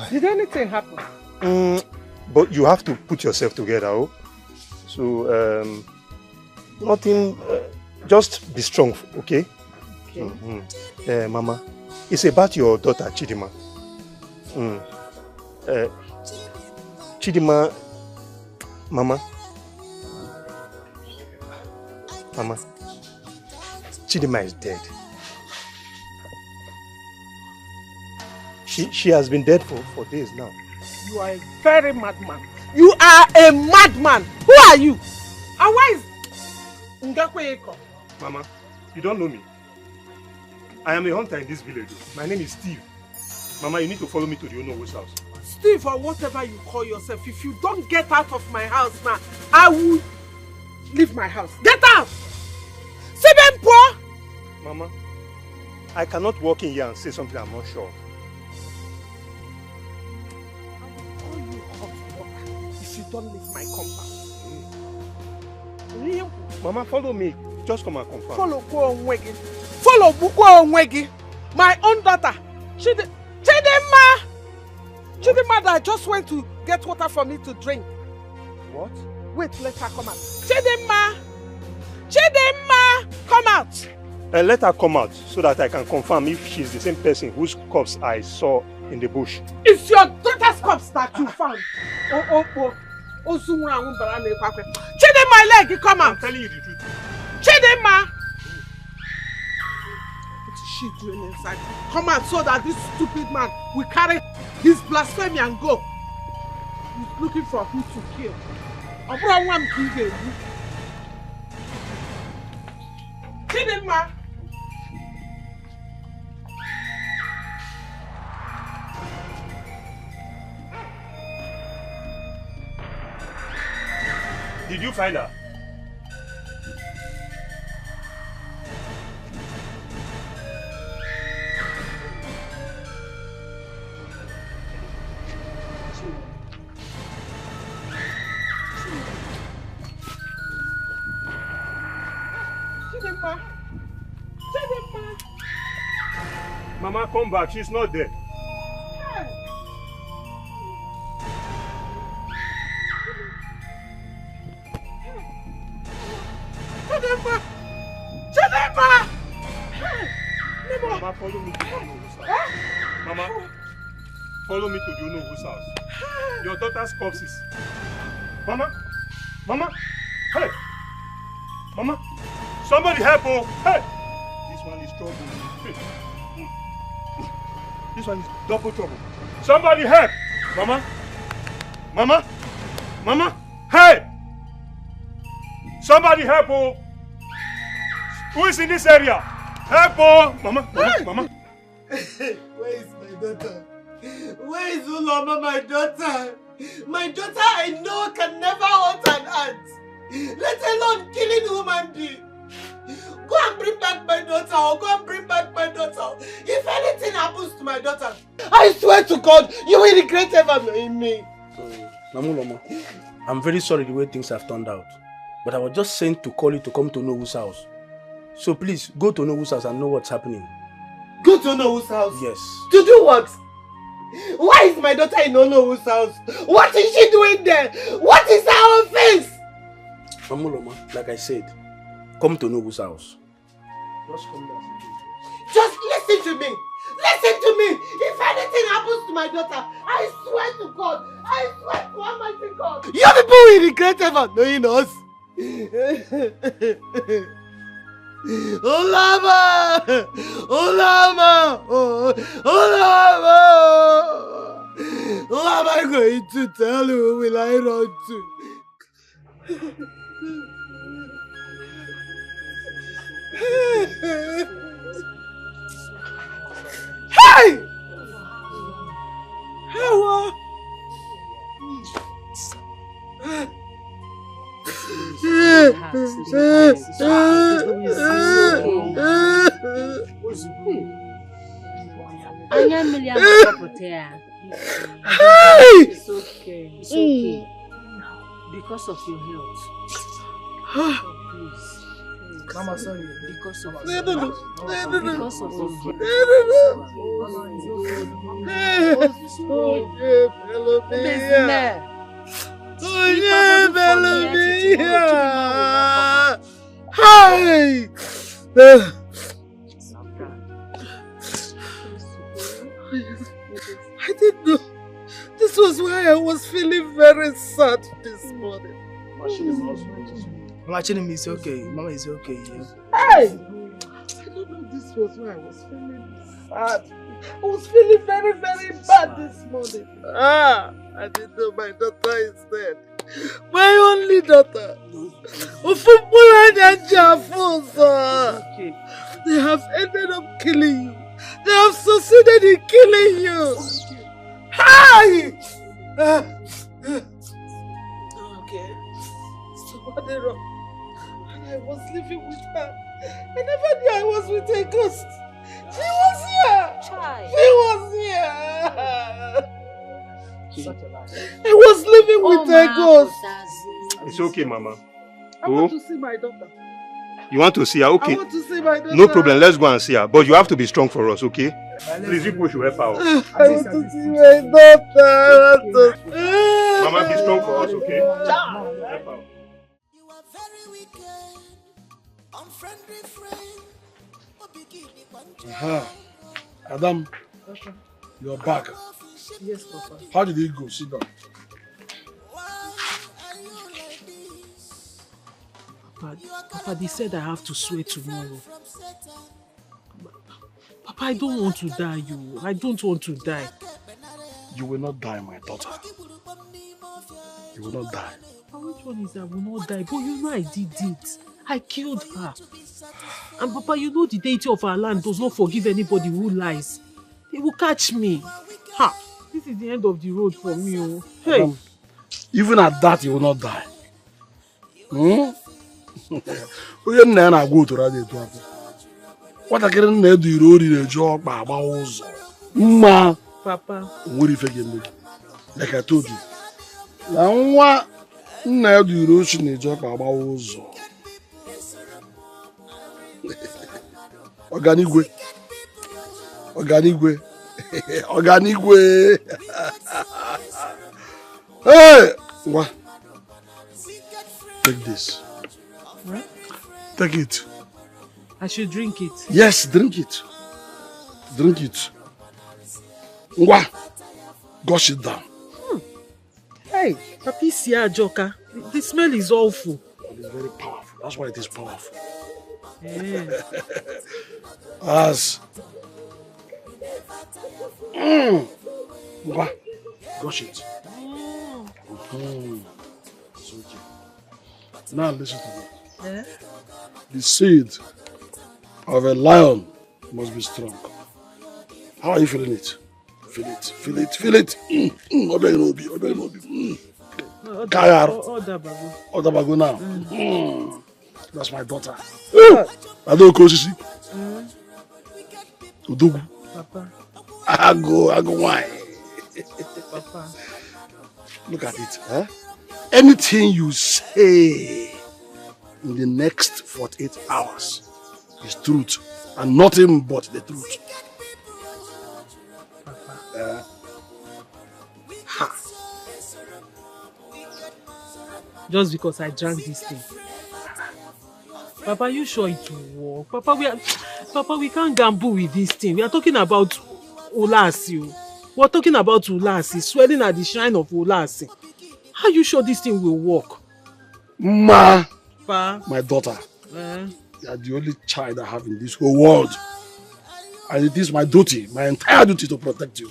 Did anything happen? But you have to put yourself together, oh? So, nothing, just be strong, okay? Okay. Mama, it's about your daughter, Chidima. Chidima, Mama, Chidima is dead. She has been dead for days now. You are a very madman. You are a madman. Who are you? And why is Ngakweko? Mama, you don't know me. I am a hunter in this village. My name is Steve. Mama, you need to follow me to the Onowo's house. Steve, or whatever you call yourself, if you don't get out of my house now, I will leave my house. Get out! Sibenpo! Mama, I cannot walk in here and say something I'm not sure of. If you don't leave my compound. Mama, follow me. Just come and confirm. Follow Kwonwegi. Follow Kwonwegi. My own daughter. Chidima! Chidima that just went to get water for me to drink. What? Wait, let her come out. Chidima! Chidima! Come out! Let her come out so that I can confirm if she's the same person whose corpse I saw in the bush. It's your daughter's corpse that you found. Chidima, my leg, come out. I'm telling you the truth. Chidima! What is she doing inside? Come out so that this stupid man will carry his blasphemy and go. He's looking for who to kill. Chidima! Did you find her? Mama, come back. She's not there. Mama, follow me to the Unohu's house. Mama, follow me to the Unohu's house. Your daughter's corpse is... Mama, Mama, hey, Mama, somebody help! Oh, hey, this one is trouble. Hey. This one is double trouble. Somebody help! Mama, Mama, Mama, hey! Somebody help! Oh, who is in this area? Help! Oh, Mama, Mama, Mama. Where is my daughter? Where is Uloma, my daughter? My daughter I know can never hurt an ant, let alone killing human being. Go and bring back my daughter, or go and bring back my daughter. If anything happens to my daughter, I swear to God, you will regret ever knowing me. Namuloma, I'm very sorry the way things have turned out. But I was just sent to call you to come to Nobu's house. So please, go to Nobu's house and know what's happening. Go to Nobu's house? Yes. To do what? Why is my daughter in Nobu's house? What is she doing there? What is her offense? Namuloma, like I said, come to Nobu's house. Just come down. Just listen to me. Listen to me. If anything happens to my daughter, I swear to God, I swear to Almighty God, you people will regret ever knowing us. Olama! Olama! Olama! Who am I going to tell you? Who will I run to? Hey! Hello! It's okay. It's okay. Because of your health. Please. Mama, sorry. Because of your health. Because of Hi! I didn't know. This was why I was feeling very sad this morning. Mama Chinemi is okay. Mama is okay. Yeah. Hey! I don't know this was why I was feeling sad. I was feeling very, very bad this morning. I didn't know my daughter is dead. My only daughter. They have ended up killing you. They have succeeded in killing you. Hi! Okay. So what they wrong? And I was living with her. I never knew I was with a ghost. She was here. She was here. I was living with a ghost. It's okay, Mama. I want to see my daughter. You want to see her? Okay. I want to see my daughter. No problem. Let's go and see her. But you have to be strong for us, okay? Please, you push your help out. I want to see my daughter. Mama, be strong for us, okay? Help out. Adam, you're back. Yes, Papa. How did it go? Sit down. Papa, they said I have to swear tomorrow. Papa, I don't want to die, you. I don't want to die. You will not die, my daughter. You will not die. Which one is I will not die? But you know I did it. I killed her. And Papa, you know the deity of our land does not forgive anybody who lies. They will catch me. Ha! This is the end of the road for me. Oh. Hey! Even at that, you will not die. Onye nna ya na-agwa otoro adị etu afọ. Nwatakịrị nna edu iri ori na-eji ọkpa agbawa ụzọ. Mma. Papa. Nwere ife ga-eme gị. Like I told you. Na nwa nna edu iri ochi na-eji ọkpa agbawa ụzọ. Ọganigwe. Ọganigwe. Ọganigwe. Hey! Ngwa. Take this. What? Take it. I should drink it. Yes, drink it. Drink it. Ngwa. Gush it down. Hey, Papi Sia Joka. The smell is awful. It is very powerful. That's why it is powerful. Yeah. As. Ngwa. Gush it. It's okay. Now listen to me. Yeah? The seed of a lion must be strong. How are you feeling it? Feel it, feel it, feel it. Odabago now. That's my daughter. Adoko Sisi. Udugu. Papa. Ago wine. Papa. Look at it. Huh? Anything you say in the next 48 hours is truth and nothing but the truth. Just because I drank this thing. Papa, you sure it will work? Papa, we can't gamble with this thing. We are talking about Ulasi. We are talking about Ulasi, sweating at the shrine of Ulasi. How are you sure this thing will work? Ma, Pa? My daughter, you are the only child I have in this whole world. And it is my duty, my entire duty to protect you.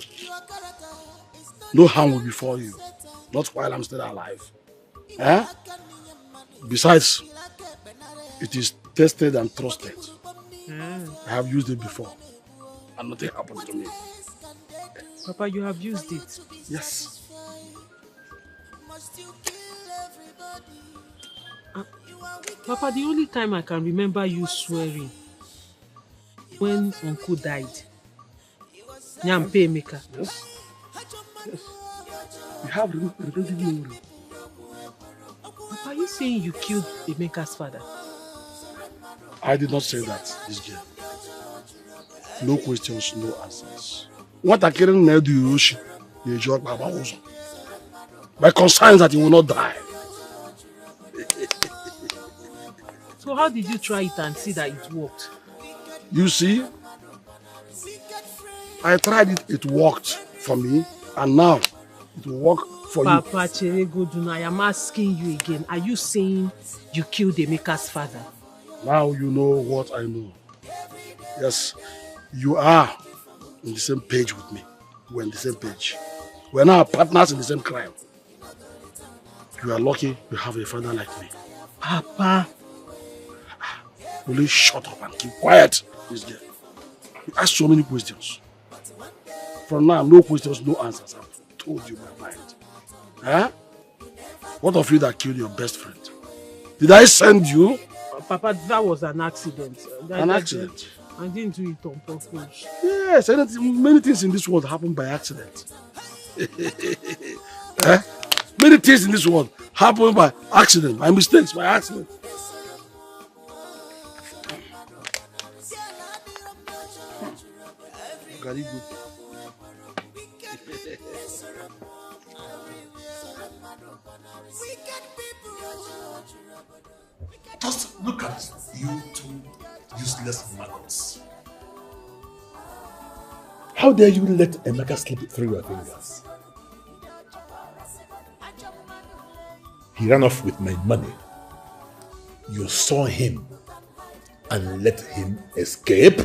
No harm will befall you. Not while I'm still alive. Eh? Besides, it is tested and trusted. I have used it before. And nothing happened to me. Papa, you have used it? Yes. Papa, the only time I can remember you swearing when Uncle died. Nyampe Emeka. Yes. Yes. You have repeated memory. Papa, are you saying you killed Emeka's father? I did not say that, this girl. No questions, no answers. What I can't do, Yoshi, you joke about also. My concern is that he will not die. So how did you try it and see that it worked? You see, I tried it, it worked for me, and now it will work for you. Papa Cheregoduna, I am asking you again, are you saying you killed Emeka's father? Now you know what I know. Yes, you are on the same page with me. We're on the same page. We're now partners in the same crime. You are lucky you have a father like me. Papa. Will you shut up and keep quiet, this girl? You ask so many questions. From now, no questions, no answers. I've told you my mind. Huh? What of you that killed your best friend? Did I send you? Papa, that was an accident. An accident? I didn't do it on purpose. Yes, many things in this world happen by accident. Eh? Many things in this world happen by accident, by mistakes, by accident. Very good. Just look at you two useless maggots. How dare you let Emeka slip through your fingers? He ran off with my money. You saw him and let him escape?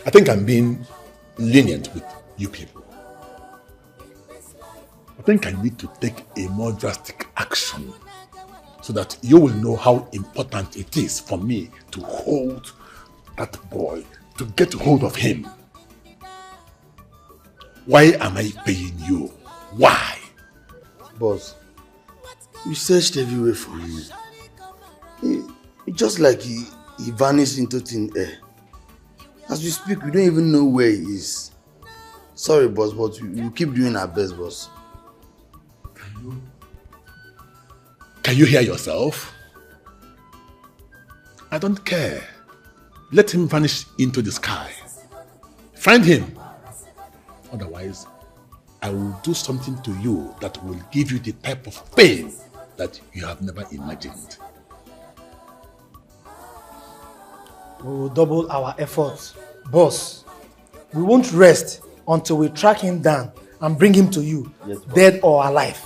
I think I'm being lenient with you people. I think I need to take a more drastic action so that you will know how important it is for me to hold that boy, to get hold of him. Why am I paying you? Why? Boss, we searched everywhere for him. It's just like he vanished into thin air. As we speak, we don't even know where he is. Sorry, boss, but we keep doing our best, boss. Can you hear yourself? I don't care. Let him vanish into the sky. Find him. Otherwise, I will do something to you that will give you the type of pain that you have never imagined. We will double our efforts. Boss, we won't rest until we track him down and bring him to you, yes, dead or alive.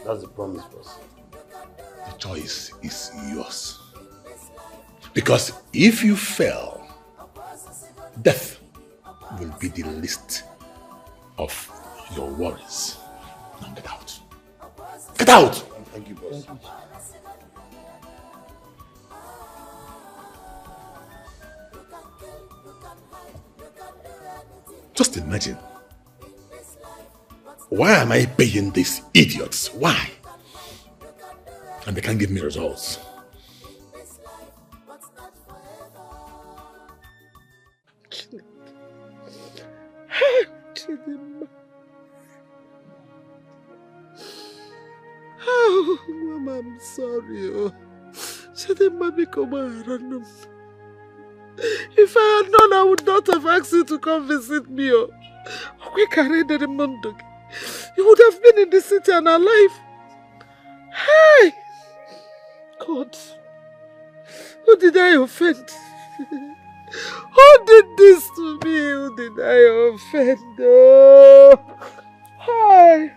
That's the promise, boss. The choice is yours. Because if you fail, death will be the least of your worries. Now get out. Get out! Thank you, boss. Thank you. Just imagine. Why am I paying these idiots? Why? And they can't give me results. Oh, Mama, I'm sorry. Chidimma, become a random. If I had known, I would not have asked you to come visit me. You would have been in the city and alive. Hey! God, who did I offend? Who did this to me? Who did I offend? Oh! Hey!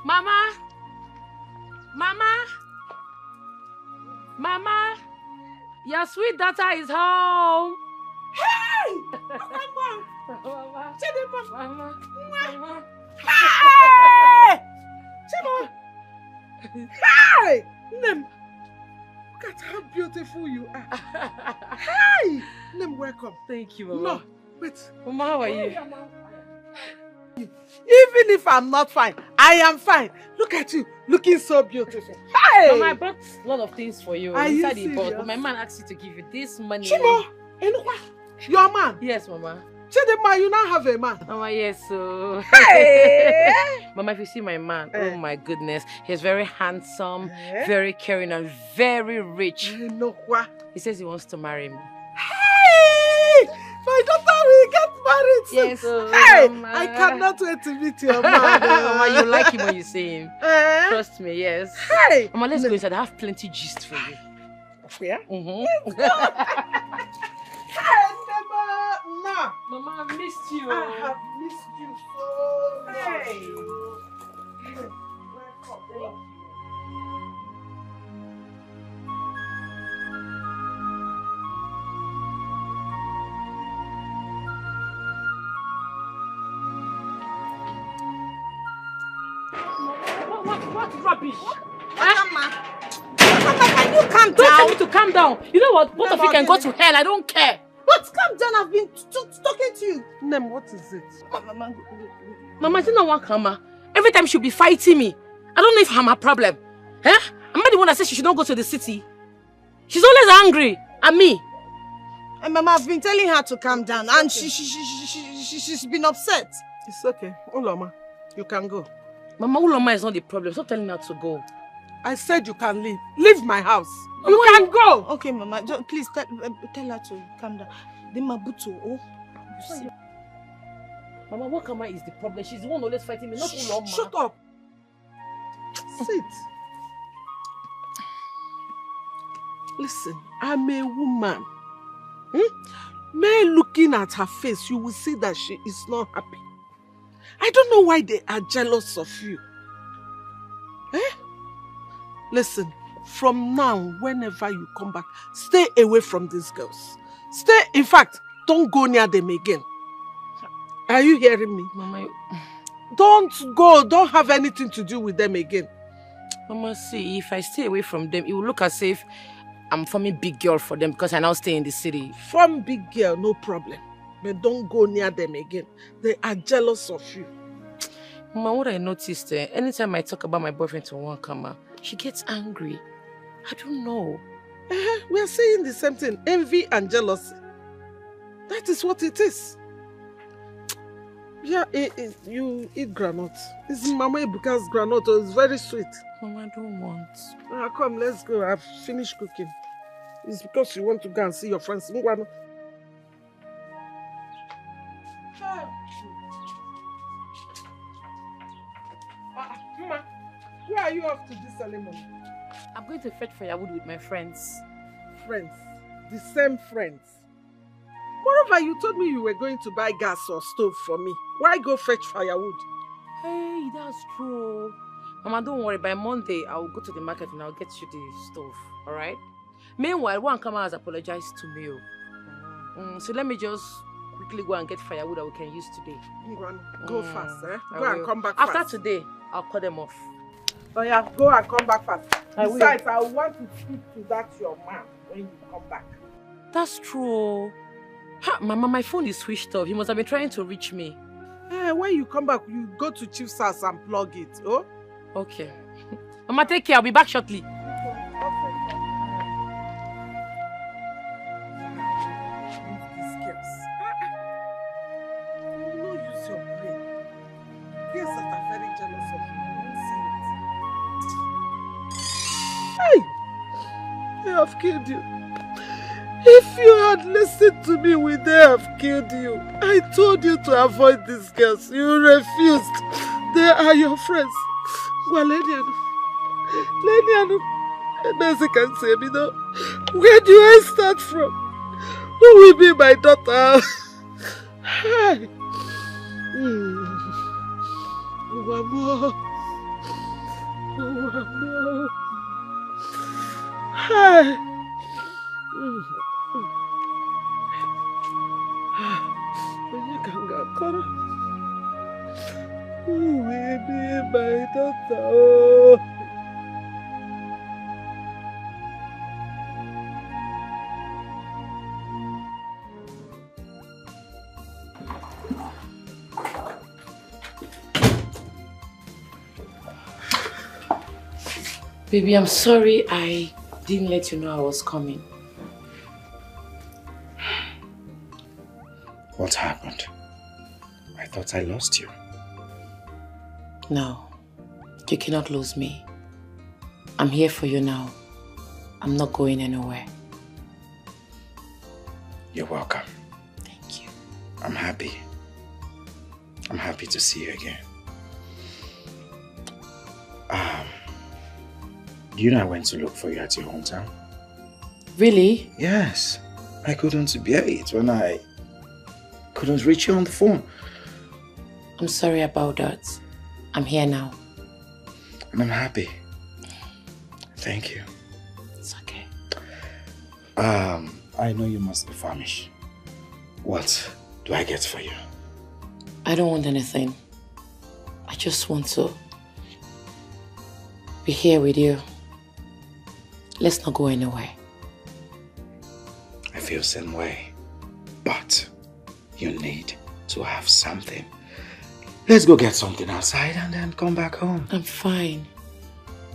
Mama! Mama! Mama! Your sweet daughter is home! Hey! Mama! Mama! Mama! Hey! Chima! Hey! Nem! Look at how beautiful you are. Hey! Nem, welcome. Thank you, Mama. No, wait. Mama, how are you? Even if I'm not fine, I am fine. Look at you, looking so beautiful. Hey! Mama, I bought a lot of things for you Are inside you the box, serious? but my man asked you to give you this money. Chimo, your man? Yes, Mama. Chidimma, you now have a man. Mama, yes, so... Hey! Mama, if you see my man, oh my goodness, he's very handsome, very caring, and very rich. He says he wants to marry me. Hey! My daughter will get married soon. Yes, hey! Mama. I cannot wait to meet your man. Mama, you like him when you see him. Trust me, yes. Hey! Mama, let's go inside. I have plenty gist for you. Yeah? Mm-hmm. Hey, Mama! Mama, I missed you. I have missed you so much. Hey! Welcome. What rubbish? Mama, can you calm down? Don't tell me to calm down. You know what? Both of you can go to hell. I don't care. What? Calm down. I've been talking to you. Nem, what is it? Mama, is it not one karma? Every time she'll be fighting me. I don't know if I'm her problem. Huh? Am I the one that says she should not go to the city? She's always angry at me. And Mama, I've been telling her to calm down, and she's been upset. It's okay. Uloma, you can go. Mama, Uloma is not the problem. Stop telling her to go. I said you can leave. Leave my house. You can go. Okay, Mama. Please tell her to calm down. The Mabutu, oh. You see. Mama, what karma is the problem? She's the one always fighting me, not Uloma. Shut up. Sit. Listen, I'm a woman. May looking at her face, you will see that she is not happy. I don't know why they are jealous of you. Listen, from now, whenever you come back, stay away from these girls. Stay, in fact, don't go near them again. Are you hearing me? Mama, don't go, don't have anything to do with them again. Mama, see, if I stay away from them, it will look as if I'm forming big girl for them because I now stay in the city. Form big girl, no problem. But don't go near them again. They are jealous of you. Mama, what I noticed, anytime I talk about my boyfriend to one Kama, she gets angry. I don't know. We are saying the same thing. Envy and jealousy. That is what it is. Yeah, you eat granite. It's Mama Ebuka's granite. It's very sweet. Mama, I don't want. Come, let's go. I've finished cooking. It's because you want to go and see your friends. Mama, where are you off to this ceremony? I'm going to fetch firewood with my friends. Friends? The same friends? Moreover, you told me you were going to buy gas or stove for me. Why go fetch firewood? Hey, that's true. Mama, don't worry. By Monday, I'll go to the market and I'll get you the stove. Alright? Meanwhile, one Kama has apologized to me. So let me just quickly go and get firewood that we can use today. Go fast, eh? Go and come back fast. After today, I'll cut them off. Oh yeah, go and come back fast. Besides, I want to speak to that your man when you come back. That's true. Mama, my phone is switched off. He must have been trying to reach me. When you come back, you go to Chief's house and plug it, oh? Okay. Mama, take care. I'll be back shortly. They have killed you. If you had listened to me, would they have killed you? I told you to avoid these girls. You refused. They are your friends. Well, Leniano, can say me now. Where do I start from? Who will be my daughter? Hi. One more. Hi. Who will be my daughter? Baby, I'm sorry I didn't let you know I was coming. What happened? I thought I lost you. No, you cannot lose me. I'm here for you now. I'm not going anywhere. You're welcome. Thank you. I'm happy. I'm happy to see you again. Do you know I went to look for you at your hometown? Really? Yes. I couldn't bear it when I couldn't reach you on the phone. I'm sorry about that. I'm here now. And I'm happy. Thank you. It's okay. I know you must be famished. What do I get for you? I don't want anything. I just want to be here with you. Let's not go anywhere. I feel the same way. But you need to have something. Let's go get something outside and then come back home. I'm fine.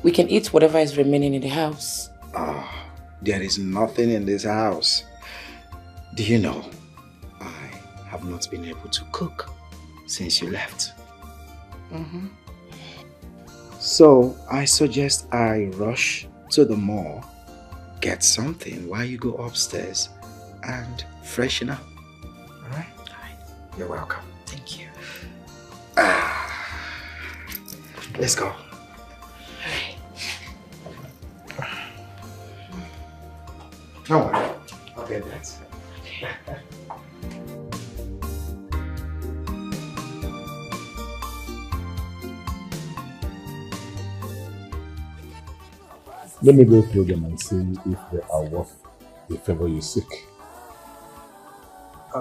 We can eat whatever is remaining in the house. Oh, there is nothing in this house. Do you know, I have not been able to cook since you left. So I suggest I rush to the mall, get something while you go upstairs and freshen up. Alright? You're welcome. Thank you. Let's go. Don't worry. I'll get that. Let me go through them and see if they are worth the favor you seek.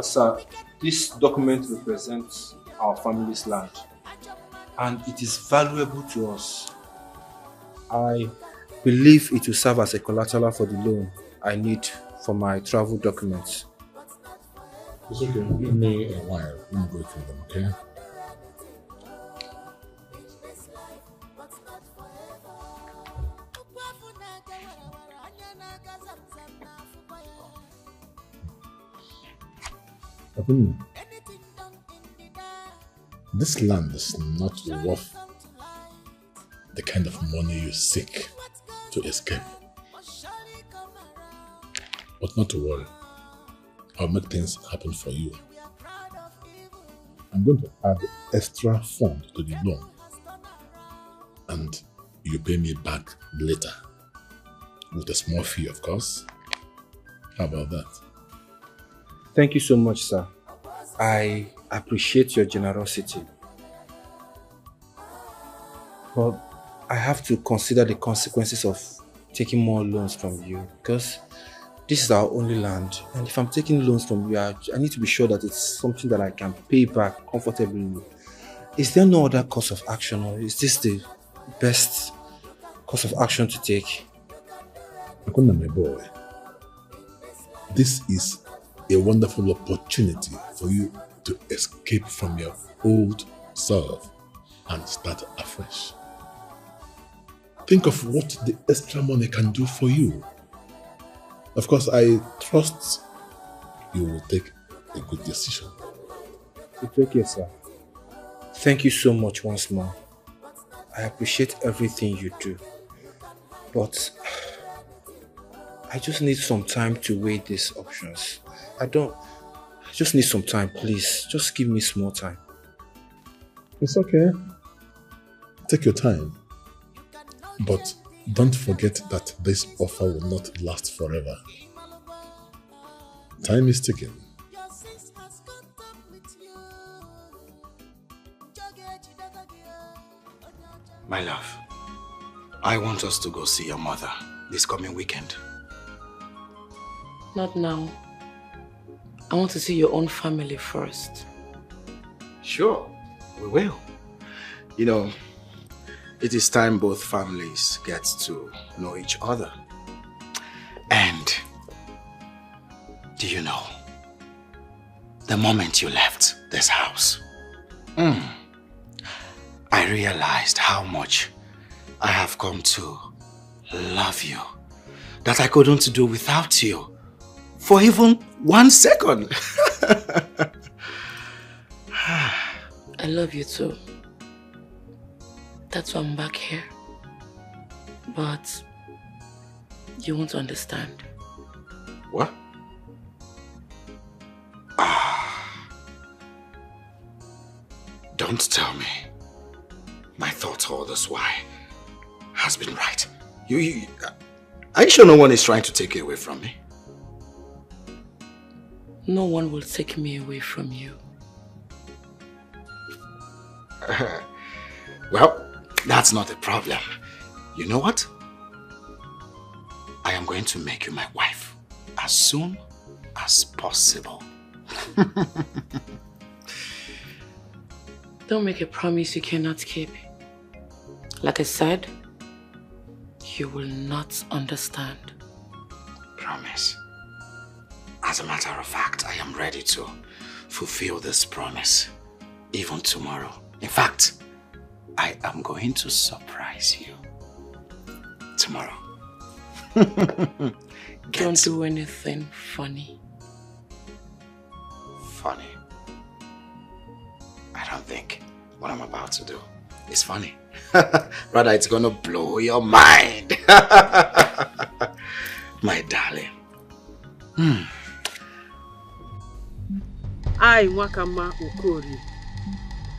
Sir, this document represents our family's land and it is valuable to us. I believe it will serve as a collateral for the loan I need for my travel documents. It's okay, give me a while. Let me go through them, okay? This land is not worth the kind of money you seek to escape. But not to worry. I'll make things happen for you. I'm going to add extra fund to the loan. And you pay me back later. With a small fee, of course. How about that? Thank you so much, sir. I appreciate your generosity. But I have to consider the consequences of taking more loans from you because this is our only land. And if I'm taking loans from you, I need to be sure that it's something that I can pay back comfortably. Is there no other course of action, or is this the best course of action to take? Akuna, my boy, this is a wonderful opportunity for you to escape from your old self and start afresh. Think of what the extra money can do for you. Of course, I trust you will take a good decision. It's okay, sir. Thank you so much once more. I appreciate everything you do. But I just need some time to weigh these options. I just need some time, please. Just give me small time. It's okay. Take your time. But don't forget that this offer will not last forever. Time is ticking. My love, I want us to go see your mother this coming weekend. Not now. I want to see your own family first. Sure, we will. You know, it is time both families get to know each other. And do you know, the moment you left this house, I realized how much I have come to love you, that I couldn't do without you for even 1 second. I love you too. That's why I'm back here. But you won't understand. What? Don't tell me my thoughts all this while has been right. Are you sure no one is trying to take you away from me? No one will take me away from you. Well, that's not a problem. You know what? I am going to make you my wife as soon as possible. Don't make a promise you cannot keep. Like I said, you will not understand. Promise. As a matter of fact, I am ready to fulfill this promise, even tomorrow. In fact, I am going to surprise you tomorrow. Don't do anything funny. Funny? I don't think what I'm about to do is funny. Rather, it's gonna blow your mind. My darling. I, Wakama Okori,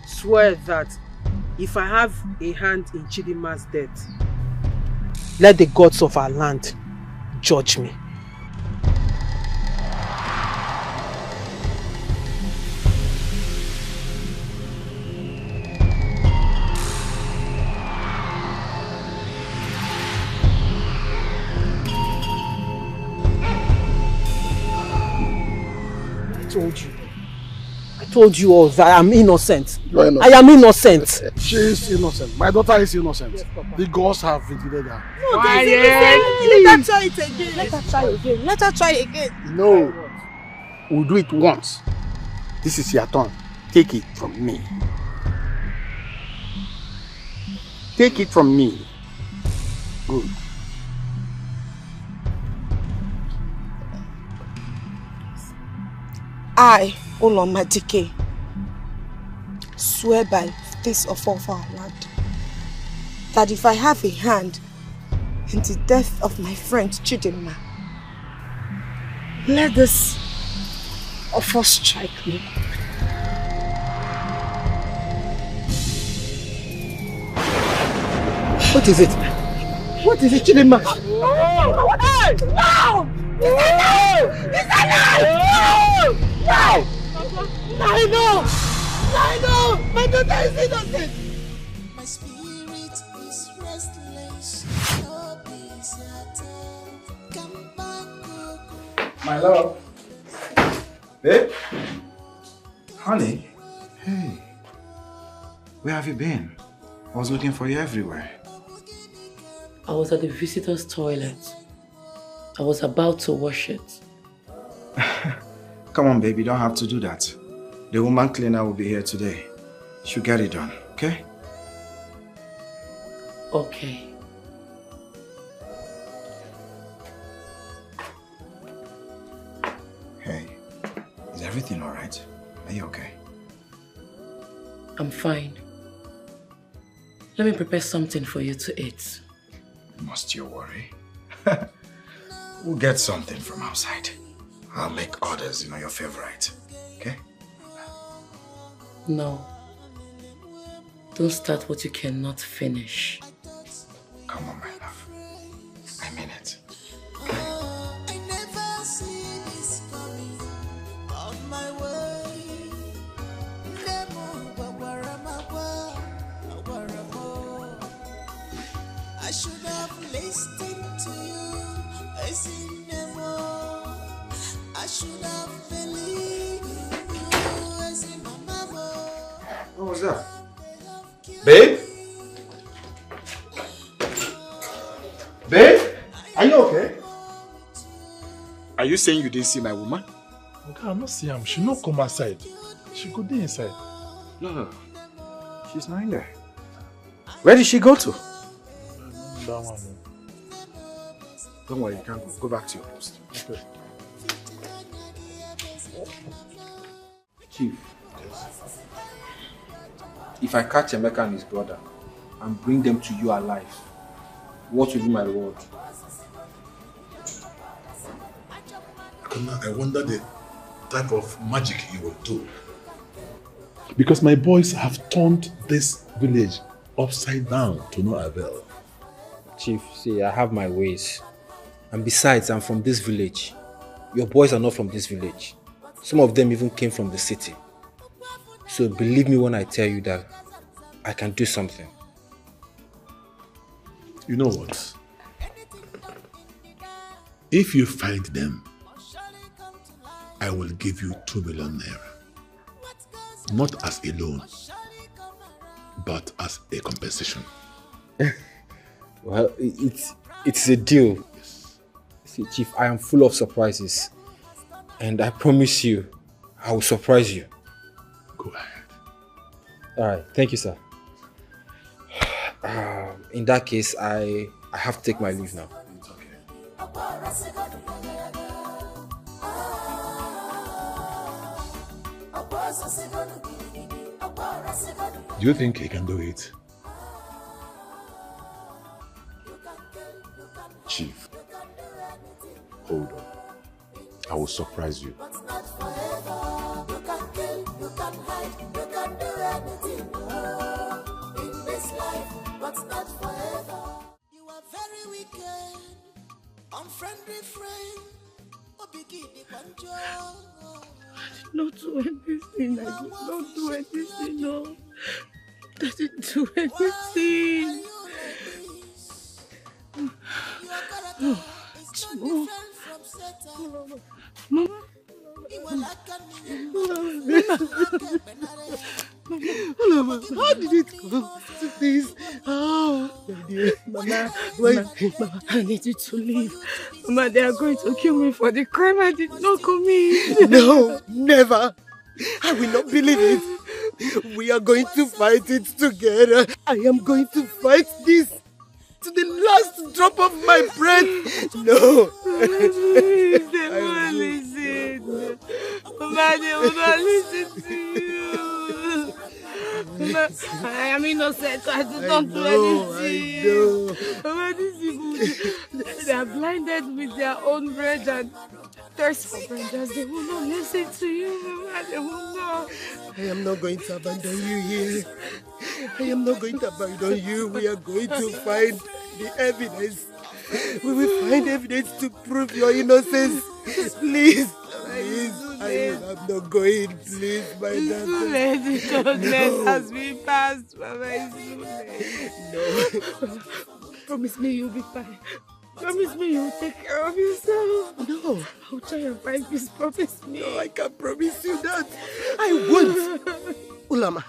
swear that if I have a hand in Chidima's death, let the gods of our land judge me. I told you all that I'm innocent. You are innocent. I am innocent. She is innocent. My daughter is innocent. Yes, the gods have vindicated her. No, let her try it again. Let her try again. Let her try again. No. We'll do it once. This is your turn. Take it from me. Take it from me. Good. I, Uloma Dike, swear by this of all our land that if I have a hand in the death of my friend Chidinma, let this offer strike me. What is it? What is it, Chidinma? No! Hey! No! It's a lie! No! I know! My daughter is innocent! My spirit is restless. Come back, My love. Babe? Honey? Hey. Where have you been? I was looking for you everywhere. I was at the visitor's toilet. I was about to wash it. Come on, baby, you don't have to do that. The woman cleaner will be here today. She'll get it done, okay? Okay. Hey, is everything all right? Are you okay? I'm fine. Let me prepare something for you to eat. Must you worry? We'll get something from outside. I'll make orders, your favorite. Okay? No. Don't start what you cannot finish. Come on, my love. I mean it. I never see this coming on my way. I should have listened to you. I should have believed you. What was that? Babe? Babe? Are you okay? Are you saying you didn't see my woman? Okay, I'm not seeing her. She not come outside. She could be inside. No. She's not in there. Where did she go to? That one. Don't worry, you can't go. Go back to your post. Okay. Chief, if I catch Emeka and his brother and bring them to you alive, what will be my reward? I wonder the type of magic you will do. Because my boys have turned this village upside down to no avail. Chief, see, I have my ways. And besides, I'm from this village. Your boys are not from this village. Some of them even came from the city. So believe me when I tell you that I can do something. You know what? If you find them, I will give you 2 million naira. Not as a loan, but as a compensation. Well, it's a deal. See, Chief, I am full of surprises. And I promise you, I will surprise you. Go ahead. Alright, thank you, sir. In that case, I have to take my leave now. It's okay. Do you think he can do it? Chief, hold on. I will surprise you. You are very wicked, unfriendly friend. I did not do anything. I did not do anything. No. I didn't do anything. No. Mama. Mama, how did it come to this? Oh, Mama, I need you to leave. Mama, they are going to kill me for the crime I did not commit. No, never. I will not believe it. We are going to fight it together. I am going to fight this to the last drop of my breath. No. Please, they won't listen. Mama, they will not listen to you. Mama, I am innocent. I did not do anything. I know. Mama, these people, they are blinded with their own bread and thirst for bread. They will not listen to you, Mama. They will not. I am not going to abandon you here. I am not going to abandon you. We are going to find the evidence. We will find evidence to prove your innocence. Please. Please, I am not going. Please, my daughter. It's too late. The judgment has been passed, Mama. It's too late. No. Promise me you'll be fine. Promise me you'll take care of yourself. No. I'll try and find peace. Promise me. No, I can't promise you that. I won't. Ulama,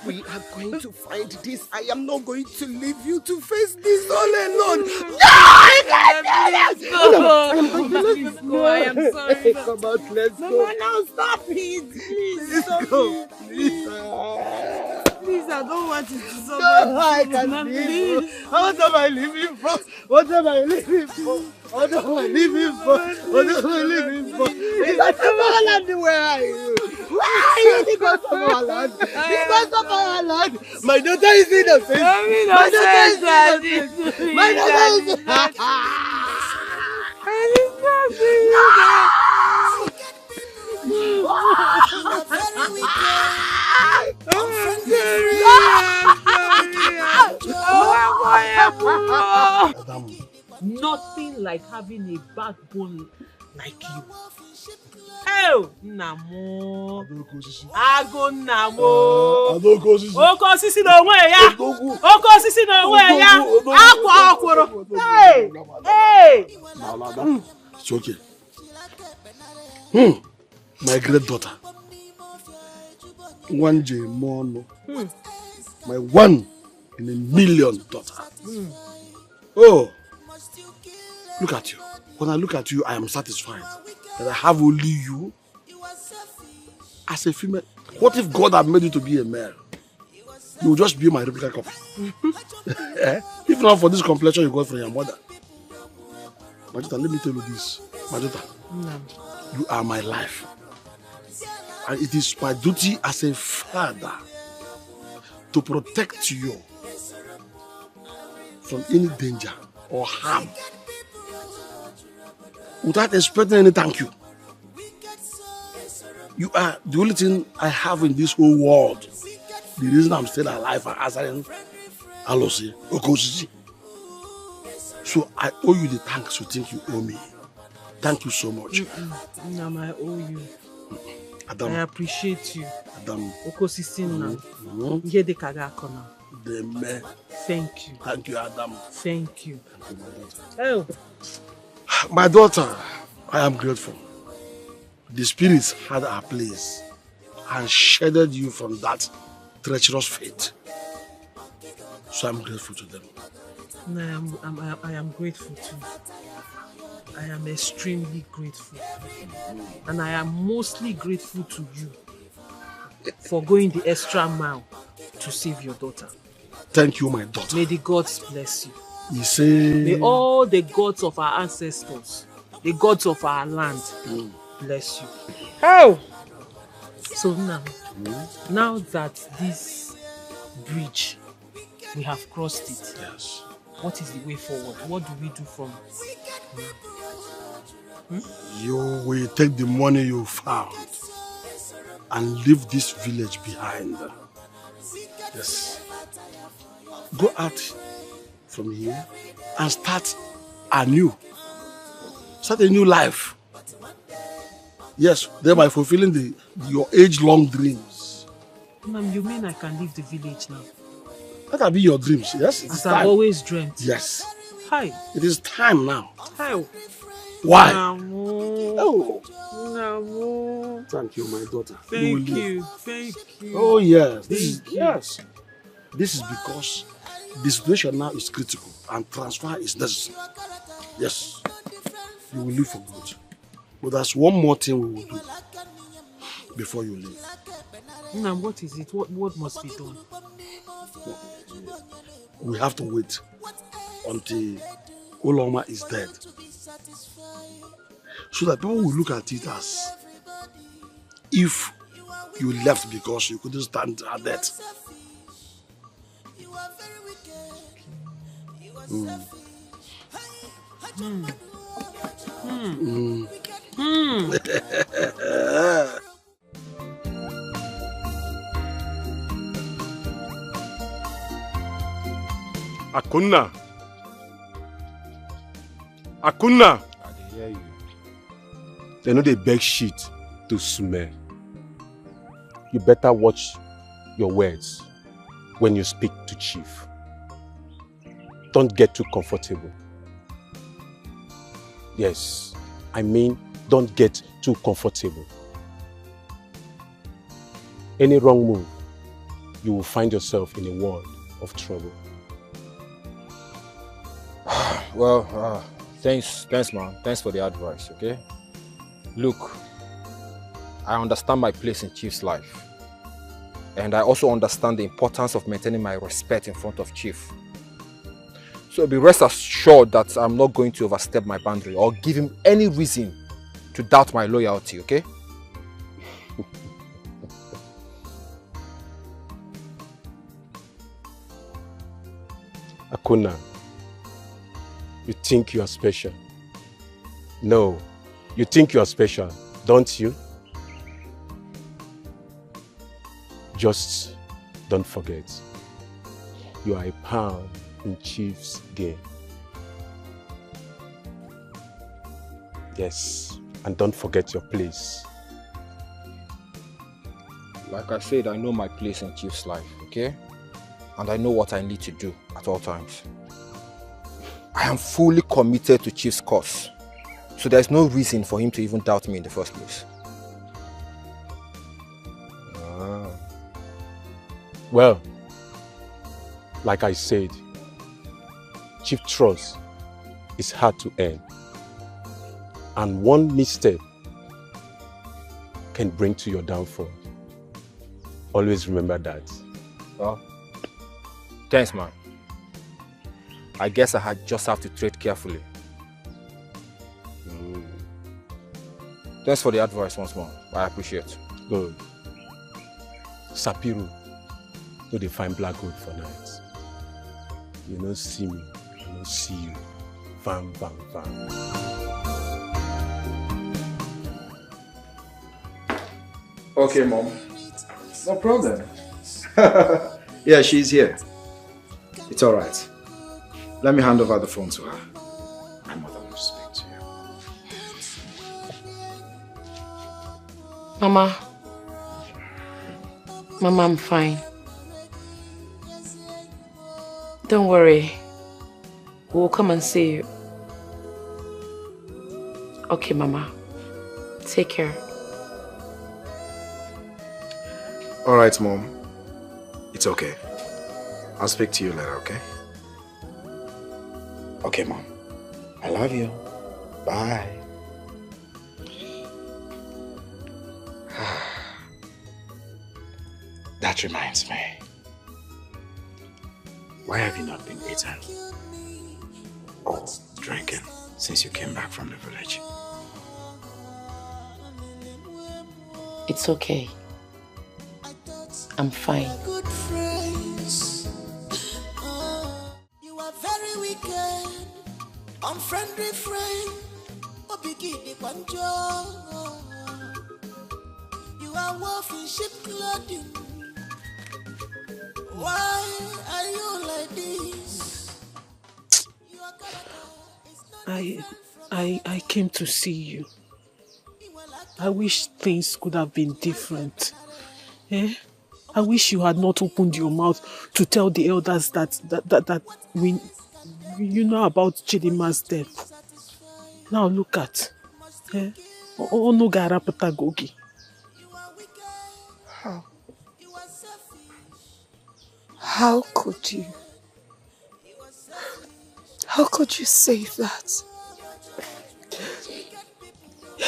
we are going to find this. I am not going to leave you to face this all alone. No, I can't do that. No, I am sorry. Come out, let's go. Mama, now stop it. Please, stop it. Please, I don't want it to stop. No, I can't leave. What am I leaving for? What am I leaving for? What am I leaving for? What am I leaving for? Because of our land, where are you? Where are you? Because of our land. Because of our land. My daughter is innocent. My daughter is innocent. My daughter is innocent. Nothing like having a backbone like you. Oh, Namo. Ago Namo. Oko sisi no nwe ya. Oko sisi no nwe ya. Akwa akworo. Hey! Hey! It's okay. My great daughter. One J Mono. My 1 in a million daughter. Oh, look at you. When I look at you, I am satisfied that I have only you as a female. What if God had made you to be a male? You will just be my replica copy. If not for this complexion you got from your mother. My daughter, let me tell you this. My daughter, you are my life. And it is my duty as a father to protect you from any danger or harm without expecting any thank you. You are the only thing I have in this whole world. The reason I'm still alive and answering Alosi, Okosisi. So I owe you the thanks you think you owe me. Thank you so much. Nam, I owe you. Adam. I appreciate you. Adam. Okosisi na. Thank you. Thank you, Adam. Thank you. Oh. My daughter, I am grateful. The spirits had our place and shielded you from that treacherous fate. So I'm grateful to them. I am grateful too. I am extremely grateful. And I am mostly grateful to you for going the extra mile to save your daughter. Thank you, my daughter. May the gods bless you. You say... May all the gods of our ancestors, the gods of our land, bless you. Oh! So now that this bridge, we have crossed it. Yes. What is the way forward? What do we do from now? You will take the money you found and leave this village behind. Yes. Go out from here and start anew. Start a new life. Yes, thereby fulfilling your age-long dreams. Ma'am, you mean I can leave the village now? That will be your dreams, yes? As I've always dreamt. Yes. Hi. It is time now. Hi. Why? Namu. Oh. Namu. Thank you, my daughter. Thank you. Thank you. Oh, yes. Thank you. Yes. This is because the situation now is critical and transfer is necessary. Yes. You will leave for good. But there's one more thing we will do before you leave. Nam, what is it? What must be done? We have to wait until Uloma is dead. So that people will look at it as if you left because you couldn't stand her death. Mm. Mm. Mm. Akunna. Akunna. I hear you. They know they beg shit to smell. You better watch your words when you speak to Chief. Don't get too comfortable. Yes, I mean, don't get too comfortable. Any wrong move, you will find yourself in a world of trouble. Well, thanks, man. Thanks for the advice, okay? Look, I understand my place in Chief's life. And I also understand the importance of maintaining my respect in front of Chief. So be rest assured that I'm not going to overstep my boundary or give him any reason to doubt my loyalty, okay? Akunna, you think you are special? No, you think you are special, don't you? Just don't forget, you are a pawn in Chief's game. Yes, and don't forget your place. Like I said, I know my place in Chief's life, okay? And I know what I need to do at all times. I am fully committed to Chief's cause, so there's no reason for him to even doubt me in the first place. Well, like I said, Chief trust is hard to earn, and one misstep can bring to your downfall. Always remember that. Well, thanks, man. I guess I just have to tread carefully. Thanks for the advice once more. I appreciate it. Good. Sapiru, no dey find black gold for night. You no see me, I no see you. Vam, vam, vam. Okay, Mom. No problem. Yeah, she's here. It's all right. Let me hand over the phone to her. My mother will speak to you. Mama, I'm fine. Don't worry. We'll come and see you. Okay, Mama. Take care. All right, Mom. It's okay. I'll speak to you later, okay? Okay, Mom. I love you. Bye. That reminds me. Why have you not been eating or drinking since you came back from the village? It's okay. I'm fine. Good friends. You are very wicked, unfriendly friend. You are wolf in sheep clothing. Why are you like this? I came to see you. I wish things could have been different. Eh? I wish you had not opened your mouth to tell the elders that we you know about Chidima's death. Now look at. Oh no garapata gogi. How could you? How could you say that?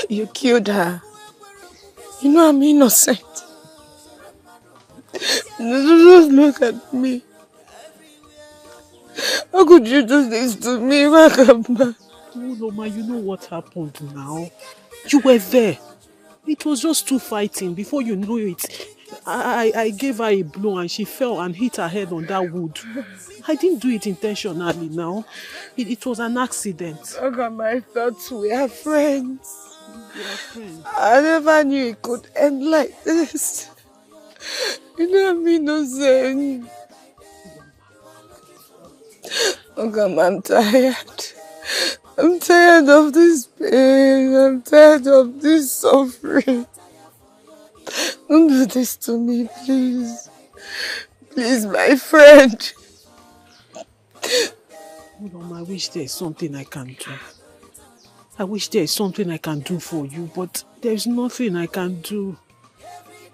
You killed her. You know I'm innocent. Just look at me. How could you do this to me, Wakamba? Oh, Loma, you know what happened now. You were there. It was just two fighting. Before you know it, I gave her a blow and she fell and hit her head on that wood. I didn't do it intentionally now. It was an accident. Wakamba, I thought we are friends. We are friends. I never knew it could end like this. You know I'm innocent. Wakamba, I'm tired. I'm tired of this pain. I'm tired of this suffering. Don't do this to me, please. Please, my friend. Hold on, I wish there is something I can do. I wish there is something I can do for you, but there's nothing I can do.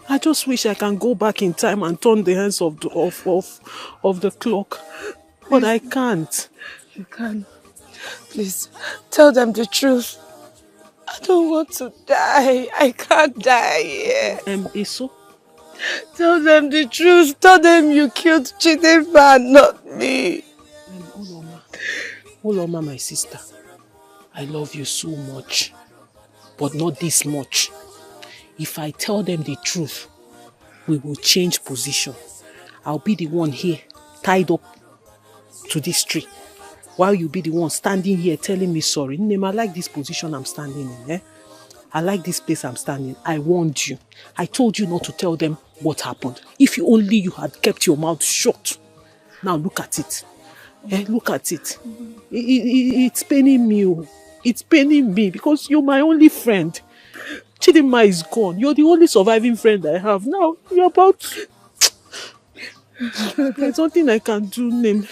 I just wish I can go back in time and turn the hands of the clock. But I can't. You can't. Please, tell them the truth. I don't want to die. I can't die here. Eso? Tell them the truth. Tell them you killed Chidinma, not me. Uloma, my sister. I love you so much. But not this much. If I tell them the truth, we will change position. I'll be the one here, tied up to this tree, while you be the one standing here telling me sorry. Name, I like this position I'm standing in. I like this place I'm standing. I warned you. I told you not to tell them what happened. If you had kept your mouth shut. Now look at it. Look at it. It's paining me. It's paining me because you're my only friend. Chidinma is gone. You're the only surviving friend I have. Now you're about to... There's nothing I can do, Name.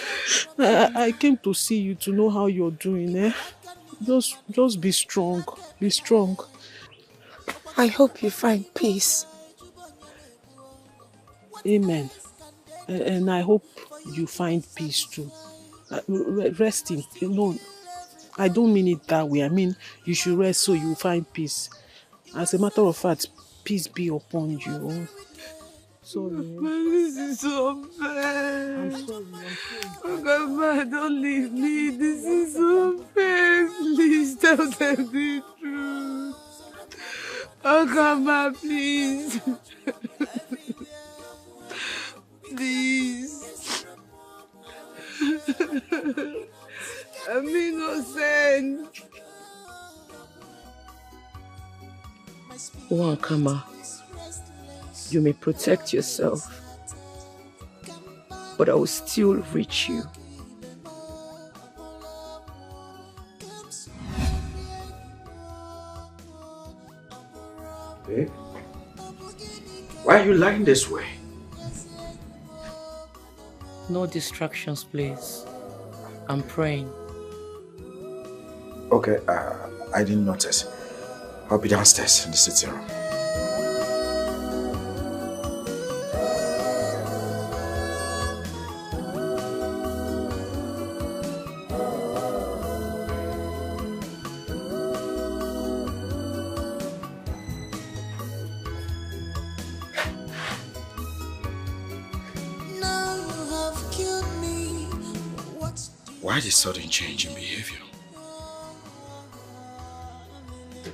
I came to see you to know how you're doing. Just be strong. Be strong. I hope you find peace. Amen. And I hope you find peace too. Resting. No, I don't mean it that way. I mean you should rest so you find peace. As a matter of fact, peace be upon you. Sorry. This is so unfair. I'm sorry. Oh God, man, don't leave me. This is so unfair. Please tell them the truth. Oh God, man, please. Please. I'm innocent. Wankama, you may protect yourself, but I will still reach you. Babe, why are you lying this way? No distractions, please. I'm praying. Okay, I didn't notice. I'll be downstairs in the sitting room. Why this sudden change in behavior?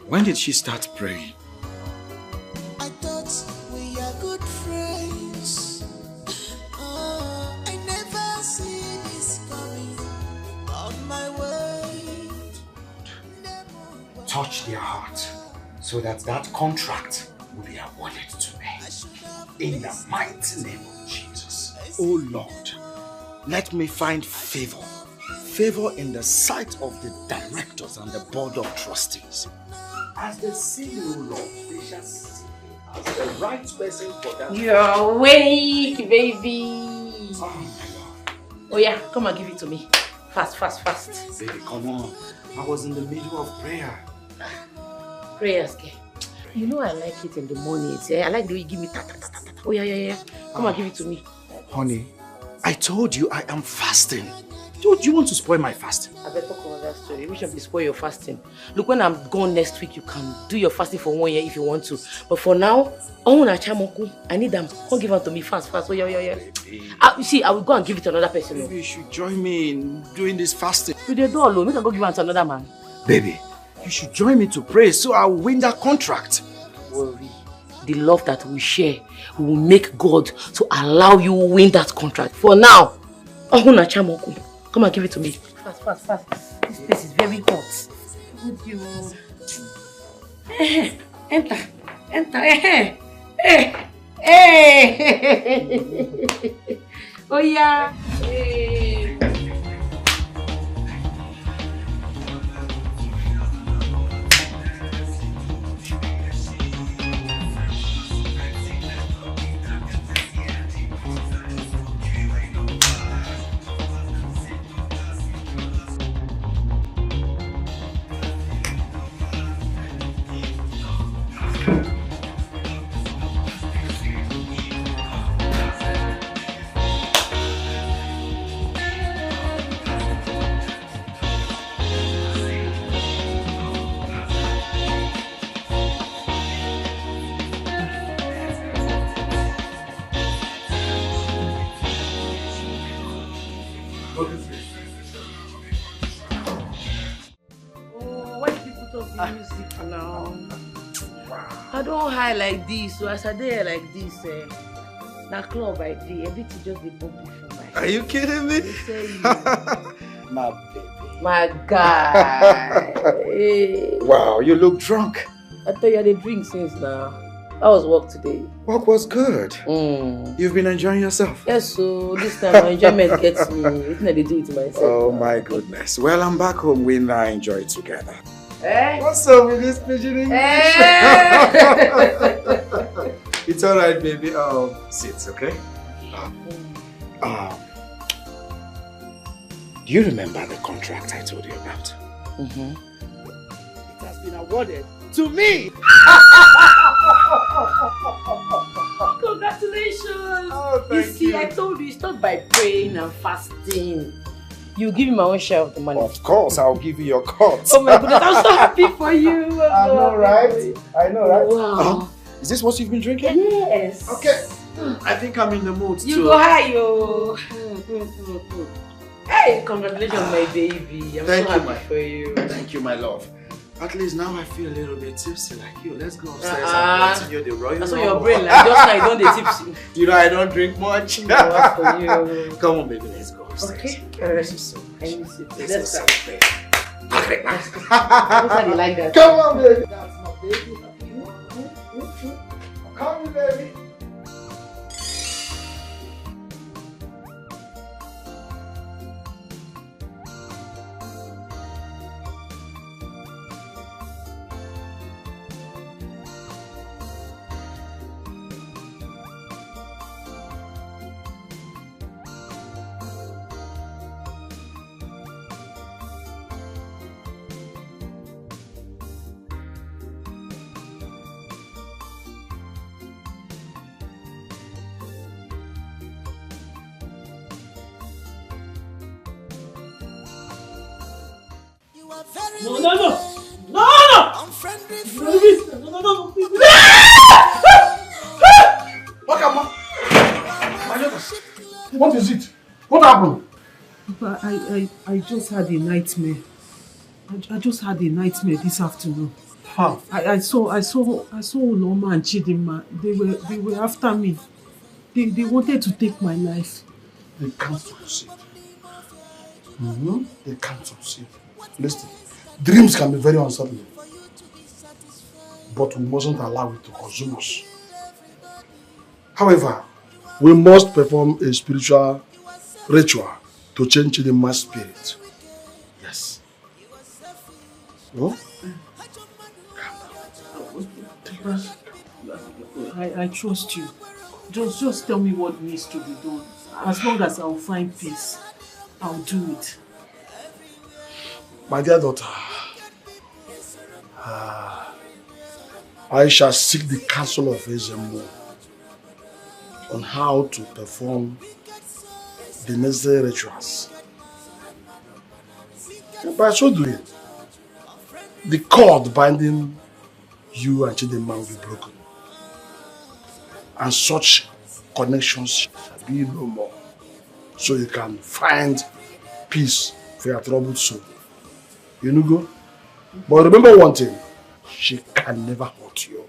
When did she start praying? I thought we are good friends. I never see this coming on my way. Touch their heart so that that contract will be awarded to me. In the mighty name of Jesus. Oh Lord, let me find favor. Favor in the sight of the directors and the board of trustees. As they see you, Lord, they shall see you as the right person for that. You're awake, baby. Oh yeah, come and give it to me. Fast. Baby, come on. I was in the middle of prayer. Prayers, okay. You know I like it in the mornings. I like the way you give me ta. Oh yeah. Come and give it to me. Honey, I told you I am fasting. Don't you want to spoil my fasting? I better talk about that story. Which of you spoil your fasting? Look, when I'm gone next week, you can do your fasting for 1 year if you want to. But for now, I need them. Come give them to me fast. Oh yeah. You see, I will go and give it to another person. Maybe you should join me in doing this fasting. You the door alone. We can go give it to another man. Baby, you should join me to pray so I will win that contract. Worry. The love that we share will make God to allow you win that contract. For now, come and give it to me. Fast. This place is very hot. Would you... Enter. Oh yeah. Music now. I don't high like this, so as I there like this, that club I did, everything just be bumpy for my. Are you kidding me? My baby. My guy. Hey. Wow, you look drunk. I thought you had a drink since now. How was work today? Work was good. You've been enjoying yourself? Yes, so this time my enjoyment gets me. What can I do it myself? Oh my goodness. Well, I'm back home. We now enjoy it together. Eh? What's up with this pigeon English? It's alright, baby. Sit, okay? Do you remember the contract I told you about? It has been awarded to me! Congratulations! Oh, you see, I told you, start by praying and fasting. You give me my own share of the money. Of course, I'll give you your cut. Oh my goodness, I'm so happy for you. I know, right? Wow. Is this what you've been drinking? Yes. Okay. I think I'm in the mood You too. go high, yo. Hey, congratulations, my baby. I'm Thank so you, happy for you. Thank you, my love. At least now I feel a little bit tipsy like you. Let's go upstairs and continue the royal. That's what your brain like. Just now you don't get tipsy. You know I don't drink much. No, what for you? Come on, baby, let's go upstairs. Okay. I miss you so much. I miss you too. Let's go celebrate. How do you like that? Come on, baby. That's my baby. Come on, baby. What is it? What happened? Papa, I just had a nightmare. I just had a nightmare this afternoon. How? I saw Uloma and Chidinma. They were after me. They wanted to take my life. They can't succeed. They can't succeed. Listen, dreams can be very unsettling. But we mustn't allow it to consume us. However, we must perform a spiritual ritual to change the mass spirit. Yes. No? I trust you. Just tell me what needs to be done. As long as I'll find peace, I'll do it. My dear daughter, I shall seek the counsel of Ezemo on how to perform the necessary rituals. And by so doing, the cord binding you and Chidinma will be broken. And such connections shall be no more. So you can find peace for your troubled soul. You know, go? But remember one thing, she can never hurt you.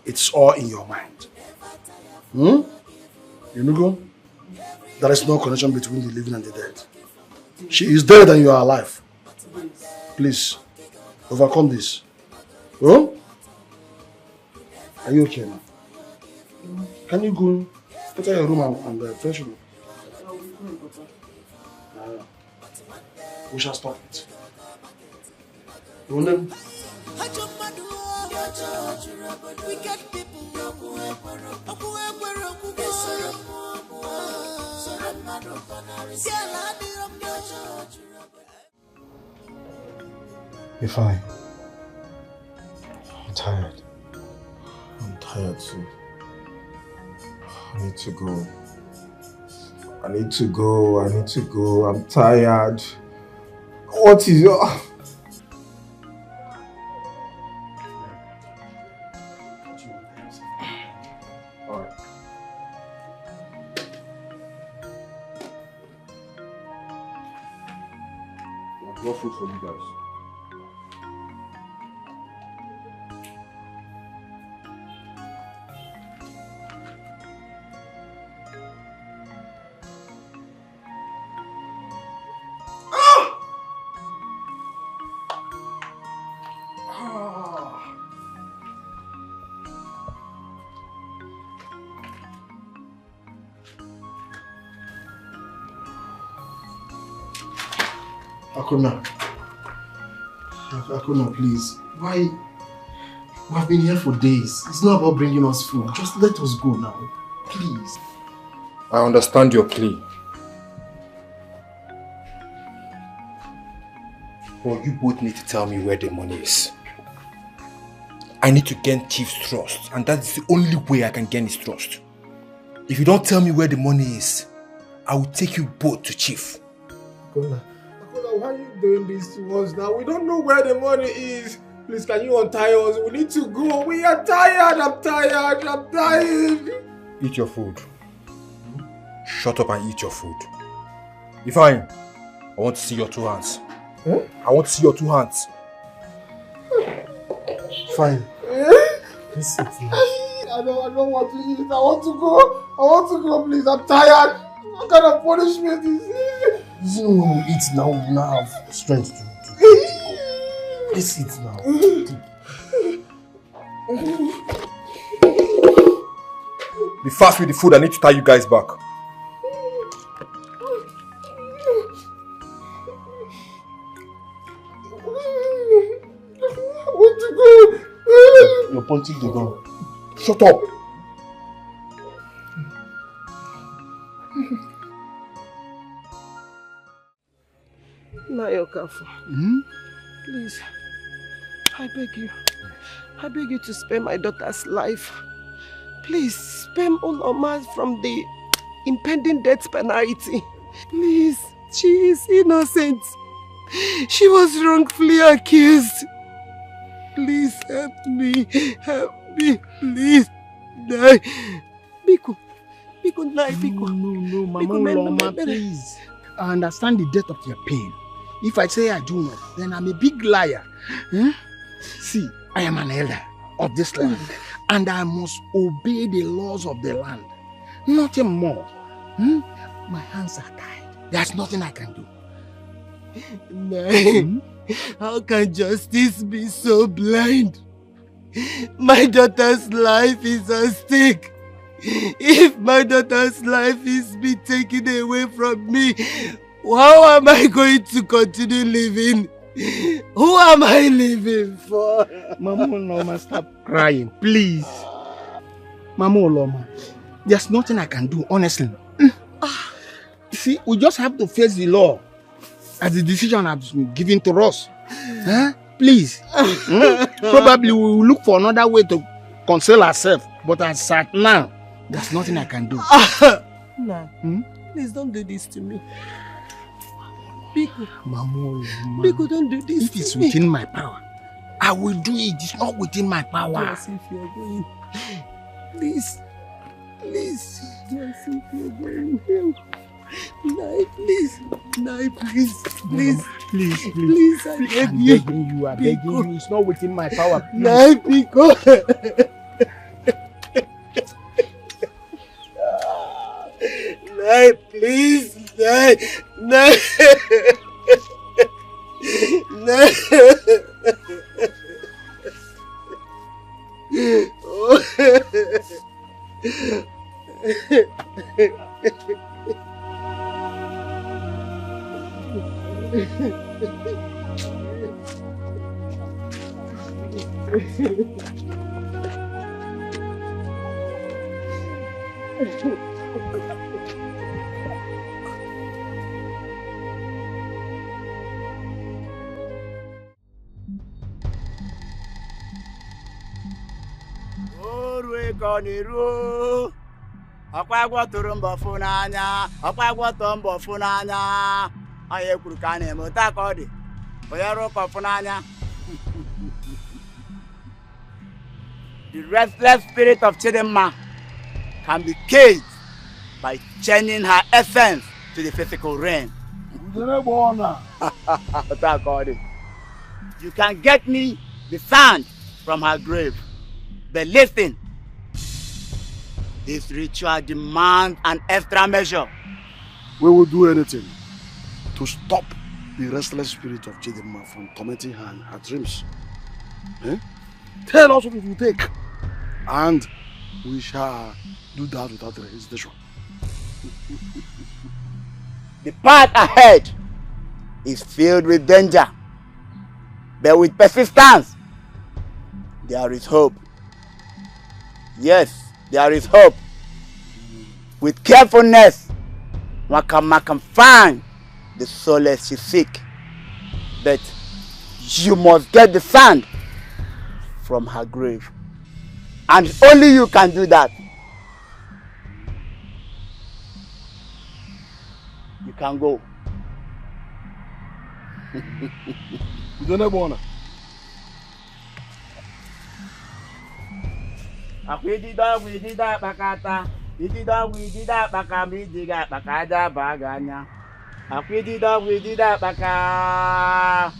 It's all in your mind. You know, go? There is no connection between the living and the dead. She is dead and you are alive. Please, overcome this. Huh? Are you okay now? Can you go enter your room and fresh up? We shall stop it. Be fine. I'm tired. I'm tired too. I need to go. I need to go. I'm tired. What is your... Alright. No food for you guys. Akuna, please. Why? We have been here for days. It's not about bringing us food. Just let us go now. Please. I understand your plea. But you both need to tell me where the money is. I need to gain Chief's trust, and that's the only way I can gain his trust. If you don't tell me where the money is, I will take you both to Chief. Akuna, why are you doing this to us now? We don't know where the money is. Please, can you untie us? We need to go. We are tired. I'm tired. Eat your food. Shut up and eat your food. Ifeanyi, I want to see your 2 hands. Huh? I want to see your 2 hands. Fine. Please sit now. I don't want to eat. I want to go, please. I'm tired. What kind of punishment is this? You know when we eat now, we now have strength to go. Please eat now. Be fast with the food. I need to tie you guys back. I want to go. You're punching the gun. Shut up. Nayokafu, please, I beg you to spare my daughter's life. Please, spare Uloma from the impending death penalty. Please, she is innocent. She was wrongfully accused. Please help me, please. Die. Biko, No, Mama Uloma, please. I understand the depth of your pain. If I say I do not, then I'm a big liar. See, I am an elder of this land, and I must obey the laws of the land. Nothing more. My hands are tied. There's nothing I can do. How can justice be so blind? My daughter's life is at stake. If my daughter's life is being taken away from me, how am I going to continue living? Who am I living for? Mama Uloma, stop crying, please. Mama Uloma, there's nothing I can do, honestly. See, we just have to face the law as the decision has been given to us. Please. Probably we will look for another way to console ourselves. But as at now, there's nothing I can do. Nah, please don't do this to me. Biko. Biko, don't do this to me. It is within my power. I will do it. It's not within my power. Yes, if you're going. Please. Please. Yes, if you're going. No, please. No, please. Please. Please, I beg you. I'm begging you. I'm begging you. It's not within my power. Please. No, Biko. No, please. No. No. No. Koniru Akwa tụrụ mbọ fụ n'anya akwa tụrụ mbọ fụ n'anya onye kwuru ka na-eme ụta ka ọ dị onye rụkọ fụ n'anya. The restless spirit of Chidinma can be caged by changing her essence to the physical realm. You can get me the sand from her grave, but listen. This ritual demands an extra measure. We will do anything to stop the restless spirit of Chidinma from tormenting her in her dreams. Tell us what it will take, and we shall do that without hesitation. The path ahead is filled with danger, but with persistence, there is hope. Yes, there is hope. With carefulness, one can find the solace you seek. But you must get the sand from her grave. And only you can do that. You can go. You don't have honor. Akwidida bakata, idida baka midiga bakada baganya. Akwidida baka.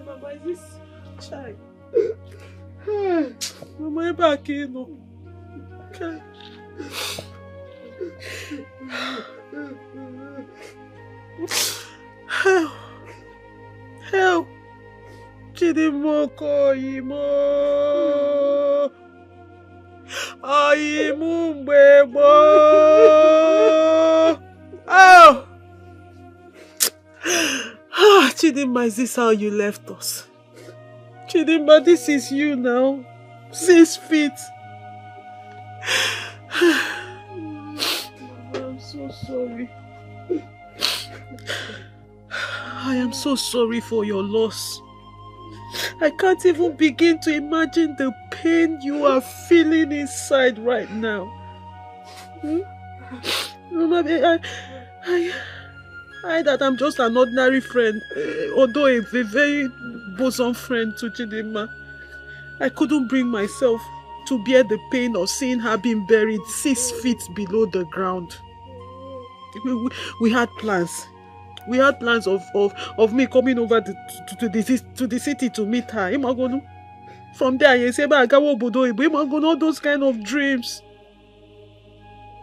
Mama, is this child? Mama, I'm back here, no. Help! Chidimoko imo. Ayimumbebo. Oh! Chidinma, is this how you left us? Chidinma, this is you now. 6 feet. I'm so sorry. I am so sorry for your loss. I can't even begin to imagine the pain you are feeling inside right now. I that I'm just an ordinary friend, although a very bosom friend to Chidinma. I couldn't bring myself to bear the pain of seeing her being buried 6 feet below the ground. We had plans. We had plans of me coming over to the city to meet her. From there, you say, all those kind of dreams.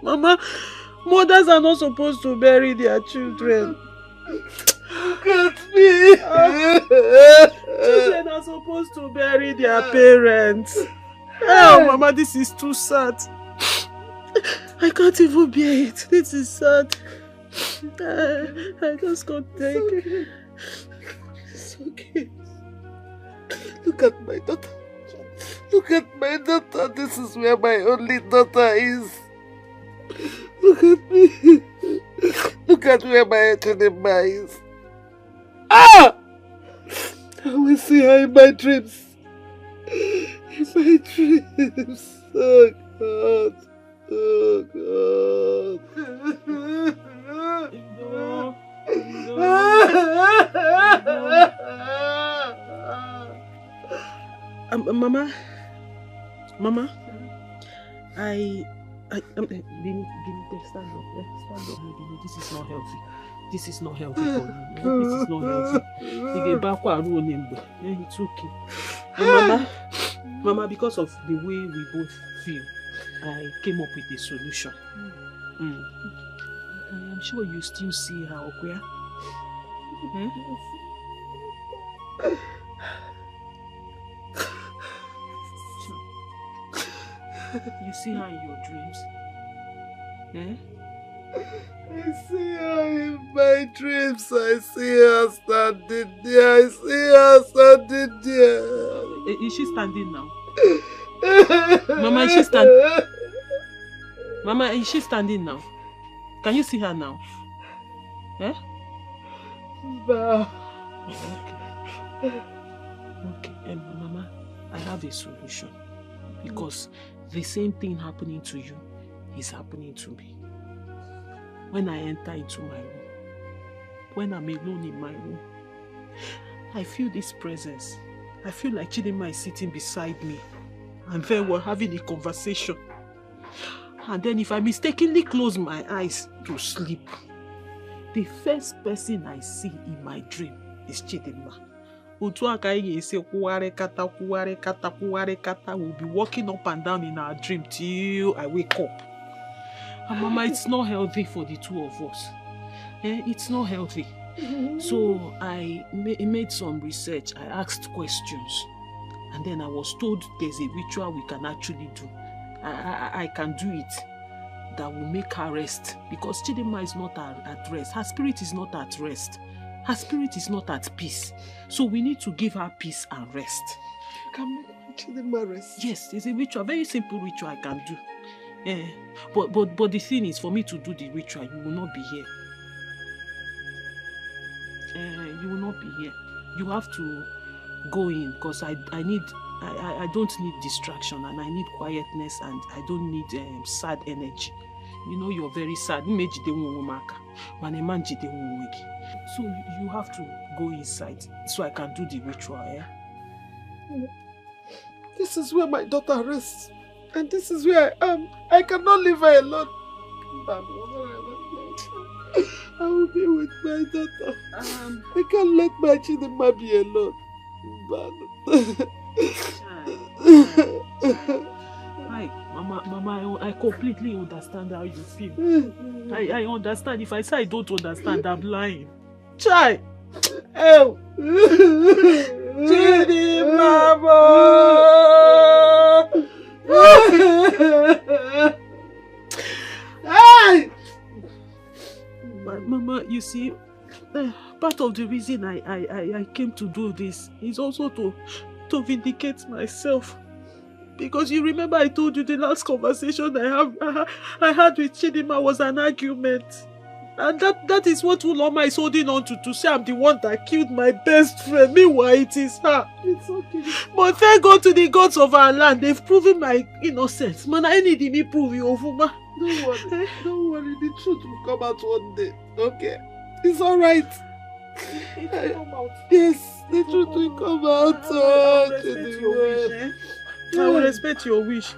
Mama, mothers are not supposed to bury their children. Look at me. Children are supposed to bury their parents. Oh, Mama, this is too sad. I can't even bear it. This is sad. I just can't take it. It's okay. Look at my daughter. Look at my daughter. This is where my only daughter is. Look at me. Look at where my Chidimma is. Ah! I will see her in my dreams. In my dreams. Oh God. Oh God. Mama, stand up. This is not healthy. This is not healthy for you. This is not healthy. It's okay. Mama, because of the way we both feel, I came up with a solution. I am sure you still see her, Okuya. You see her in your dreams? I see her in my dreams. I see her standing there. I see her standing there. Is she standing now? Mama, is she standing? Mama, is she standing now? Can you see her now? No. Okay, Mama, I have a solution. Because the same thing happening to you is happening to me. When I enter into my room, when I'm alone in my room, I feel this presence. I feel like Chidimma is sitting beside me. And then we're having a conversation. And then if I mistakenly close my eyes to sleep, the first person I see in my dream is Chidimma. Will be walking up and down in our dream till I wake up. And Mama, it's not healthy for the two of us. It's not healthy. So I made some research. I asked questions. And then I was told there's a ritual we can actually do. I can do it. That will make her rest. Because Chidimma is not at rest. Her spirit is not at rest. Her spirit is not at peace. So we need to give her peace and rest. You can make Chidimma rest? Yes, it's a ritual. Very simple ritual I can do. But the thing is, for me to do the ritual, you will not be here. You will not be here. You have to go in because I don't need distraction and I need quietness and I don't need sad energy. You know you're very sad. So you have to go inside so I can do the ritual. This is where my daughter rests. And this is where I am. I cannot leave her alone. I will be with my daughter. I can't let my Chidimma be alone. Mama, I completely understand how you feel. I understand. If I say I don't understand, I'm lying. Chai! Oh! Chidimma! Mama, you see, part of the reason I came to do this is also to vindicate myself. Because you remember I told you the last conversation I had with Chidimma was an argument. And that is what Uloma is holding on to say I'm the one that killed my best friend. Meanwhile, it is her. It's okay. But thank God to the gods of our land, they've proven my innocence. Man, I need me prove you, Ofuma. Don't worry. Don't worry. The truth will come out one day. Okay? It's alright. It will come out. Yes, the truth will come out. I will respect your wish.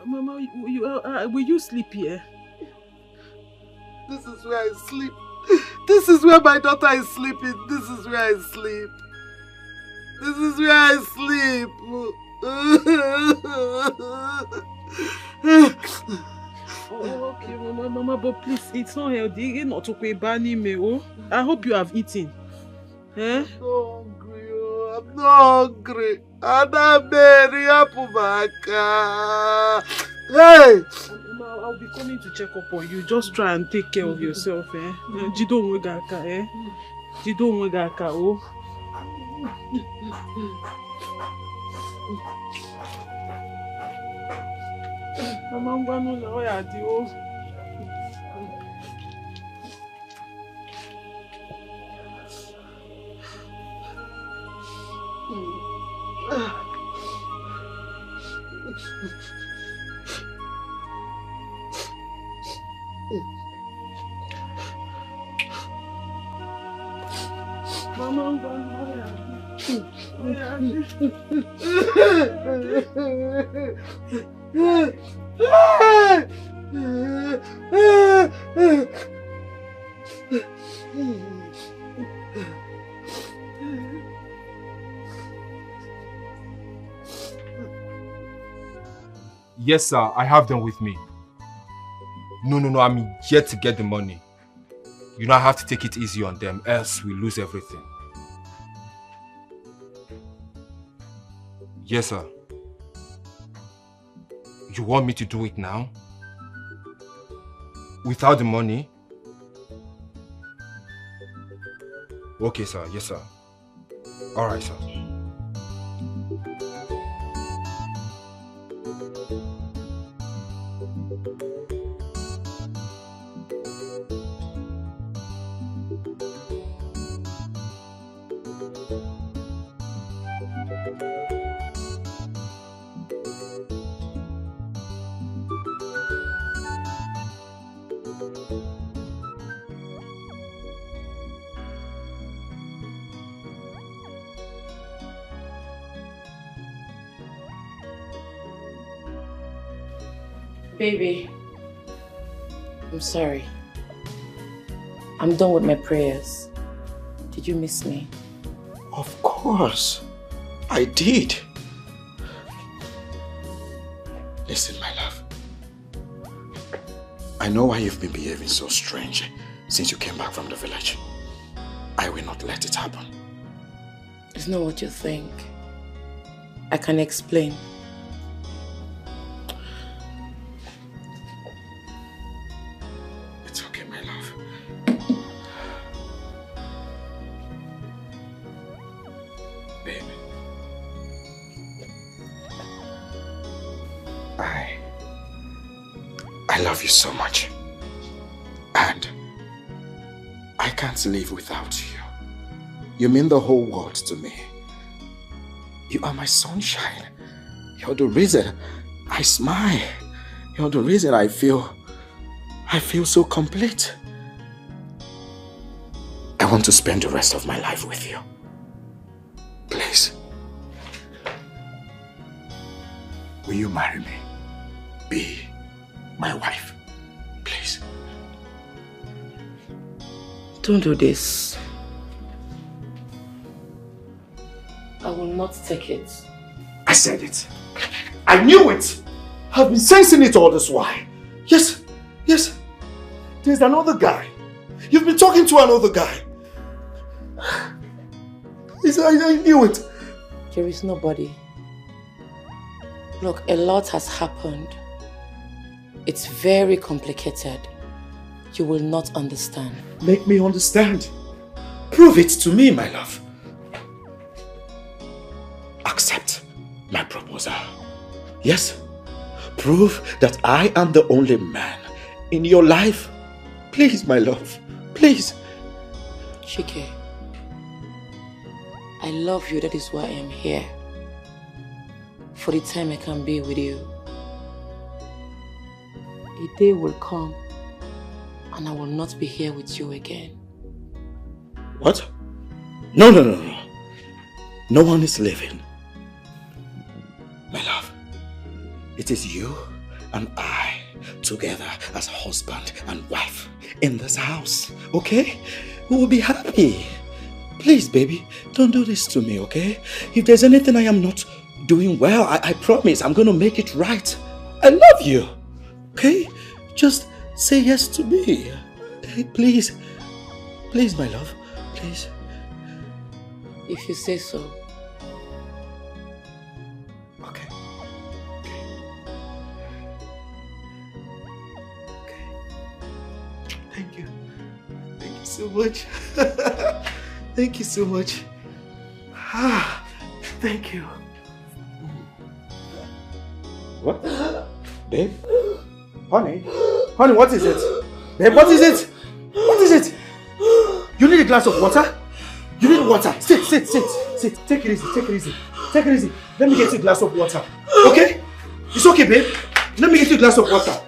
Mama, will you sleep here? This is where I sleep. This is where my daughter is sleeping. This is where I sleep. This is where I sleep. Oh, okay, Mama, but please, it's not healthy. Not to pay bani me. Oh, I hope you have eaten. Eh? I'm not hungry. Oh, I'm not hungry. Anaberi Apumaka. Hey! I'll be coming to check up on you. Just try and take care of yourself, eh? Jido mwegaka, eh? Jido mwegaka, oh. Mama, I'm going to know ya, oh. Mama, I'm going Yes, sir, I have them with me. No, I'm yet to get the money. You know I have to take it easy on them, else we lose everything. Yes, sir. You want me to do it now? Without the money? Okay, sir. Yes, sir. All right, sir. Baby, I'm sorry. I'm done with my prayers. Did you miss me? Of course, I did. Listen, my love. I know why you've been behaving so strange since you came back from the village. I will not let it happen. It's not what you think. I can explain. It's okay, my love. Baby. I love you so much. And I can't live without you. You mean the whole world to me. You are my sunshine. You're the reason I smile. You're the reason I feel so complete. I want to spend the rest of my life with you. Please. Will you marry me? Be my wife. Please. Don't do this. I will not take it. I said it. I knew it. I've been sensing it all this while. Yes. There's another guy. You've been talking to another guy. I knew it. There is nobody. Look, a lot has happened. It's very complicated. You will not understand. Make me understand. Prove it to me, my love. Accept my proposal. Yes. Prove that I am the only man in your life. Please, my love. Please. Chike, I love you. That is why I am here. For the time I can be with you. A day will come and I will not be here with you again. What? No. No one is leaving. My love, it is you and I together as husband and wife in this house, okay? We will be happy. Please, baby, don't do this to me, okay? If there's anything I am not doing well, I promise I'm going to make it right. I love you, okay? Just say yes to me. Okay, please. Please, my love, please. If you say so. Okay. Thank you. Thank you so much. Thank you so much. Thank you. What? Babe? Honey? Honey, what is it? Babe, what is it? What is it? You need a glass of water? You need water. Sit. Take it easy. Take it easy. Let me get you a glass of water. Okay? It's okay, babe. Let me get you a glass of water.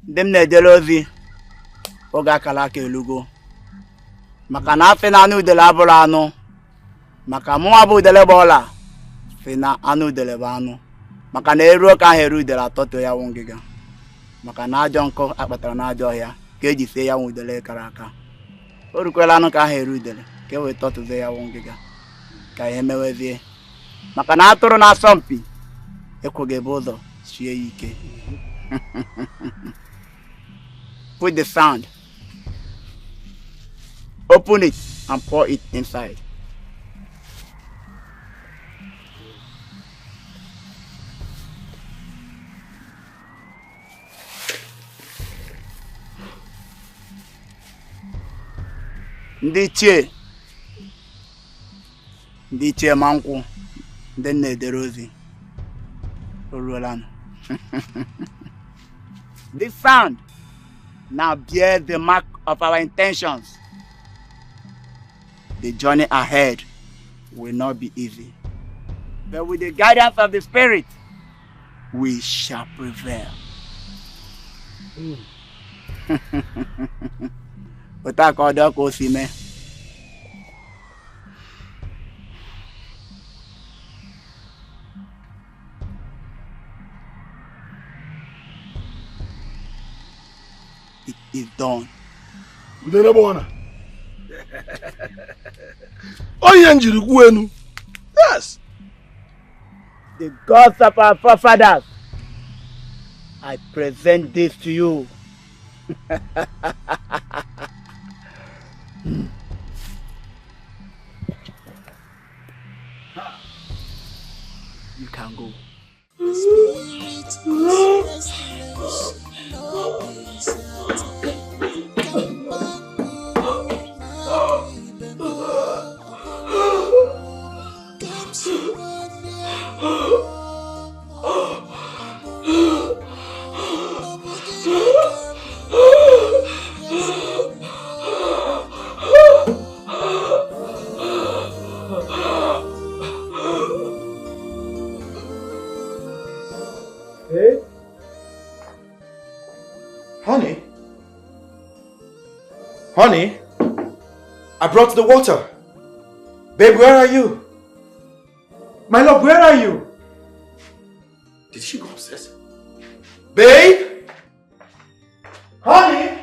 Dem na-ejele ozi oge akara aka elugo maka na afị na anụ udele abụrụ anụ maka mụnwa bụ udele bụ ọla fi na anụ udele bụ anụ maka na eruo ka ahụ eru udele atọtụ ya wụ ngịga maka na ajọ nkụ akpatara na ajọ ọhịa ka eji sie ya wụ udele kara aka o rukwela anụ ka ahụ eru udele ka e wee tọtụzie ya wụ ngịga ka ihe mewezie maka na atụrụ na-asọ mpi ekwughị ebe ụzọ sie ya ike. Put the sand, open it and pour it inside. Ndị ichie ma nkwụ ndị na-edere ozi oruola. This sand now bears the mark of our intentions. The journey ahead will not be easy. But with the guidance of the Spirit, we shall prevail. It is done. Yes. The gods of our forefathers, I present this to you. You can go. Hey? Honey? Honey? I brought the water. Babe, where are you? My love, where are you? Did she go upstairs? Babe? Honey?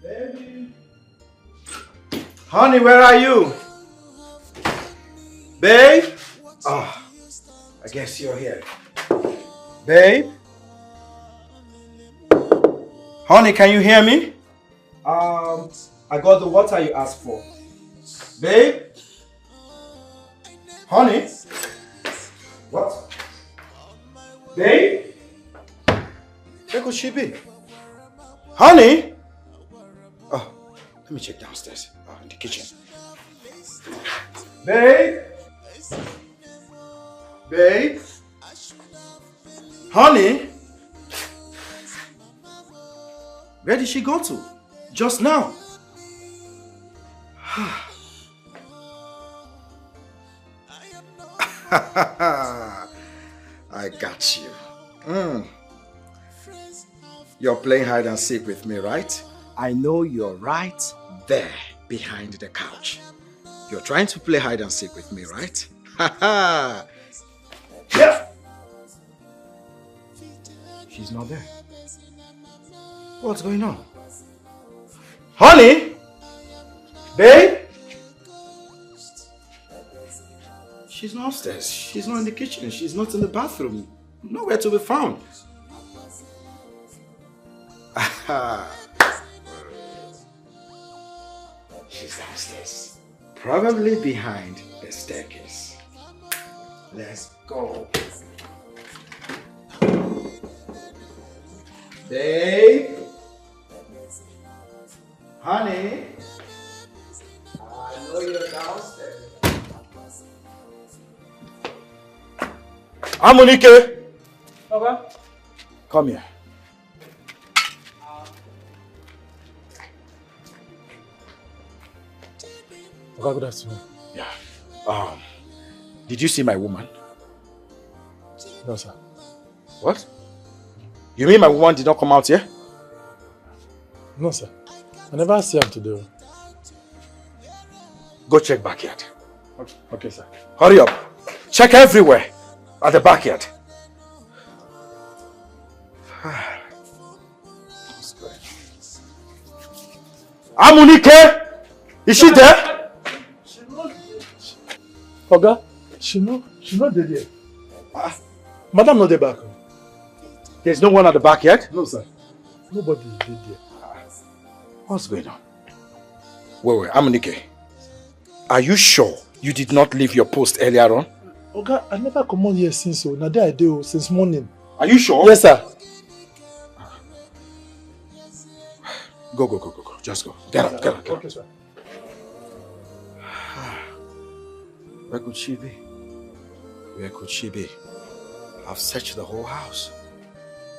Baby? Honey, where are you? Babe? Ah, I guess you're here. Babe? Honey, can you hear me? I got the water you asked for. Babe? Honey? What? Babe? Where could she be? Honey? Oh, let me check downstairs. In the kitchen. Babe? Babe? Honey? Where did she go to? Just now. I got you. You're playing hide and seek with me, right? I know you're right there behind the couch. You're trying to play hide and seek with me, right? Yeah. She's not there. What's going on? Honey? Babe? She's not upstairs. She's not in the kitchen. She's not in the bathroom. Nowhere to be found. She's downstairs. Probably behind the staircase. Let's go. Babe? Honey? I know you're downstairs. Amunike! Okay. Come here. Okay, good afternoon. Yeah. Did you see my woman? No, sir. What? You mean my woman did not come out here? No, sir. I never see him today. Go check backyard. Okay, sir. Hurry up. Check everywhere at the backyard. Amunike! Is she there? Oga, she not there. Madam not there back. There's no one at the backyard? No, sir. Nobody is there. What's going on? Wait, Amunike. Are you sure you did not leave your post earlier on? Oga, I never come on here since so. Now there I do since morning. Are you sure? Yes, sir. Go. Just go. Get up. Okay, sir. Where could she be? Where could she be? I've searched the whole house.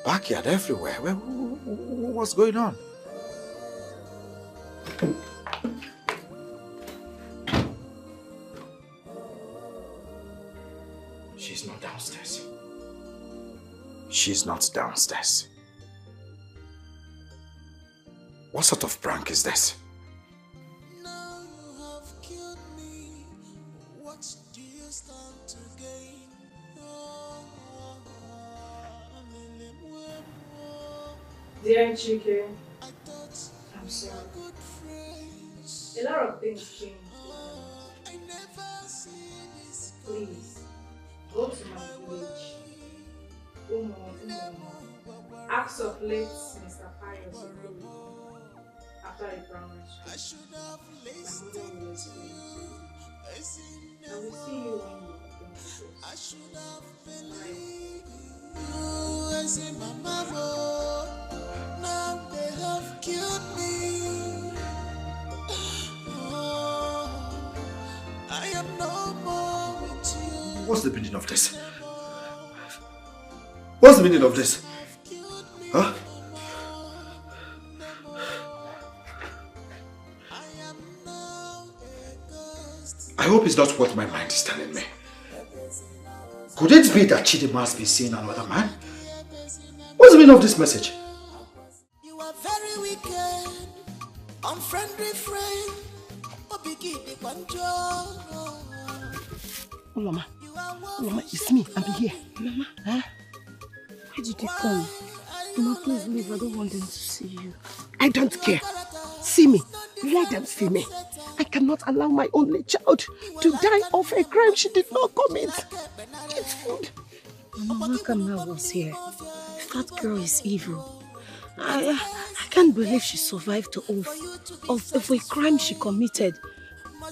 Backyard everywhere. What's going on? she's not downstairs. What sort of prank is this? Dear Chike, I'm sorry. A lot of things changed. Please, go to my village. Ask of late Mr. Pius after a primary school. My mother will explain to you. I will see you when you are done. Now they have killed me. Oh, I am no more with you. What's the meaning of this? What's the meaning of this? Huh? I hope it's not what my mind is telling me. Could it be that Chidima has been seeing another man? What's the meaning of this message? You are very wicked, unfriendly friend. Uloma, it's me. I'm here. Mama, huh? Why did you come? Mama, please leave. I don't want them to see you. I don't care. See me. Let them see me. I cannot allow my only child to die of a crime she did not commit. It's food. Mama, Kama was here. That girl is evil. I can't believe she survived of a crime she committed.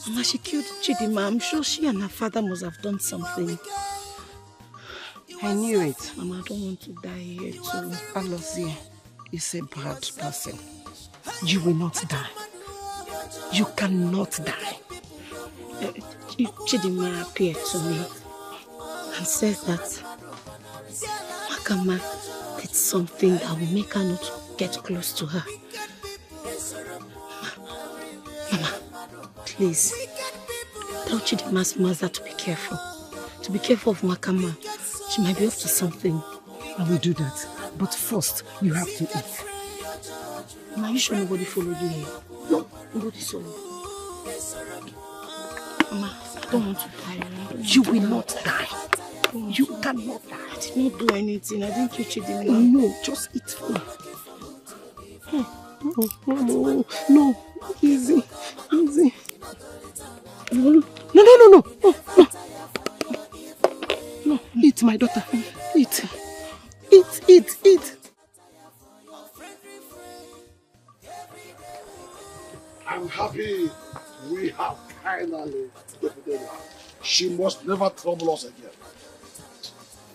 Mama, she killed Chidima. I'm sure she and her father must have done something. I knew it. Mama, I don't want to die here too. Alozie is a bad person. You will not die. You cannot die. Chidima appeared to me and said that Makama did something that will make her not get close to her. Mama, please, tell Chidima's mother to be careful. To be careful of Makama. She might be up to something. I will do that. But first, you have to eat. Mama, you sure nobody followed you here? No. Nobody saw you. Mama, I don't want to die. You will not die. You cannot die. I did not do anything. I didn't kill Chidima. No, just eat food. No. Easy. No. No, eat, my daughter. Eat. I'm happy we have finally defeated her. She must never trouble us again.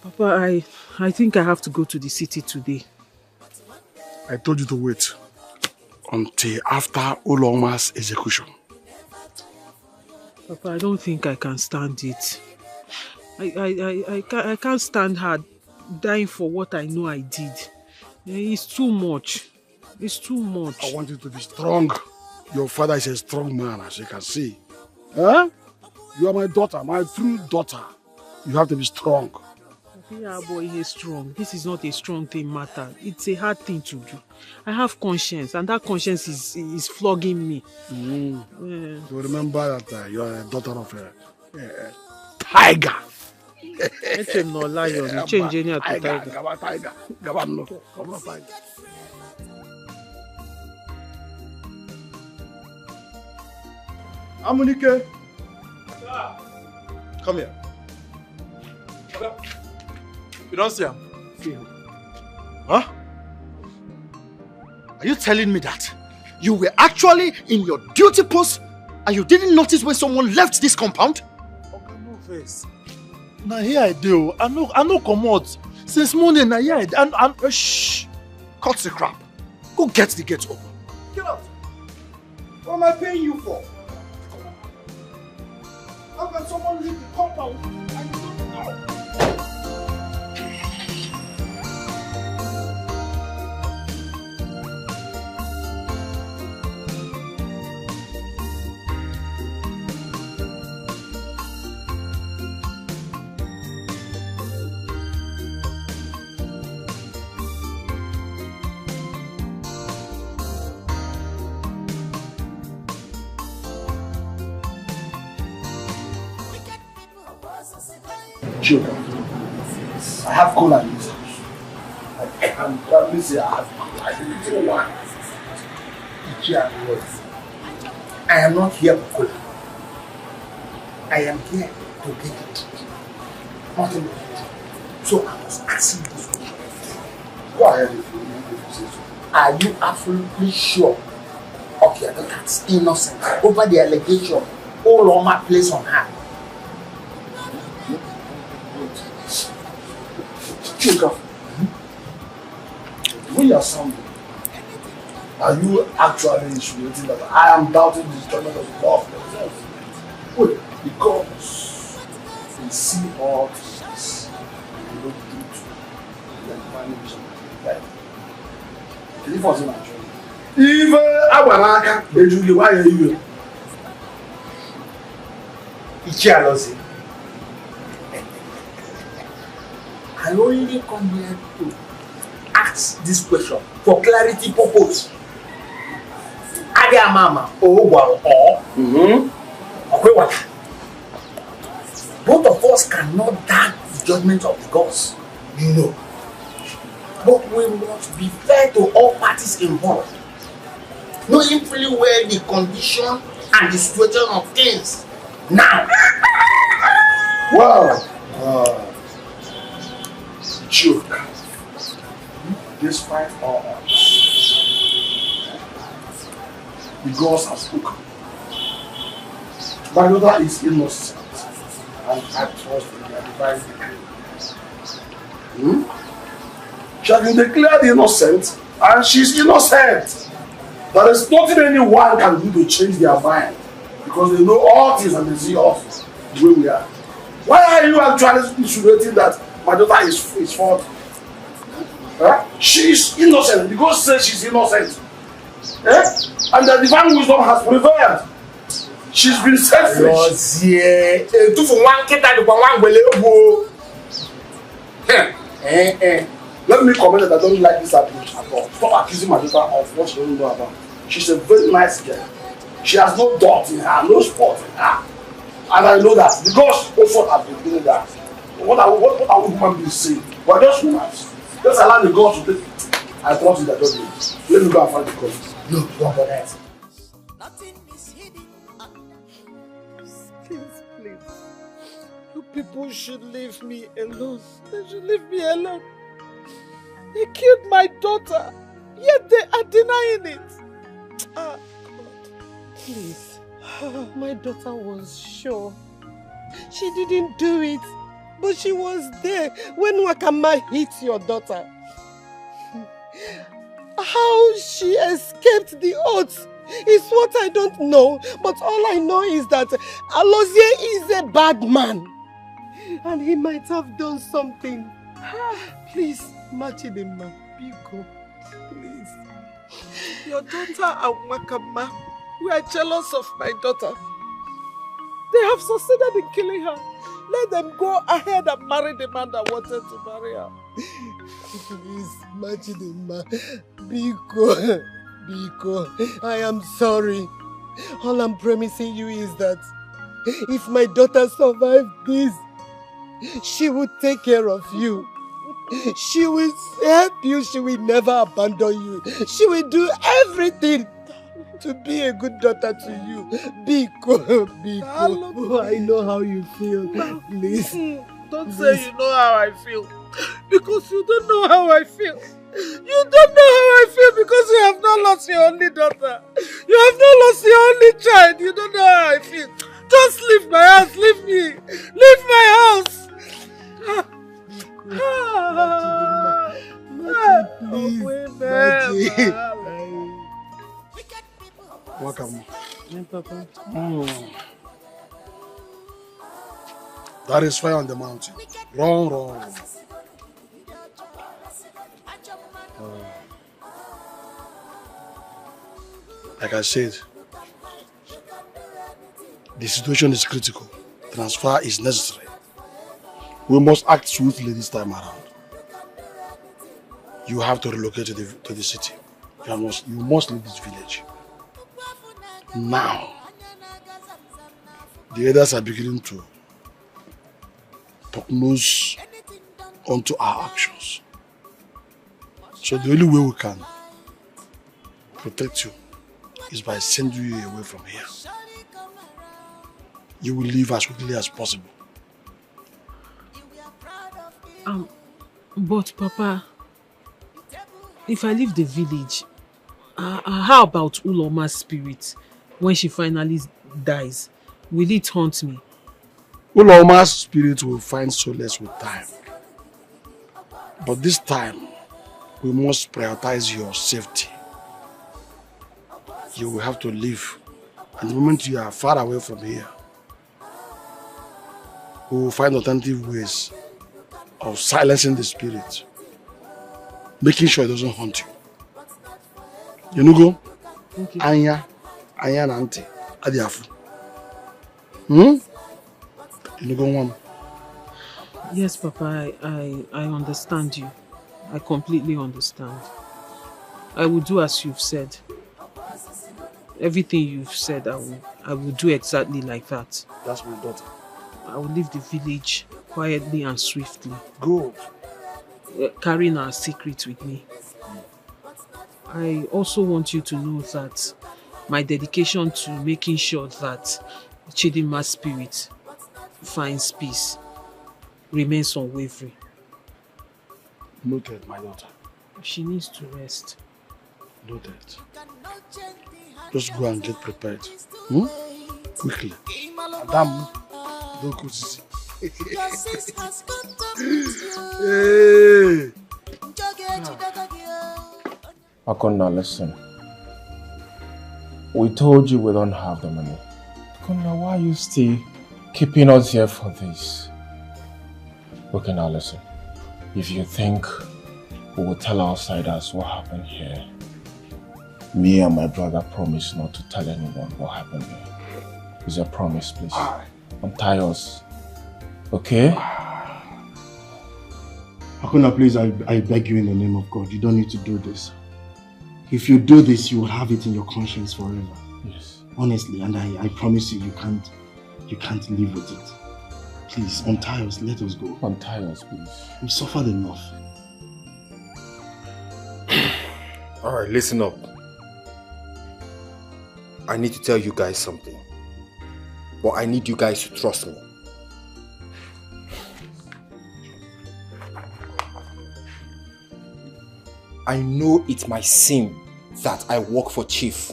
Papa, I think I have to go to the city today. I told you to wait until after Uloma's execution. Papa, I don't think I can stand it. I can't stand her dying for what I know I did. It's too much. It's too much. I want you to be strong. Your father is a strong man, as you can see. Huh? You are my daughter, my true daughter. You have to be strong. Yeah, boy, he's strong. This is not a strong thing matter. It's a hard thing to do. I have conscience, and that conscience is flogging me. Yeah. So remember that you are a daughter of a tiger. It's not lion. You change any to tiger. Tiger. Tiger. Amunike. Come here. You don't see him? See him. Huh? Are you telling me that you were actually in your duty post and you didn't notice when someone left this compound? Okay, no face. Now here I do. I know come out. Since morning, now here I do. And shh. Cut the crap. Go get the gate open. Get out. What am I paying you for? How can someone leave the compound and you don't know? Joe, I have cola in this house. I can probably say I have little one. I am not here for cola. I am here to get it. Nothing but it. So I was asking this question. Go ahead if you say so. Are you absolutely sure? Okay, that's innocent. Over the allegation all Roma placed on her. Chica, when you are somebody, are you actually insinuating that I am doubting the judgment of God for themselves? Wait, because they see all things and look into the divine vision. Right? Can you force him actually? Even Awanaka, they do the why are you? Ichialosi. I only come here to ask this question for clarity purpose. Adia mama, or both of us cannot doubt the judgment of the gods. No. But we must be fair to all parties involved, knowing fully well the condition and the situation of things now. Well, joke. Despite all odds, the gods have spoken. My daughter is innocent, and I trust in their divine decree. She has been declared innocent, and she's innocent. There is nothing anyone can do to change their mind, because they know all things and they see us the way we are. Why are you actually insinuating that my daughter is fault? Huh? She is innocent. The God says she's innocent. And the divine wisdom has prevailed. She's been selfish. Let me comment that I don't like this approach at all. Stop accusing my daughter of what she doesn't know about. She's a very nice girl. She has no dot in her, no spot in her. And I know that. The gods also have been doing that. What are we human beings saying? We're just humans. Let's allow the gods to take it. I trust in their judgment. Let me go and find the gods. No, don't for that. Please. You people should leave me alone. They should leave me alone. They killed my daughter, yet they are denying it. God. Please. My daughter was sure. She didn't do it, but she was there when Wakama hit your daughter. How she escaped the odds is what I don't know, but all I know is that Alozie is a bad man. And he might have done something. Please, Machidema, Biko, please. Your daughter and Wakama were jealous of my daughter. They have succeeded in killing her. Let them go ahead and marry the man that wanted to marry her. Please, Machidema, Biko, I am sorry. All I'm promising you is that if my daughter survived this, she will take care of you. She will help you. She will never abandon you. She will do everything to be a good daughter to you. Biko. I know how you feel. Please. Don't say you know how I feel. Because you don't know how I feel. You don't know how I feel because you have not lost your only daughter. You have not lost your only child. You don't know how I feel. Just leave my house. Leave me. Leave my house. Welcome. That is fire on the mountain. Wrong. Like I said, the situation is critical. Transfer is necessary. We must act swiftly this time around. You have to relocate to the city. You must leave this village. Now, the others are beginning to prognose onto our actions. So the only way we can protect you is by sending you away from here. You will leave as quickly as possible. But Papa, if I leave the village, how about Uloma's spirit when she finally dies? Will it haunt me? Uloma's spirit will find solace with time. But this time, we must prioritize your safety. You will have to leave. And the moment you are far away from here, we will find alternative ways of silencing the spirit, making sure it doesn't haunt you. You know, go? Okay. Anya and Auntie, Adiafu. You know, go one. Yes, Papa, I understand you. I completely understand. I will do as you've said. Everything you've said, I will do exactly like that. That's my daughter. I will leave the village quietly and swiftly. Go. Carrying our secret with me. I also want you to know that my dedication to making sure that Chidinma's spirit finds peace remains unwavering. Noted, my daughter. She needs to rest. Noted. Just go and get prepared. Quickly. Madam, don't go to see. Hey! Akonna, listen. We told you we don't have the money. Akonna, why are you still keeping us here for this? Okay, now listen. If you think we will tell outsiders what happened here, me and my brother promise not to tell anyone what happened here. Is a promise, please. Untie us. Okay? Akonna, please, I beg you in the name of God, you don't need to do this. If you do this, you will have it in your conscience forever. Yes. Honestly, and I promise you, you can't live with it. Please, untie us, let us go. Untie us, please. We've suffered enough. Alright, listen up. I need to tell you guys something. But I need you guys to trust me. I know it might seem that I work for Chief,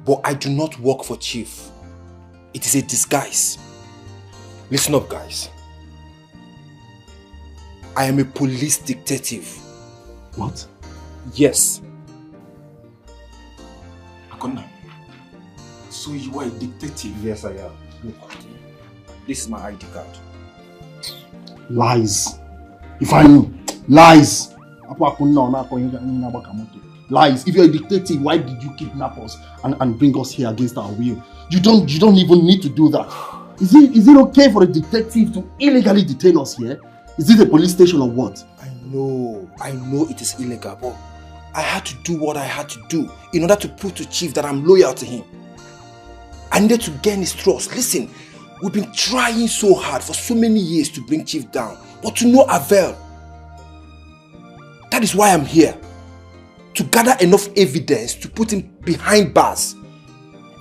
but I do not work for Chief. It is a disguise. Listen up, guys. I am a police detective. What? Yes. Akonna, so you are a detective? Yes, I am. Look, this is my ID card. Lies. If I knew. Lies. Lies. If you're a detective, why did you kidnap us and bring us here against our will? You don't even need to do that. Is it okay for a detective to illegally detain us here? Is it a police station or what? I know it is illegal, but I had to do what I had to do in order to prove to Chief that I'm loyal to him. I needed to gain his trust. Listen, we've been trying so hard for so many years to bring Chief down, but to no avail. That is why I'm here. To gather enough evidence to put him behind bars.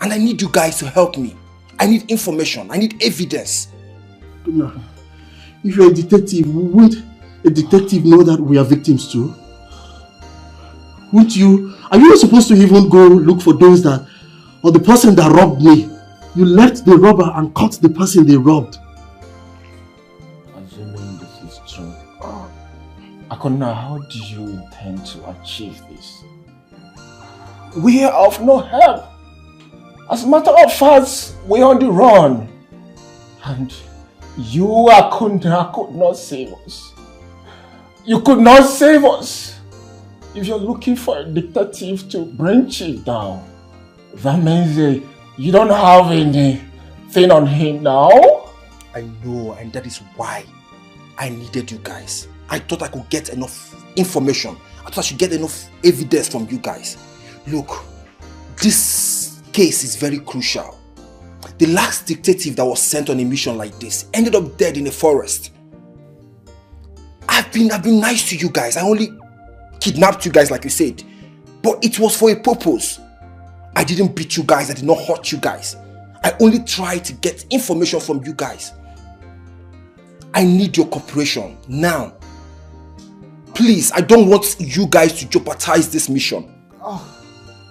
And I need you guys to help me. I need information. I need evidence. If you're a detective, won't a detective know that we are victims too? Won't you? Are you not supposed to even go look for those that, or the person that robbed me? You left the robber and caught the person they robbed. Assuming this is true, Akonna, how do you intend to achieve this? We are of no help. As a matter of fact, we're on the run. And you, Akonna, could not save us. You could not save us. If you're looking for a detective to bring Chief down, that means you don't have anything on him now? I know, and that is why I needed you guys. I thought I could get enough information. I thought I should get enough evidence from you guys. Look, this case is very crucial. the last detective that was sent on a mission like this ended up dead in a forest. I've been nice to you guys. I only kidnapped you guys like you said. But it was for a purpose. I didn't beat you guys. I did not hurt you guys. I only tried to get information from you guys. I need your cooperation now. Please, I don't want you guys to jeopardize this mission.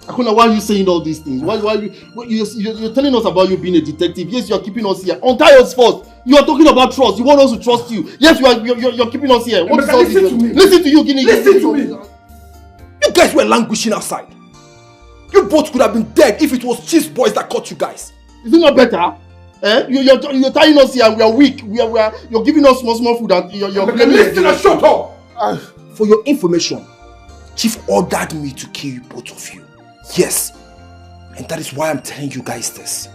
Akuna, why are you saying all these things? You're telling us about you being a detective. Yes, you are keeping us here. Untie us first. You are talking about trust. You want us to trust you. Yes, you're keeping us here. What is all this? Listen to me. Listen to you, Guinea. Listen to me. You guys were languishing outside. You both could have been dead if it was Chief's boys that caught you guys. Is it not better? You're tying us here and we are weak. You're giving us small food and you're blaming us. Listen and shut up! For your information, Chief ordered me to kill you, both of you. Yes. And that is why I'm telling you guys this.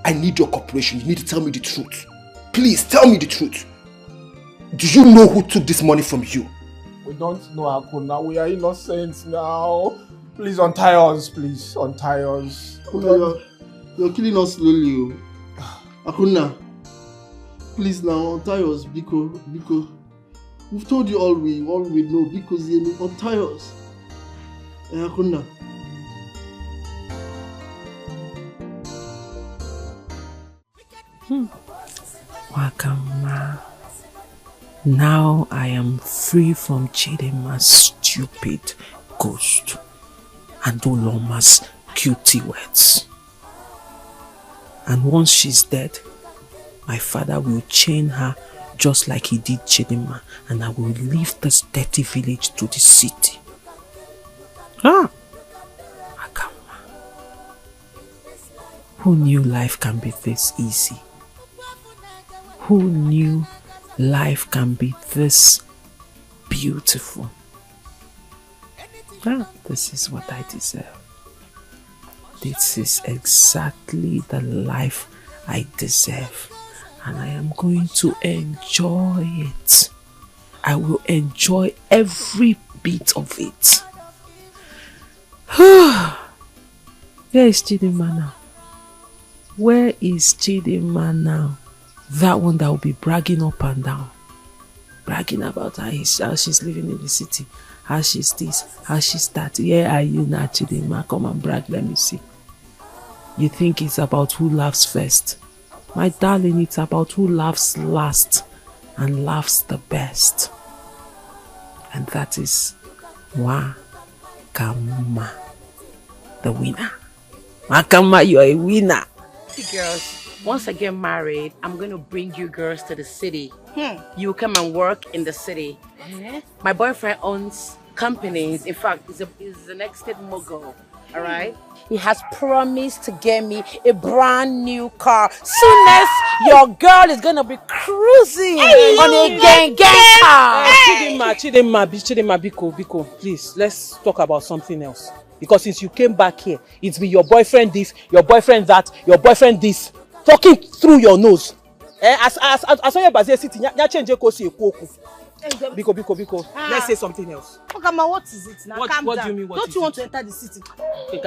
I need your cooperation. You need to tell me the truth. Please, tell me the truth. Do you know who took this money from you? We don't know, Akuna. We are innocent now. Please untie us, please. Untie us. You're killing us slowly. Akuna, please now untie us, Biko. We've told you all we know, because you untie us. Akuna. Wakama. Now I am free from Chidema's stupid ghost and Oloma's cutie words. And once she's dead, my father will chain her just like he did Chidema, and I will leave this dirty village to the city. Wakama. Who knew life can be this easy? Who knew life can be this beautiful? This is what I deserve. This is exactly the life I deserve. And I am going to enjoy it. I will enjoy every bit of it. Where is Chidema now? Where is Chidema now? That one that will be bragging up and down. Bragging about how she's living in the city. How she's this, how she's that. Where are you now, Chidema? Come and brag, let me see. You think it's about who laughs first? My darling, it's about who laughs last and laughs the best. And that is Wakama, the winner. Wakama, you're a winner. Girls, once I get married, I'm going to bring you girls to the city. You come and work in the city. My boyfriend owns companies. In fact, he's an estate mogul. All right? He has promised to get me a brand new car. Soon as your girl is going to be cruising on a gang car. Chidema, Biko, please, let's talk about something else. Because since you came back here, it's been your boyfriend this, your boyfriend that, your boyfriend this, talking through your nose. As I was sitting, Biko. Let's say something else. Okama, what is it now? Calm what down. Do you mean? Don't you want to enter the city? Get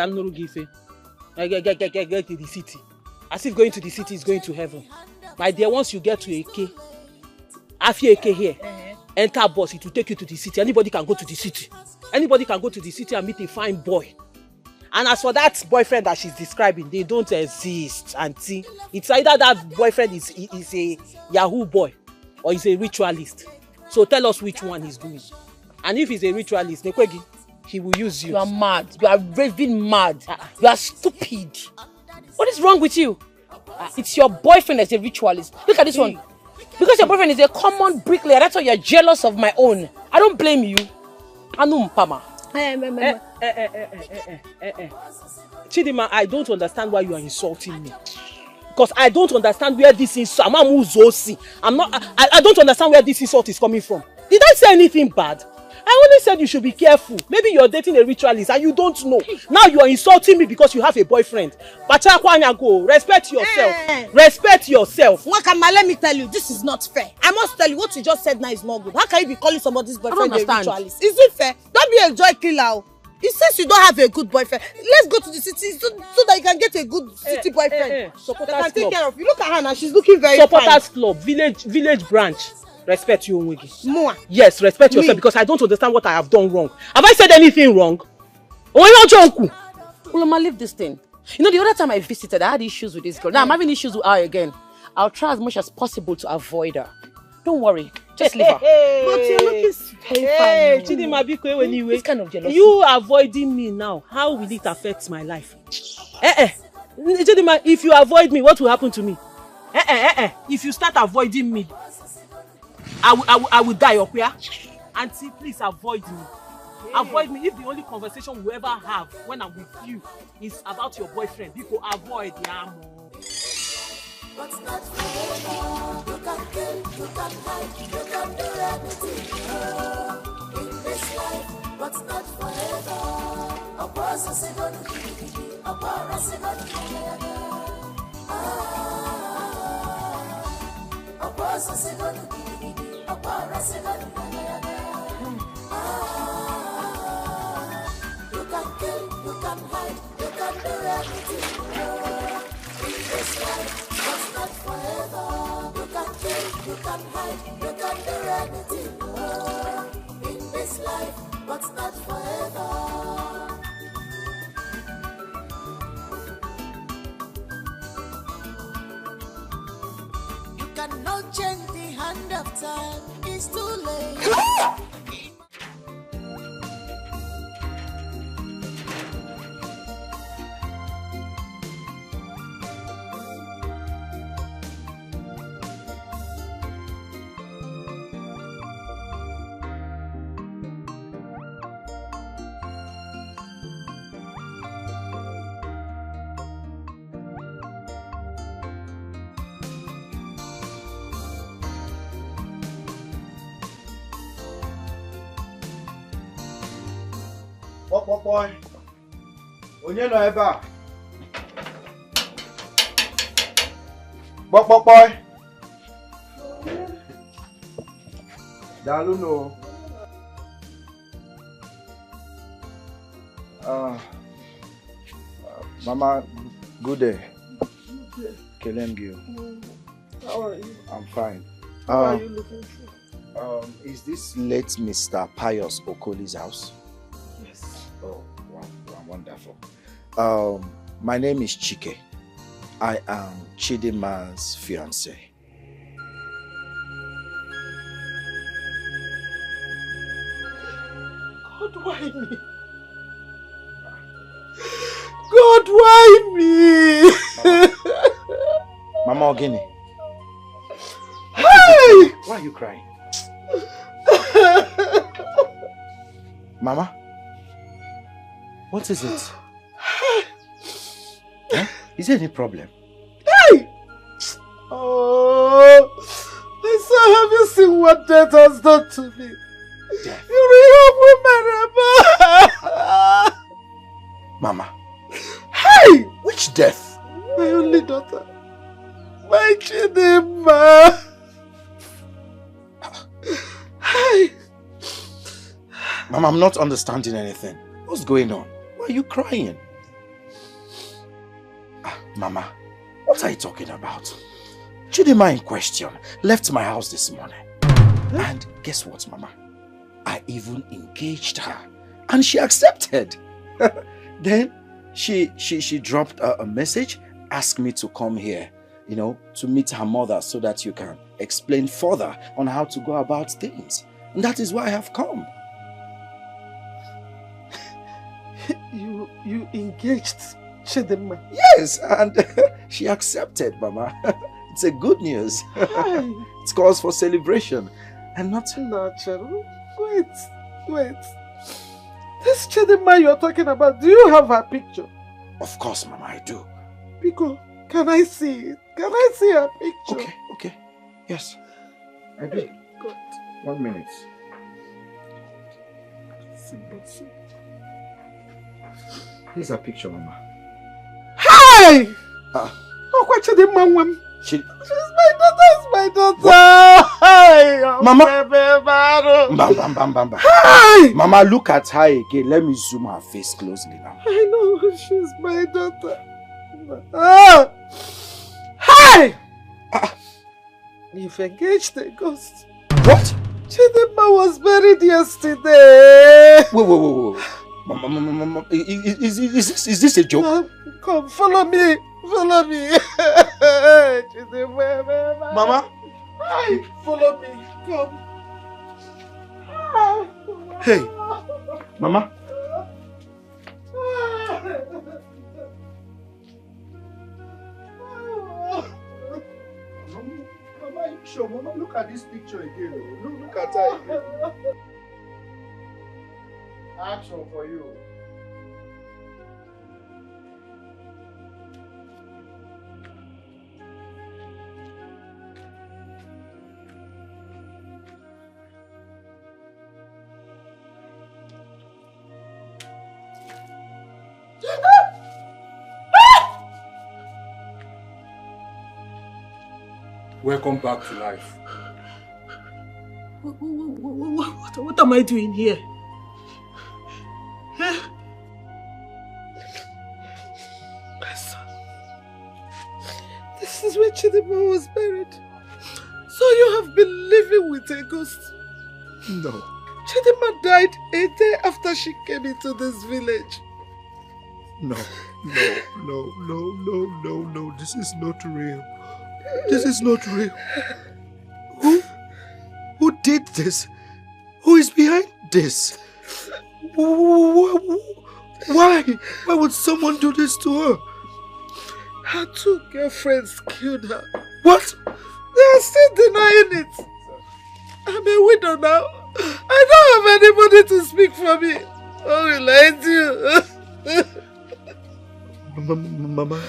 to the city. As if going to the city is going to heaven. My dear, once you get to AK, after AK here, enter bus, it will take you to the city. Anybody can go to the city. Anybody can go to the city and meet a fine boy. And as for that boyfriend that she's describing, they don't exist, auntie. It's either that boyfriend is a Yahoo boy or he's a ritualist. So tell us which one he's doing. And if he's a ritualist, Nekwegi, he will use you. You are mad. You are raving mad. You are stupid. What is wrong with you? It's your boyfriend that's a ritualist. Look at this one. Because your boyfriend is a common bricklayer, that's why you're jealous of my own. I don't blame you. Anum Pama. Chidema, I don't understand why you are insulting me. Because I don't understand where this insult. I don't understand where this insult is coming from. Did I say anything bad? I only said you should be careful. Maybe you're dating a ritualist and you don't know. Now you are insulting me because you have a boyfriend. Go. Respect yourself. Respect yourself. Wakama, let me tell you, this is not fair. I must tell you, what you just said now is not good. How can you be calling somebody's boyfriend a ritualist? Is it fair? Don't be a joy killer. Since you don't have a good boyfriend, let's go to the city so that you can get a good city boyfriend. Supporters that can take club. care of you. Look at her now, she's looking very Supporters fine. club, village branch. Respect you, Onwegi. More. Yes, respect yourself because I don't understand what I have done wrong. Have I said anything wrong? Uloma, leave this thing. You know, the other time I visited, I had issues with this girl. Now I'm having issues with her again. I'll try as much as possible to avoid her. Don't worry. Just leave her. But you're looking very fine. Chidimma, This kind of jealousy. You avoiding me now, how will it affect my life? Chidimma, if you avoid me, what will happen to me? If you start avoiding me, I will die up here. Auntie, please avoid me. Avoid me. If the only conversation we ever have when I'm with you is about your boyfriend, people avoid But not forever. You can kill, you can hide, you can do anything in this life, but not forever. A process is gonna be, a process is gonna be. A process is gonna be, a process is gonna be. You can kill, you can hide, you can do anything in this life. But not forever. You can kill, you can hide, you can do anything in this life, but not forever. You cannot change the hand of time, it's too late. Boy. Onye nọ ebe a? Boy. Daalụ no. Mama, good day. Kelem Gil. How are you? I'm fine. What are you looking for? Is this late Mr. Pius Okoli's house? Yes. Oh, wow, wonderful. My name is Chike. I am Chidimma's fiancé. God, why me? God, why me? Mama Ogini. Hey! Why are you crying? Mama? What is it? Huh? Is there any problem? Hey! Oh, I saw, have you seen what death has done to me? Death? You remember? Mama. Hey! Which death? My only daughter. My Chidimma. Hey! Mama, I'm not understanding anything. What's going on? Why are you crying? Mama, what are you talking about? Chidimma in question left my house this morning. And guess what, Mama? I even engaged her. And she accepted. Then she dropped a message, asked me to come here, you know, to meet her mother so that you can explain further on how to go about things. And that is why I have come. You engaged Chidimma? Yes, and she accepted, Mama. It's a good news. It's cause for celebration. And not... Natural. Wait. This Chidimma you're talking about, do you have her picture? Of course, Mama, I do. Pico, can I see it? Can I see her picture? Okay. Yes, I do. God. 1 minute. Here's a picture, Mama. Hey! Oh, what Chidimma? She's my My daughter is my daughter. Hi, Mama. Mama. Hi. Mama, look at her again. Let me zoom her face closely now. I know she's my daughter. Ah. Hi! You've engaged a ghost. What? Chidinma was buried yesterday. Wait. Mama, is this a joke? Come, follow me. Follow me. Mama? Hi, follow me. Come. Hey, Mama. Mama, you sure? Mama, look at this picture again. Look at her again. Action for you. Welcome back to life. What am I doing here? Huh? My son, this is where Chidinma was buried. So you have been living with a ghost? No. Chidinma died a day after she came into this village. No. This is not real. This is not real. Who did this? Who is behind this? Why? Why would someone do this to her? Her two girlfriends killed her. What? They are still denying it. I'm a widow now. I don't have anybody to speak for me. I will lie to you. Mama,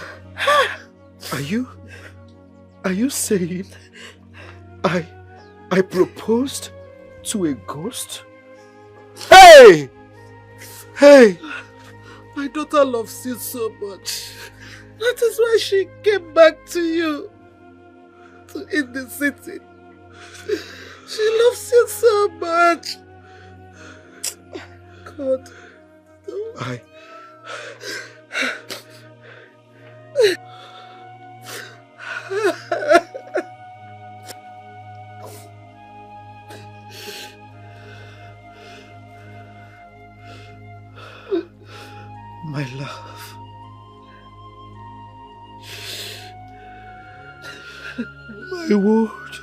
are you saying I proposed to a ghost? Hey! My daughter loves you so much. That is why she came back to you. In the city. She loves you so much. God. My love. My word.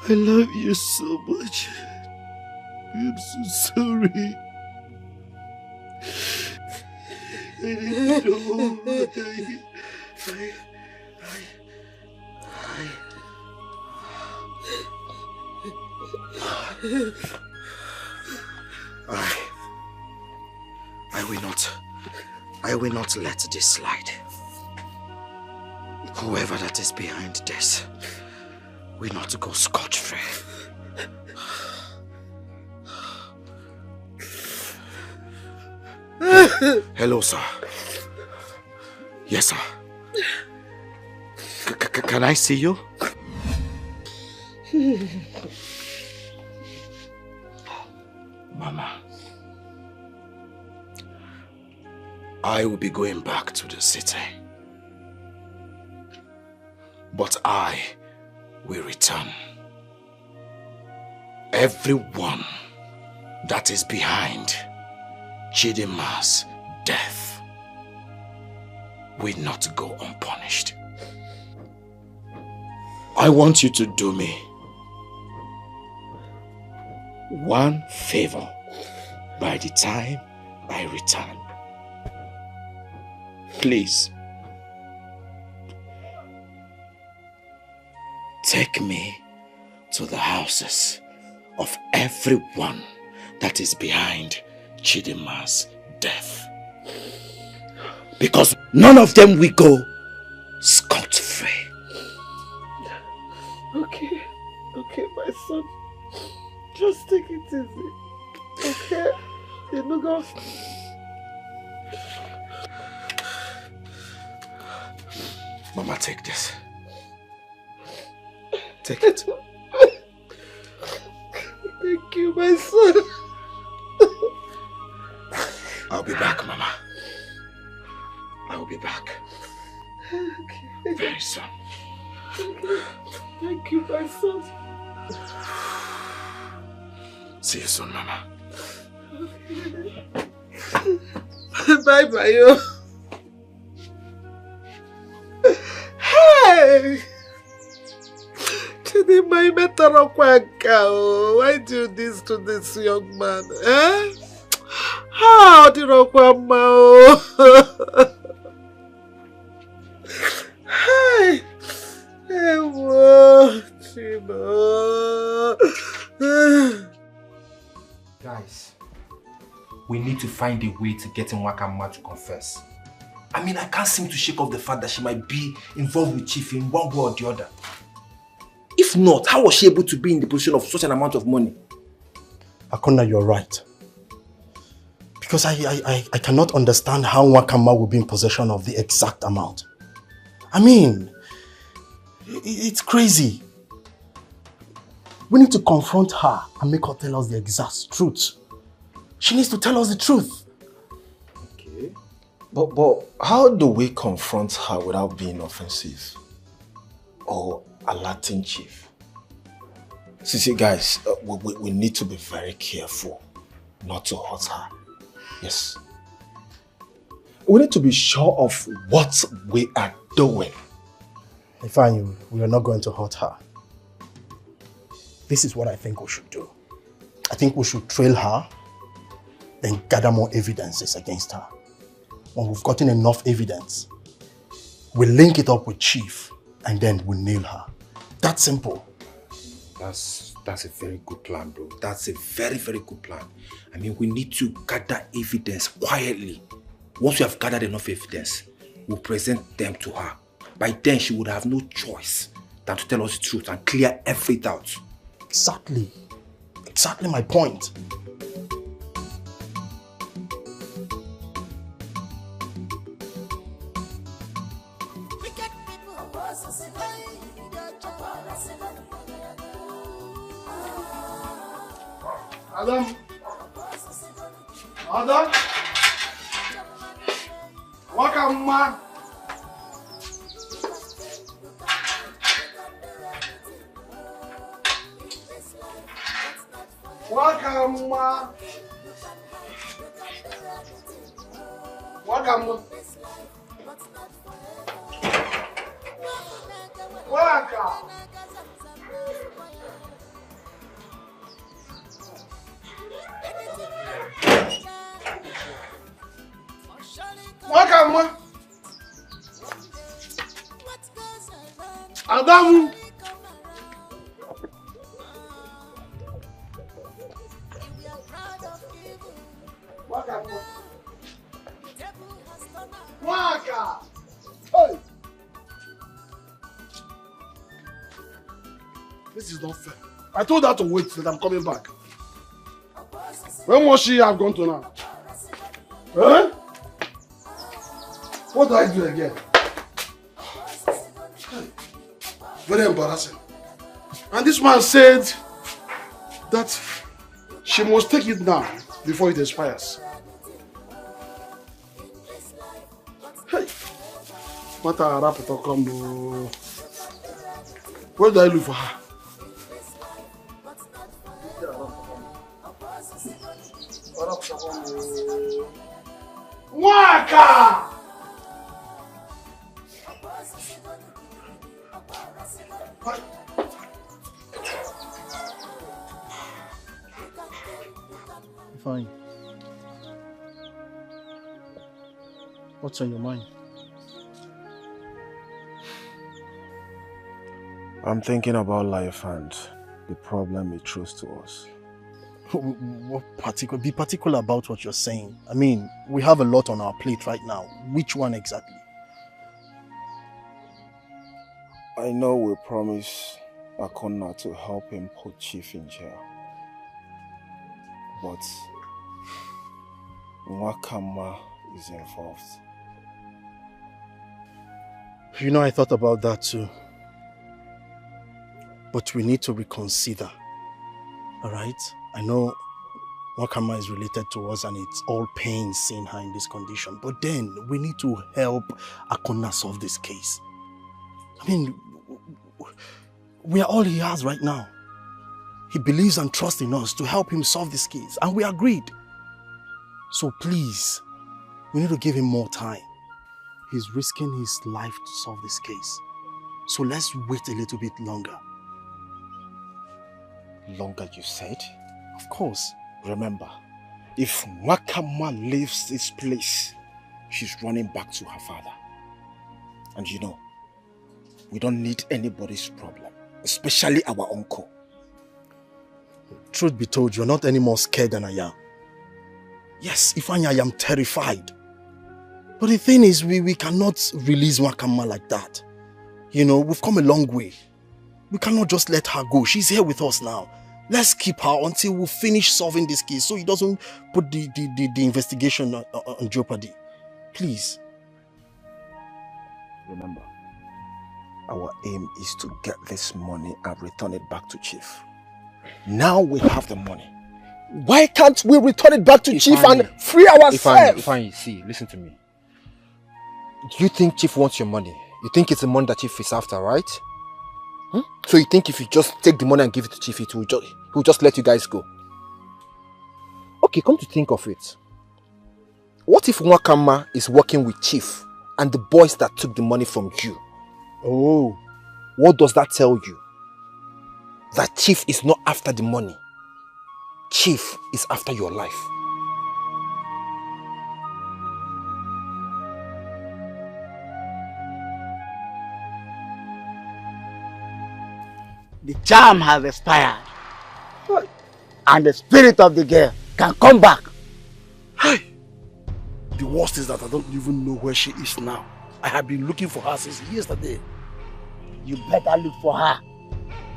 I love you so much. I'm so sorry. I didn't know. I will not let this slide. Whoever that is behind this will not go scot-free. Hello, sir. Yes, sir. Can I see you? Mama, I will be going back to the city. But I will return. Everyone that is behind Chidinma's death will not go unpunished. I want you to do me one favor by the time I return. Please, take me to the houses of everyone that is behind Chidinma's death. Because none of them will go scot-free. Okay, my son. Just take it easy. Okay? You know, Mama, take this. Take it. Thank you, my son. I'll be back, Mama. I will be back. Okay. Very soon. Thank you, my son. See you soon, Mama. Bye-bye, yo. Hey! Why do you do this to this young man? Eh? How did you Hey! Hey, whoa, Guys, we need to find a way to get Nwakama to confess. I mean, I can't seem to shake off the fact that she might be involved with Chief in one way or the other. If not, how was she able to be in the position of such an amount of money? Akona, you're right. Because I cannot understand how Nwakama will be in possession of the exact amount. I mean, it's crazy. We need to confront her and make her tell us the exact truth. She needs to tell us the truth. Okay. But how do we confront her without being offensive? Or alerting Chief? See guys, we need to be very careful not to hurt her. Yes. We need to be sure of what we are doing. Ifeanyi, we are not going to hurt her. This is what I think we should do. I think we should trail her, then gather more evidences against her. When we've gotten enough evidence, we link it up with Chief, and then we nail her. That's simple. That's a very good plan, bro. That's a very, very good plan. I mean, we need to gather evidence quietly. Once we have gathered enough evidence, we'll present them to her. By then, she would have no choice than to tell us the truth and clear every doubt. Exactly. Exactly my point. Adam? Adam? Wakama? Wakama? Wakama? Waka? Wakama? Adamu? Wakama? Waka? Hey! This is not fair. I told her to wait till I'm coming back. When must she have gone to now? Huh? What did I do again? Very embarrassing. And this man said that she must take it now before it expires. Hey, what a rap to come. Where do I look for her? Waka! Fine. What's on your mind? I'm thinking about life and the problem it throws to us. Be particular about what you're saying. I mean, we have a lot on our plate right now. Which one exactly? I know we promised Akona to help him put Chief in jail. But Nwakama is involved. You know, I thought about that too. But we need to reconsider. Alright? I know Wakama is related to us and it's all pain seeing her in this condition. But then we need to help Akona solve this case. I mean, we are all he has right now. He believes and trusts in us to help him solve this case. And we agreed. So please, we need to give him more time. He's risking his life to solve this case. So let's wait a little bit longer. Longer, you said? Of course. Remember, if Wakama leaves this place, she's running back to her father. And you know, we don't need anybody's problem, especially our uncle. Truth be told, you're not any more scared than I am. Yes, Ifeanyi, I am terrified. But the thing is, we cannot release Wakama like that. You know, we've come a long way. We cannot just let her go. She's here with us now. Let's keep her until we finish solving this case so it doesn't put the investigation on jeopardy. Please. Remember, our aim is to get this money and return it back to Chief. Now we have the money. Why can't we return it back to Chief and free ourselves? Ifeanyi, see, listen to me. Do you think Chief wants your money? You think it's the money that Chief is after, right? So you think if you just take the money and give it to Chief, he will just let you guys go? Okay, come to think of it. What if Wakama is working with Chief and the boys that took the money from you? Oh, what does that tell you? That Chief is not after the money. Chief is after your life. The charm has expired. And the spirit of the girl can come back. Hey! The worst is that I don't even know where she is now. I have been looking for her since yesterday. You better look for her.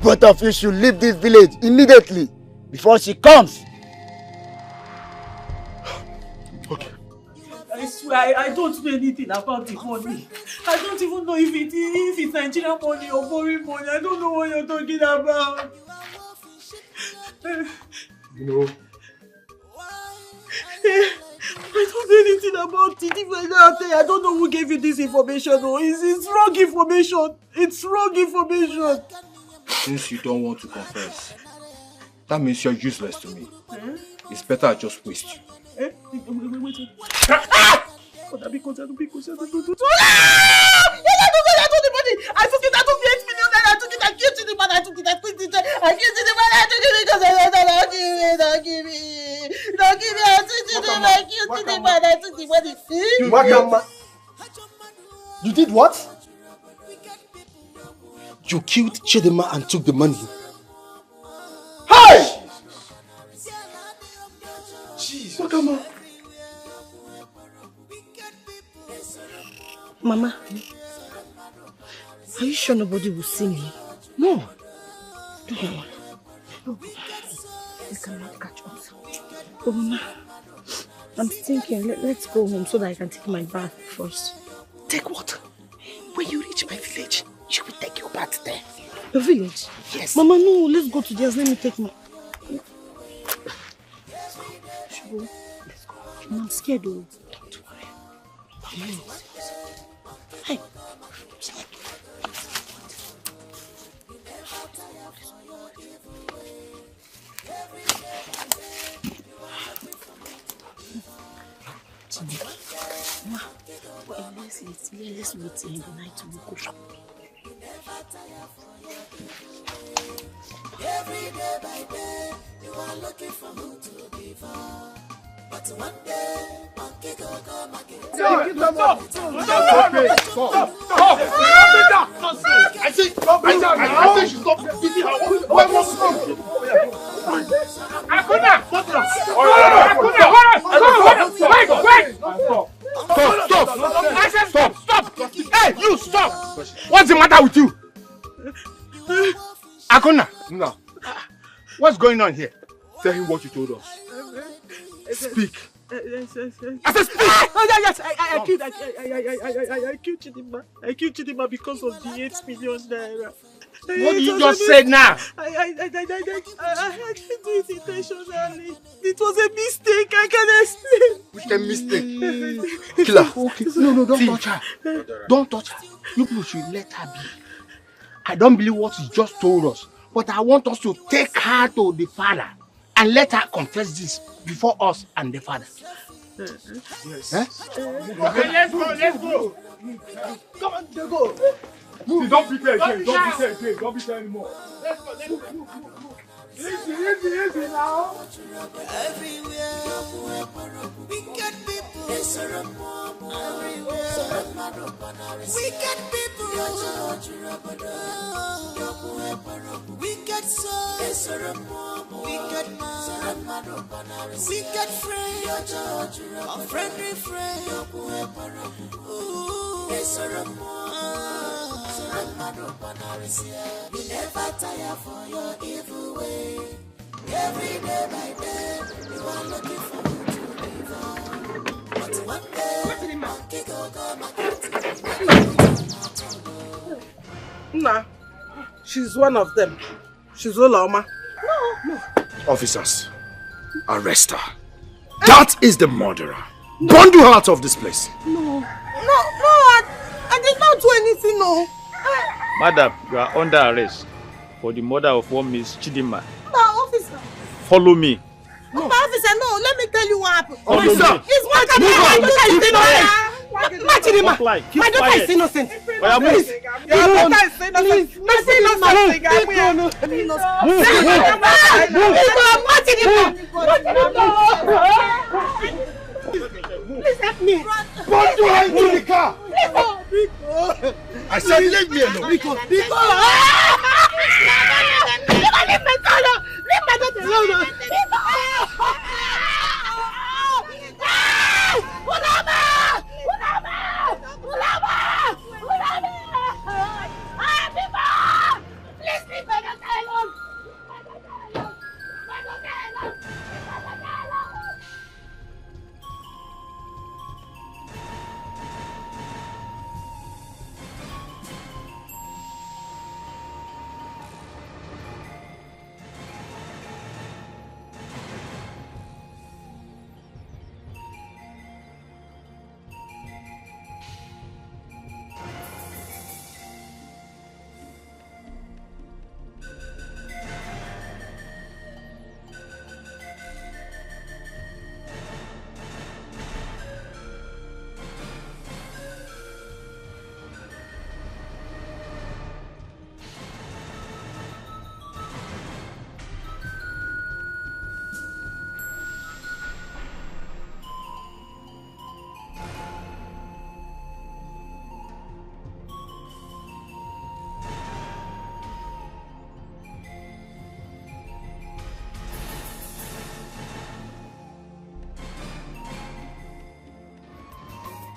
Both of you should leave this village immediately before she comes. Okay. I swear, I don't know anything about the money. I don't even know if it's Nigerian money or foreign money. I don't know what you're talking about. You know, I don't know anything about it. If I don't know who gave you this information. Or it's wrong information. It's wrong information. Since you don't want to confess, that means you're useless to me. It's better I just waste you. Wait. I took it. I took the 8 million naira. I took it. I killed the man. I took it. I killed the man. I killed the man. I took it because don't give me. I took the man. I killed the man. I took the money. Wakama, you did what? You killed Chidima and took the money. Hey! Jeez, Wakama. Mama, are you sure nobody will see me? No. Don't worry. No. You cannot catch us. Oh, Mama, I'm thinking, let's go home so that I can take my bath first. Take what? When you reach my village, you will take your bath there. Your village? Yes. Mama, no, let's go to theirs. Let me take my... Let's go. Let's go. I'm scared though. Don't worry. Hey. Let's wait till the night to go. Every day by day, you are looking for who to be for. But one day, monkey go come again. Stop! I say you stop beating her. Why must you? Stop! Hey, you stop! What's the matter with you? Akuna, what's going on here? Tell him what you told us. Speak. I said speak! Yes, I killed Chidinma. I killed Chidinma because of the 8 million naira. What did you just say now? I didn't do it intentionally. It was a mistake. I can explain. Which a mistake? Killer. Okay. No, don't touch her. Don't touch her. You people should let her be. I don't believe what you just told us, but I want us to take her to the father and let her confess this before us and the father. Yes. Eh? Okay, let's go. Come on, go. Move. Don't be there again. Don't be there anymore. Let's go. Easy now. Everywhere, wicked people. Everywhere, wicked people. Wicked soul, wicked man, wicked friend, unfriendly friend. You never tire for your evil way. Every day by day, you are looking forward to live on. But one day, monkey go Nah, she's one of them. She's Oloma. No. Officers, arrest her. That is the murderer. Bundle her out of this place. No, I did not do anything, no. Madam, you are under arrest for the murder of one Miss Chidinma. No, officer. Follow me. No, officer, no, let me tell you what happened. Officer, it's my daughter is innocent. My daughter is innocent. Your daughter is innocent. Please help me. Don't do her into the car. I said leave me alone. Leave my daughter alone. Please leave my daughter alone.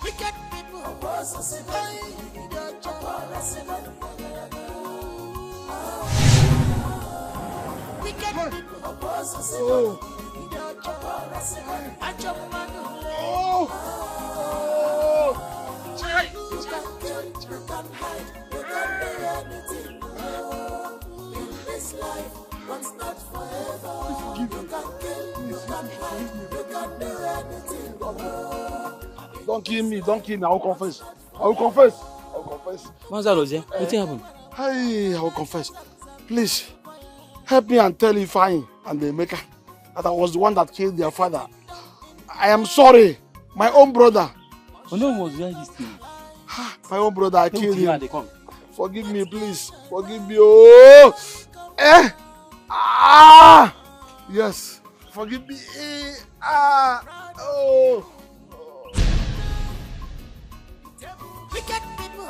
Wicked people, Don't kill me. I will confess. Manzaloze, what happened? Hey, I will confess. Please, help me and tell Ifeanyi and the maker that I was the one that killed their father. I am sorry. My own brother. No was behind this thing. My own brother, I killed him. They come. Forgive me, please. Forgive me. Oh! Yes. Forgive me. Oh! Wicked people,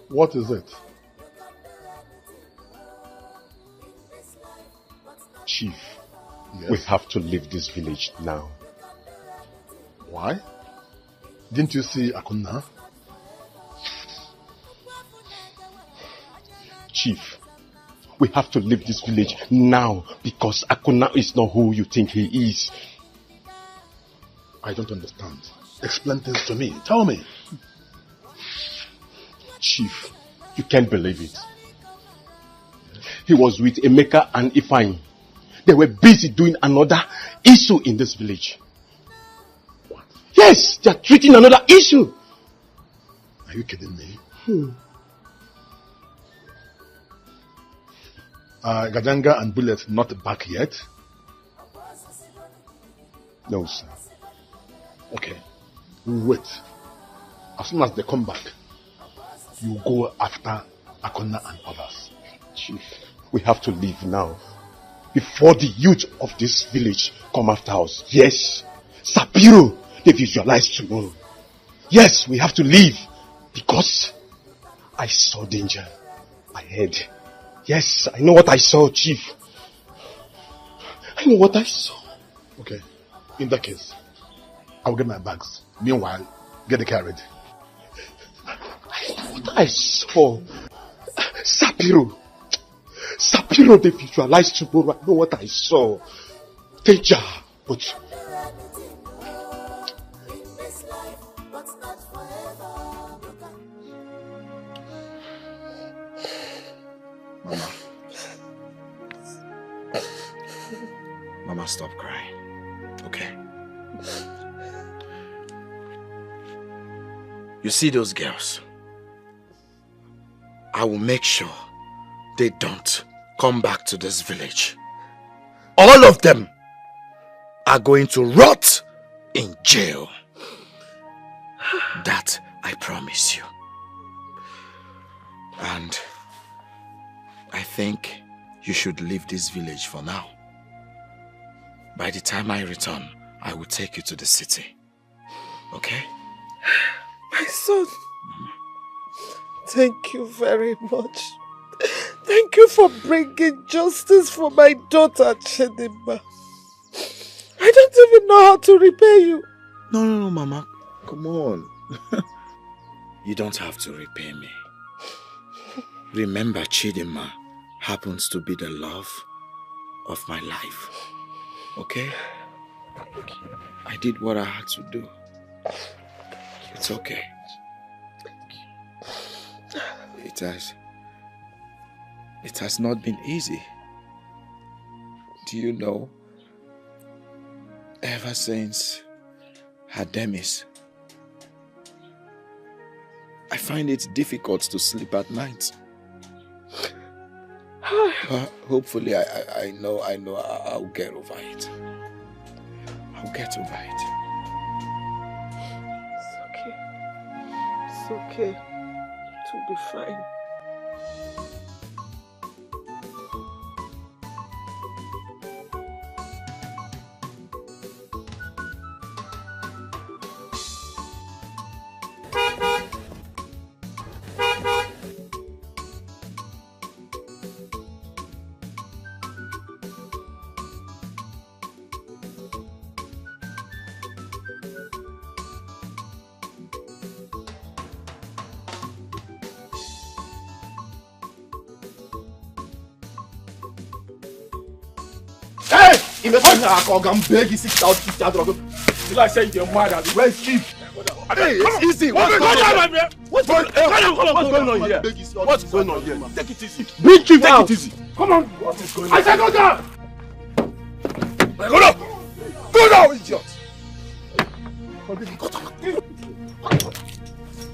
What is it? Chief, we have to leave this village now. Why? Didn't you see Akuna? Chief, we have to leave this village now because Akuna is not who you think he is. I don't understand. Explain things to me. Tell me. Chief, you can't believe it. He was with Emeka and Ifeanyi. They were busy doing another issue in this village. What? Yes, they are treating another issue. Are you kidding me? Gajanga and Bullet not back yet? No, sir. Okay. Wait. As soon as they come back, you go after Akona and others. Chief, we have to leave now. Before the youth of this village come after us. Yes. Sapiro, they visualize tomorrow. Yes, we have to leave. Because I saw danger ahead. Yes, I know what I saw, Chief. I know what I saw. Okay. In that case, I'll get my bags. Meanwhile, get the car ready. I know what I saw. Sapiro, they visualize tomorrow. I know what I saw. Danger, but... Mama, stop crying. Okay? You see those girls? I will make sure they don't come back to this village. All of them are going to rot in jail. That I promise you. And I think you should leave this village for now. By the time I return, I will take you to the city. Okay? My son, thank you very much. Thank you for bringing justice for my daughter, Chidimma. I don't even know how to repay you. No, Mama. Come on. You don't have to repay me. Remember, Chidimma happens to be the love of my life. Okay? I did what I had to do. It's okay. It has not been easy. Do you know? Ever since her demise, I find it difficult to sleep at night. But hopefully I know I'll get over it. I'll get over it. It's okay. It will be fine. I'm begging 6,000. Till I say you're mad at me. Where's Chief? Hey, it's easy. What's going on here? What's going on here? Take it easy. Bring Chief Take out. it easy. Come on. What is going on? I said go down. Go down. Go down, idiot.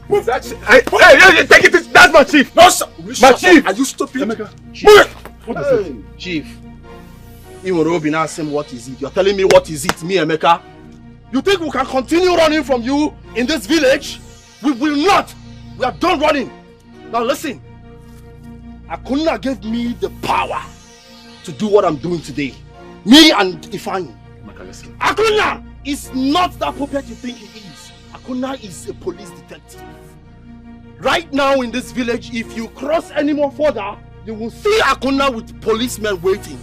Move that shit. Hey, take it easy. That's my chief. No, sir. My chief. Are you stupid? Move it. Hey, Chief. Iworobi now saying what is it? You're telling me what is it, me, Emeka? You think we can continue running from you in this village? We will not. We are done running. Now listen. Akuna gave me the power to do what I'm doing today. Me and Ifeanyi. Akuna is not that puppet you think he is. Akuna is a police detective. Right now in this village, if you cross any more further, you will see Akuna with policemen waiting.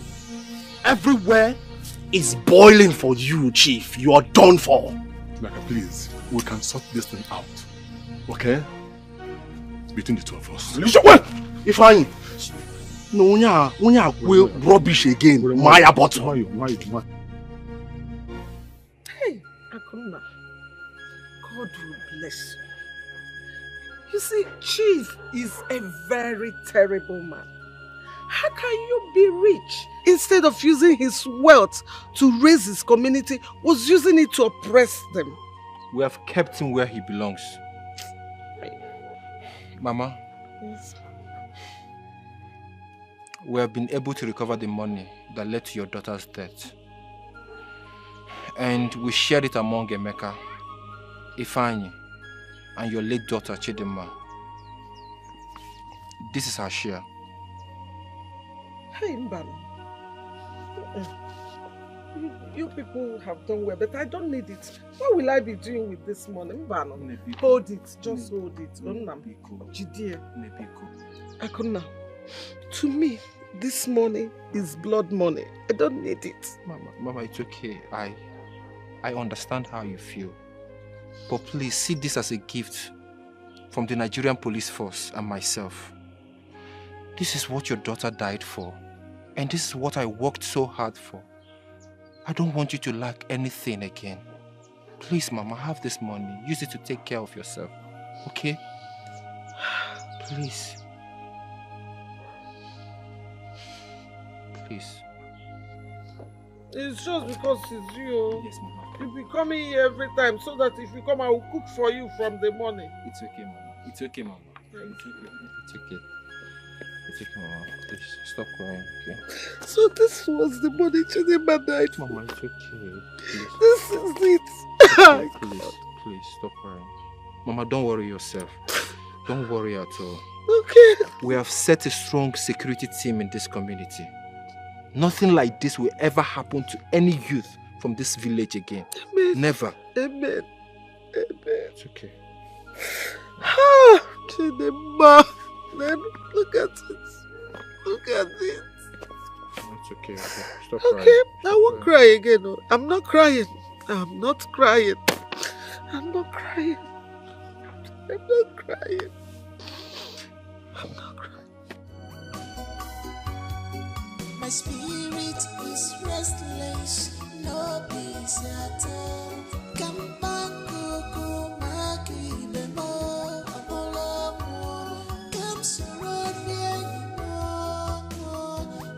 Everywhere is boiling for you, Chief. You are done for. Emeka, please, we can sort this thing out. Okay? Between the two of us. If I no will rubbish again. Maya bottle. Hey, Akuna. God will bless you. You see, Chief is a very terrible man. How can you be rich? Instead of using his wealth to raise his community, was using it to oppress them. We have kept him where he belongs. Mama, Yes. we have been able to recover the money that led to your daughter's death. And we shared it among Emeka, Ifeanyi, and your late daughter Chidinma. This is our share. Hey, Mbano. You people have done well, but I don't need it. What will I be doing with this money? Mbano, hold it. Just hold it. Jidie. Akuna, to me, this money is blood money. I don't need it. Mama, it's okay. I understand how you feel. But please see this as a gift from the Nigerian police force and myself. This is what your daughter died for. And this is what I worked so hard for. I don't want you to lack anything again. Please, Mama, have this money. Use it to take care of yourself. Okay? Please. Please. It's just because it's you. Yes, Mama. You'll be coming here every time so that if you come, I will cook for you from the morning. It's okay, Mama. It's okay, Mama. It's okay. It's okay. It's okay, Mama. Please, stop crying, okay? So this was the money Chidinma died for. Mama, it's okay. Please. This is it. Please, stop crying. Mama, don't worry yourself. Don't worry at all. Okay. We have set a strong security team in this community. Nothing like this will ever happen to any youth from this village again. Amen. Never. Amen. Amen. It's okay. Ah, Chidinma. Then look at it. Look at it. It's okay. Stop Okay, crying. I won't cry again. No. I'm not crying. I'm not crying. I'm not crying. I'm not crying. I'm not crying. My spirit is restless, no peace at all. Come back, go, Maki, Bemo, Apollo, come surround me anymore.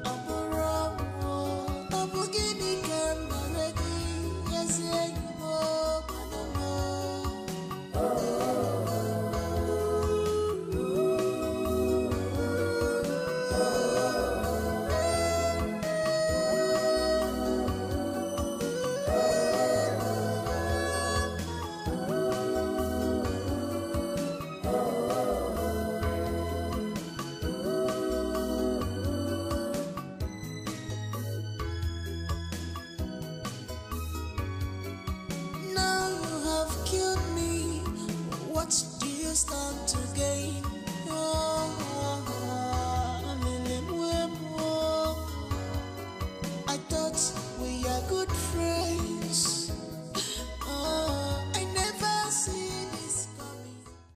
Apollo, Apogini, come already, yes, anymore, now you have killed me. What do you stand to gain?